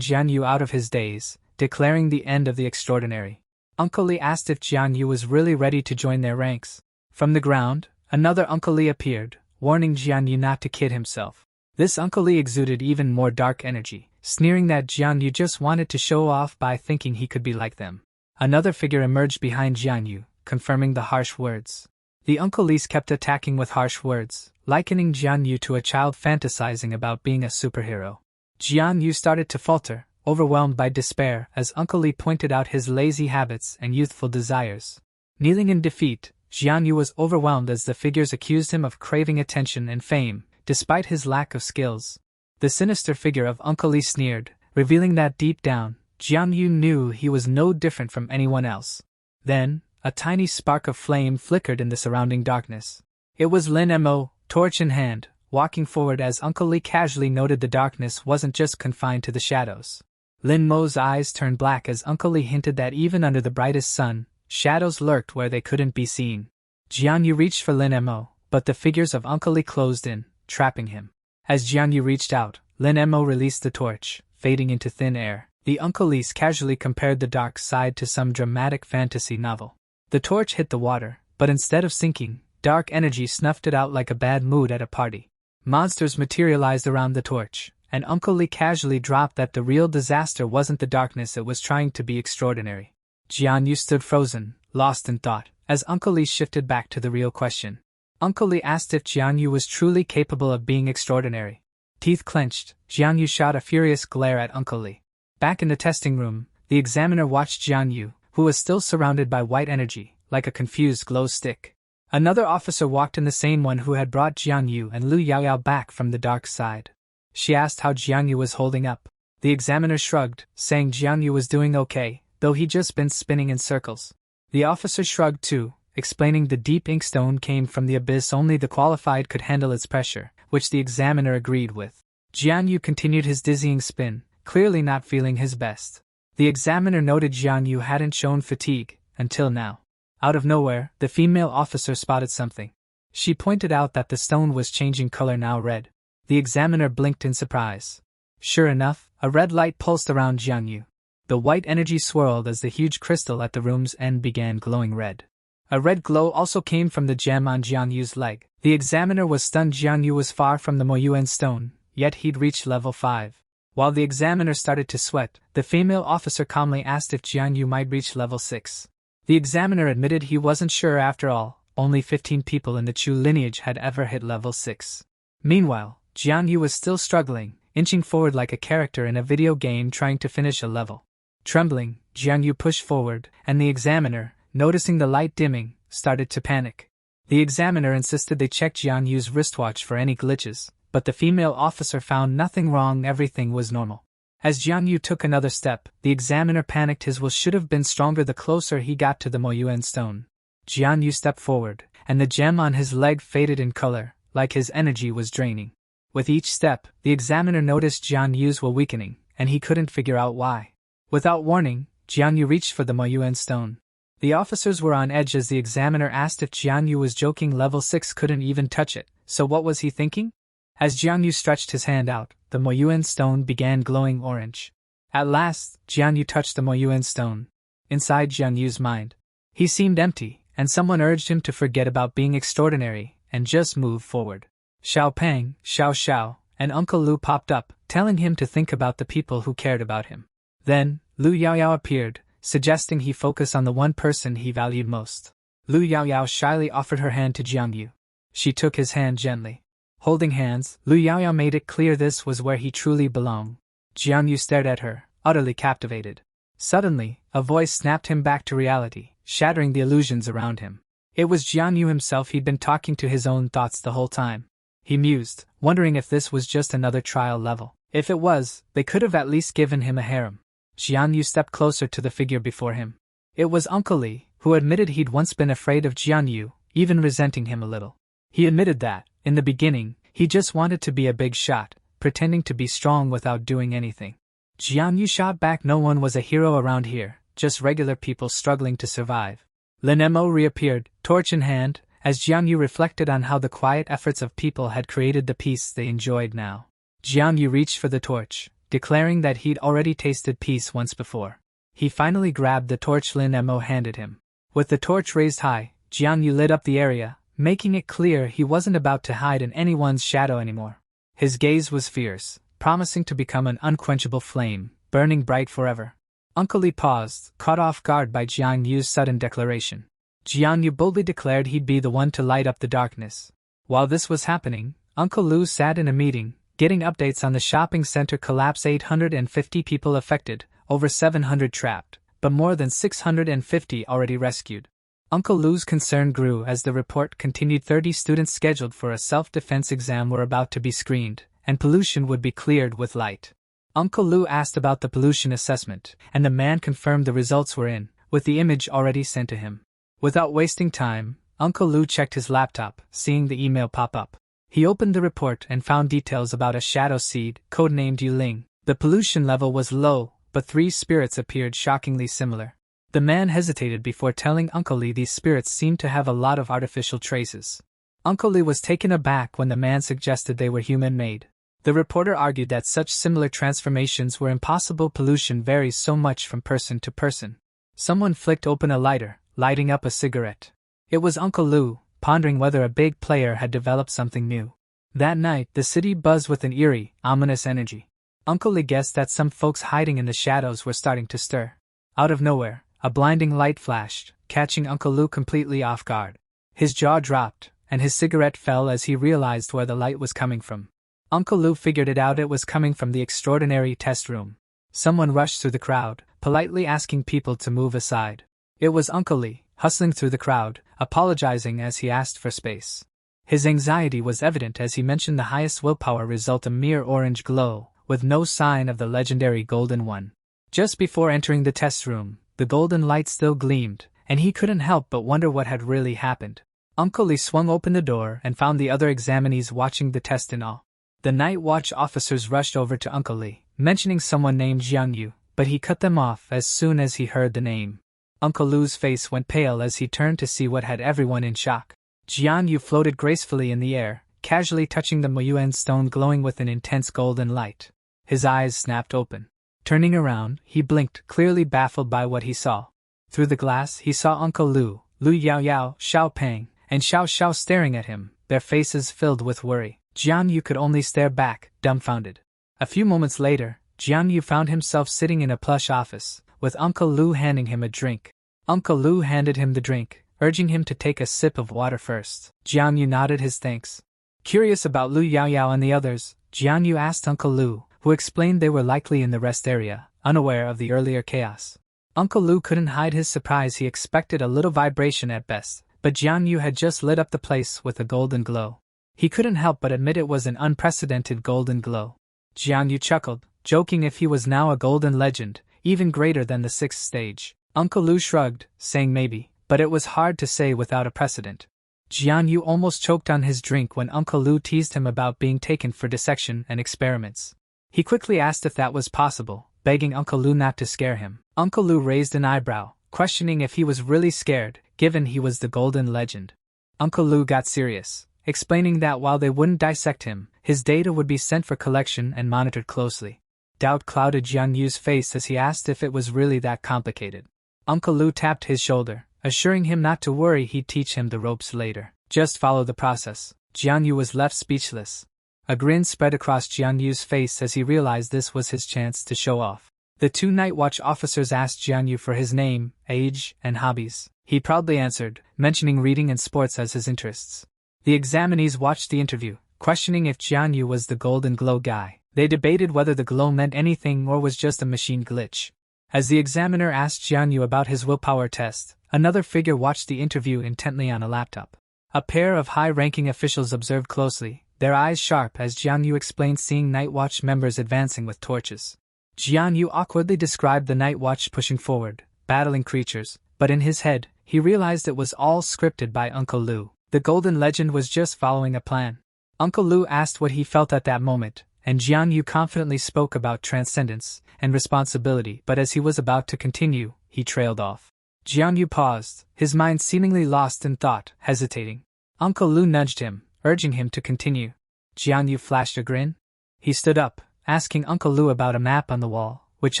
Jianyu out of his daze, declaring the end of the extraordinary. Uncle Li asked if Jianyu was really ready to join their ranks. From the ground, another Uncle Li appeared, warning Jianyu not to kid himself. This Uncle Li exuded even more dark energy, sneering that Jianyu just wanted to show off by thinking he could be like them. Another figure emerged behind Jianyu, confirming the harsh words. The Uncle Lis kept attacking with harsh words, likening Jianyu to a child fantasizing about being a superhero. Jianyu started to falter, overwhelmed by despair as Uncle Li pointed out his lazy habits and youthful desires. Kneeling in defeat, Jianyu was overwhelmed as the figures accused him of craving attention and fame, despite his lack of skills. The sinister figure of Uncle Li sneered, revealing that deep down, Jianyu knew he was no different from anyone else. Then, a tiny spark of flame flickered in the surrounding darkness. It was Lin Mo, torch in hand, walking forward as Uncle Li casually noted the darkness wasn't just confined to the shadows. Lin Mo's eyes turned black as Uncle Li hinted that even under the brightest sun, shadows lurked where they couldn't be seen. Jianyu reached for Lin Mo, but the figures of Uncle Li closed in, trapping him. As Jianyu reached out, Lin Mo released the torch, fading into thin air. The Uncle Lis casually compared the dark side to some dramatic fantasy novel. The torch hit the water, but instead of sinking, dark energy snuffed it out like a bad mood at a party. Monsters materialized around the torch, and Uncle Li casually dropped that the real disaster wasn't the darkness, it was trying to be extraordinary. Jianyu stood frozen, lost in thought, as Uncle Li shifted back to the real question. Uncle Li asked if Jianyu was truly capable of being extraordinary. Teeth clenched, Jianyu shot a furious glare at Uncle Li. Back in the testing room, the examiner watched Jianyu, who was still surrounded by white energy, like a confused glow stick. Another officer walked in, the same one who had brought Jianyu and Lu Yaoyao back from the dark side. She asked how Jianyu was holding up. The examiner shrugged, saying Jianyu was doing okay, though he'd just been spinning in circles. The officer shrugged too, explaining the deep inkstone came from the abyss, only the qualified could handle its pressure, which the examiner agreed with. Jianyu continued his dizzying spin, clearly not feeling his best. The examiner noted Jianyu hadn't shown fatigue, until now. Out of nowhere, the female officer spotted something. She pointed out that the stone was changing color, now red. The examiner blinked in surprise. Sure enough, a red light pulsed around Jianyu. The white energy swirled as the huge crystal at the room's end began glowing red. A red glow also came from the gem on Jianyu's leg. The examiner was stunned. Jianyu was far from the Moyuan stone, yet he'd reached level 5. While the examiner started to sweat, the female officer calmly asked if Jianyu might reach level 6. The examiner admitted he wasn't sure. After all, only 15 people in the Chu lineage had ever hit level 6. Meanwhile, Jianyu was still struggling, inching forward like a character in a video game trying to finish a level. Trembling, Jianyu pushed forward, and the examiner, noticing the light dimming, started to panic. The examiner insisted they check Jianyu's wristwatch for any glitches, but the female officer found nothing wrong, everything was normal. As Jianyu took another step, the examiner panicked. His will should have been stronger the closer he got to the Moyuan stone. Jianyu stepped forward, and the gem on his leg faded in color, like his energy was draining. With each step, the examiner noticed Jianyu's will weakening, and he couldn't figure out why. Without warning, Jianyu reached for the Moyuan stone. The officers were on edge as the examiner asked if Jianyu was joking. Level 6 couldn't even touch it, so what was he thinking? As Jianyu stretched his hand out, the Moyuan stone began glowing orange. At last, Jianyu touched the Moyuan stone. Inside Jianyu's mind, he seemed empty, and someone urged him to forget about being extraordinary and just move forward. Xiao Pang, Xiao Xiao, and Uncle Lu popped up, telling him to think about the people who cared about him. Then, Lu Yaoyao appeared, suggesting he focus on the one person he valued most. Lu Yaoyao shyly offered her hand to Jiangyu. She took his hand gently. Holding hands, Lu Yaoyao made it clear this was where he truly belonged. Jiangyu stared at her, utterly captivated. Suddenly, a voice snapped him back to reality, shattering the illusions around him. It was Jiangyu himself. He'd been talking to his own thoughts the whole time. He mused, wondering if this was just another trial level. If it was, they could have at least given him a harem. Jiangyu stepped closer to the figure before him. It was Uncle Lee, who admitted he'd once been afraid of Jiangyu, even resenting him a little. He admitted that, in the beginning, he just wanted to be a big shot, pretending to be strong without doing anything. Jiangyu shot back, no one was a hero around here, just regular people struggling to survive. Lin Mo reappeared, torch in hand, as Jiangyu reflected on how the quiet efforts of people had created the peace they enjoyed now. Jiangyu reached for the torch, declaring that he'd already tasted peace once before. He finally grabbed the torch Lin Mo handed him. With the torch raised high, Jiangyu lit up the area, making it clear he wasn't about to hide in anyone's shadow anymore. His gaze was fierce, promising to become an unquenchable flame, burning bright forever. Uncle Lee paused, caught off guard by Jiangyu's sudden declaration. Jiangyu boldly declared he'd be the one to light up the darkness. While this was happening, Uncle Lu sat in a meeting, getting updates on the shopping center collapse. 850 people affected, over 700 trapped, but more than 650 already rescued. Uncle Lu's concern grew as the report continued. 30 students scheduled for a self-defense exam were about to be screened, and pollution would be cleared with light. Uncle Lu asked about the pollution assessment, and the man confirmed the results were in, with the image already sent to him. Without wasting time, Uncle Lu checked his laptop, seeing the email pop up. He opened the report and found details about a shadow seed, codenamed Yuling. The pollution level was low, but 3 spirits appeared shockingly similar. The man hesitated before telling Uncle Lee these spirits seemed to have a lot of artificial traces. Uncle Lee was taken aback when the man suggested they were human-made. The reporter argued that such similar transformations were impossible. Pollution varies so much from person to person. Someone flicked open a lighter, lighting up a cigarette. It was Uncle Lu, pondering whether a big player had developed something new. That night, the city buzzed with an eerie, ominous energy. Uncle Lee guessed that some folks hiding in the shadows were starting to stir. Out of nowhere, a blinding light flashed, catching Uncle Lu completely off guard. His jaw dropped, and his cigarette fell as he realized where the light was coming from. Uncle Lu figured it out. It was coming from the extraordinary test room. Someone rushed through the crowd, politely asking people to move aside. It was Uncle Lee, hustling through the crowd, apologizing as he asked for space. His anxiety was evident as he mentioned the highest willpower result, a mere orange glow, with no sign of the legendary golden one. Just before entering the test room, the golden light still gleamed, and he couldn't help but wonder what had really happened. Uncle Lee swung open the door and found the other examinees watching the test in awe. The night watch officers rushed over to Uncle Lee, mentioning someone named Jiangyu, but he cut them off as soon as he heard the name. Uncle Lu's face went pale as he turned to see what had everyone in shock. Jiangyu floated gracefully in the air, casually touching the Moyuan stone glowing with an intense golden light. His eyes snapped open. Turning around, he blinked, clearly baffled by what he saw. Through the glass, he saw Uncle Lu, Lu Yaoyao, Xiao Peng, and Xiao Xiao staring at him, their faces filled with worry. Jiangyu could only stare back, dumbfounded. A few moments later, Jiangyu found himself sitting in a plush office, with Uncle Lu handing him a drink. Uncle Lu handed him the drink, urging him to take a sip of water first. Jiangyu nodded his thanks. Curious about Lu Yaoyao and the others, Jiangyu asked Uncle Lu, who explained they were likely in the rest area, unaware of the earlier chaos. Uncle Lu couldn't hide his surprise. He expected a little vibration at best, but Jiangyu had just lit up the place with a golden glow. He couldn't help but admit it was an unprecedented golden glow. Jiangyu chuckled, joking if he was now a golden legend, even greater than the 6th stage. Uncle Lu shrugged, saying maybe, but it was hard to say without a precedent. Jiangyu almost choked on his drink when Uncle Lu teased him about being taken for dissection and experiments. He quickly asked if that was possible, begging Uncle Lu not to scare him. Uncle Lu raised an eyebrow, questioning if he was really scared, given he was the golden legend. Uncle Lu got serious, explaining that while they wouldn't dissect him, his data would be sent for collection and monitored closely. Doubt clouded Jiangyu's face as he asked if it was really that complicated. Uncle Lu tapped his shoulder, assuring him not to worry, he'd teach him the ropes later. Just follow the process. Jiangyu was left speechless. A grin spread across Jiangyu's face as he realized this was his chance to show off. The two night watch officers asked Jianyu for his name, age, and hobbies. He proudly answered, mentioning reading and sports as his interests. The examinees watched the interview, questioning if Jianyu was the golden glow guy. They debated whether the glow meant anything or was just a machine glitch. As the examiner asked Jianyu about his willpower test, another figure watched the interview intently on a laptop. A pair of high-ranking officials observed closely, their eyes sharp as Jianyu explained seeing Night Watch members advancing with torches. Jianyu awkwardly described the Night Watch pushing forward, battling creatures, but in his head, he realized it was all scripted by Uncle Lu. The Golden Legend was just following a plan. Uncle Lu asked what he felt at that moment, and Jianyu confidently spoke about transcendence and responsibility, but as he was about to continue, he trailed off. Jianyu paused, his mind seemingly lost in thought, hesitating. Uncle Lu nudged him, urging him to continue. Jianyu flashed a grin. He stood up, asking Uncle Lu about a map on the wall, which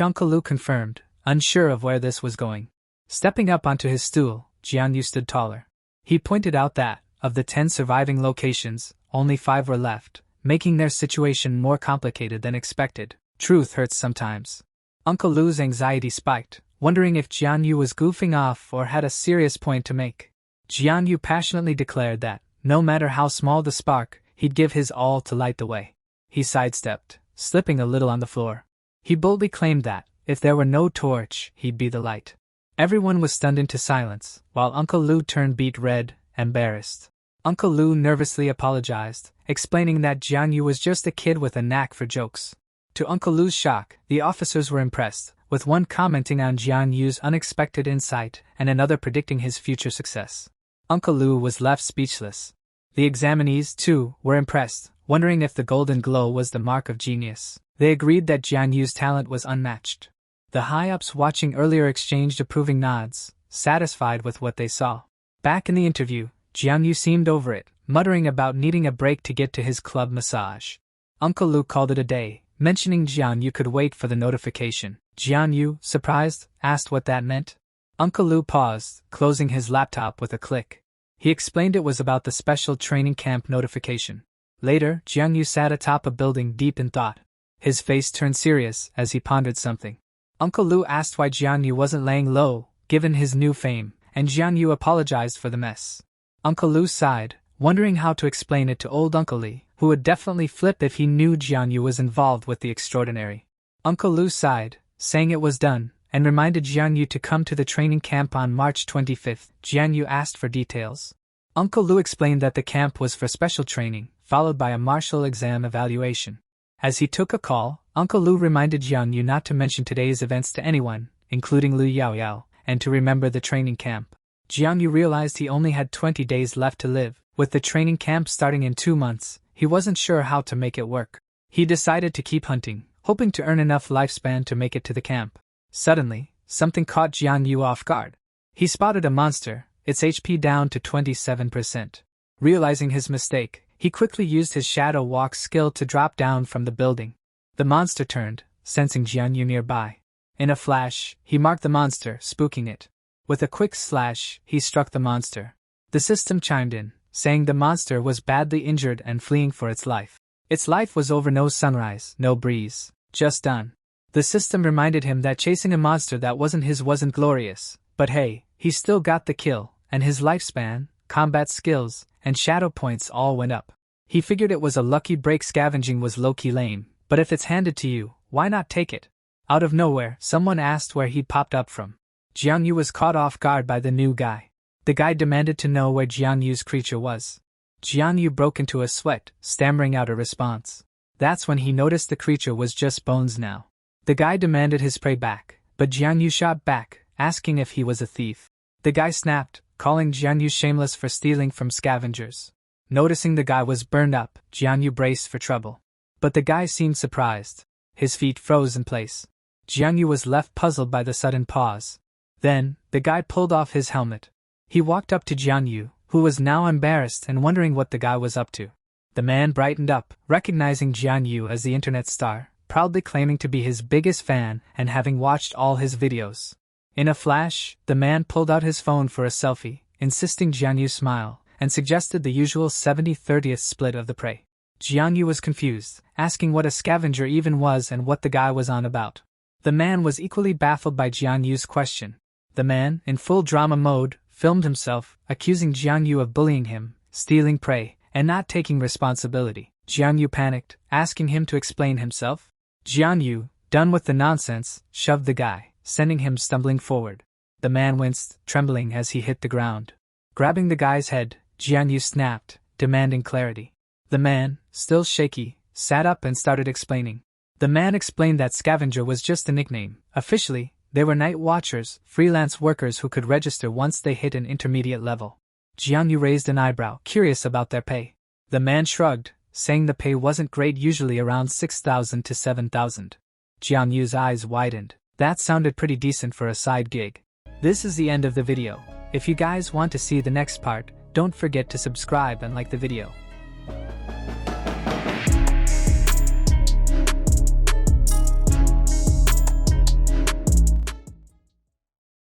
Uncle Lu confirmed, unsure of where this was going. Stepping up onto his stool, Jianyu stood taller. He pointed out that, of the 10 surviving locations, only 5 were left, making their situation more complicated than expected. Truth hurts sometimes. Uncle Lu's anxiety spiked, wondering if Jianyu was goofing off or had a serious point to make. Jianyu passionately declared that, no matter how small the spark, he'd give his all to light the way. He sidestepped, slipping a little on the floor. He boldly claimed that, if there were no torch, he'd be the light. Everyone was stunned into silence, while Uncle Lu turned beet red, embarrassed. Uncle Lu nervously apologized, explaining that Jianyu was just a kid with a knack for jokes. To Uncle Lu's shock, the officers were impressed, with one commenting on Jianyu's unexpected insight and another predicting his future success. Uncle Lu was left speechless. The examinees, too, were impressed, wondering if the golden glow was the mark of genius. They agreed that Jianyu's talent was unmatched. The high-ups watching earlier exchanged approving nods, satisfied with what they saw. Back in the interview, Jianyu seemed over it, muttering about needing a break to get to his club massage. Uncle Lu called it a day, mentioning Jianyu could wait for the notification. Jianyu, surprised, asked what that meant. Uncle Lu paused, closing his laptop with a click. He explained it was about the special training camp notification. Later, Jianyu sat atop a building deep in thought. His face turned serious as he pondered something. Uncle Lu asked why Jianyu wasn't laying low, given his new fame, and Jianyu apologized for the mess. Uncle Lu sighed, wondering how to explain it to old Uncle Lee, who would definitely flip if he knew Jianyu was involved with the extraordinary. Uncle Lu sighed, saying it was done, and reminded Jianyu to come to the training camp on March 25th. Jianyu asked for details. Uncle Lu explained that the camp was for special training, followed by a martial exam evaluation. As he took a call, Uncle Lu reminded Jianyu not to mention today's events to anyone, including Lu Yaoyao, and to remember the training camp. Jianyu realized he only had 20 days left to live. With the training camp starting in 2 months, he wasn't sure how to make it work. He decided to keep hunting, hoping to earn enough lifespan to make it to the camp. Suddenly, something caught Jianyu off guard. He spotted a monster, its HP down to 27%. Realizing his mistake, he quickly used his Shadow Walk skill to drop down from the building. The monster turned, sensing Jianyu nearby. In a flash, he marked the monster, spooking it. With a quick slash, he struck the monster. The system chimed in, saying the monster was badly injured and fleeing for its life. Its life was over. No sunrise, no breeze, just done. The system reminded him that chasing a monster that wasn't his wasn't glorious, but hey, he still got the kill, and his lifespan, combat skills, and shadow points all went up. He figured it was a lucky break. Scavenging was low-key lame, but if it's handed to you, why not take it? Out of nowhere, someone asked where he'd popped up from. Jianyu was caught off guard by the new guy. The guy demanded to know where Jianyu's creature was. Jianyu broke into a sweat, stammering out a response. That's when he noticed the creature was just bones now. The guy demanded his prey back, but Jianyu shot back, asking if he was a thief. The guy snapped, calling Jianyu shameless for stealing from scavengers. Noticing the guy was burned up, Jianyu braced for trouble. But the guy seemed surprised. His feet froze in place. Jianyu was left puzzled by the sudden pause. Then, the guy pulled off his helmet. He walked up to Jianyu, who was now embarrassed and wondering what the guy was up to. The man brightened up, recognizing Jianyu as the internet star, proudly claiming to be his biggest fan and having watched all his videos. In a flash, the man pulled out his phone for a selfie, insisting Jianyu smile, and suggested the usual 70-30th split of the prey. Jianyu was confused, asking what a scavenger even was and what the guy was on about. The man was equally baffled by Jian Yu's question. The man, in full drama mode, filmed himself, accusing Jian Yu of bullying him, stealing prey, and not taking responsibility. Jian Yu panicked, asking him to explain himself. Jian Yu, done with the nonsense, shoved the guy, sending him stumbling forward. The man winced, trembling as he hit the ground. Grabbing the guy's head, Jian Yu snapped, demanding clarity. The man, still shaky, sat up and started explaining. The man explained that scavenger was just a nickname. Officially, they were night watchers, freelance workers who could register once they hit an intermediate level. Jian Yu raised an eyebrow, curious about their pay. The man shrugged, saying the pay wasn't great, usually around 6,000 to 7,000. Jian Yu's eyes widened. That sounded pretty decent for a side gig. This is the end of the video. If you guys want to see the next part, don't forget to subscribe and like the video.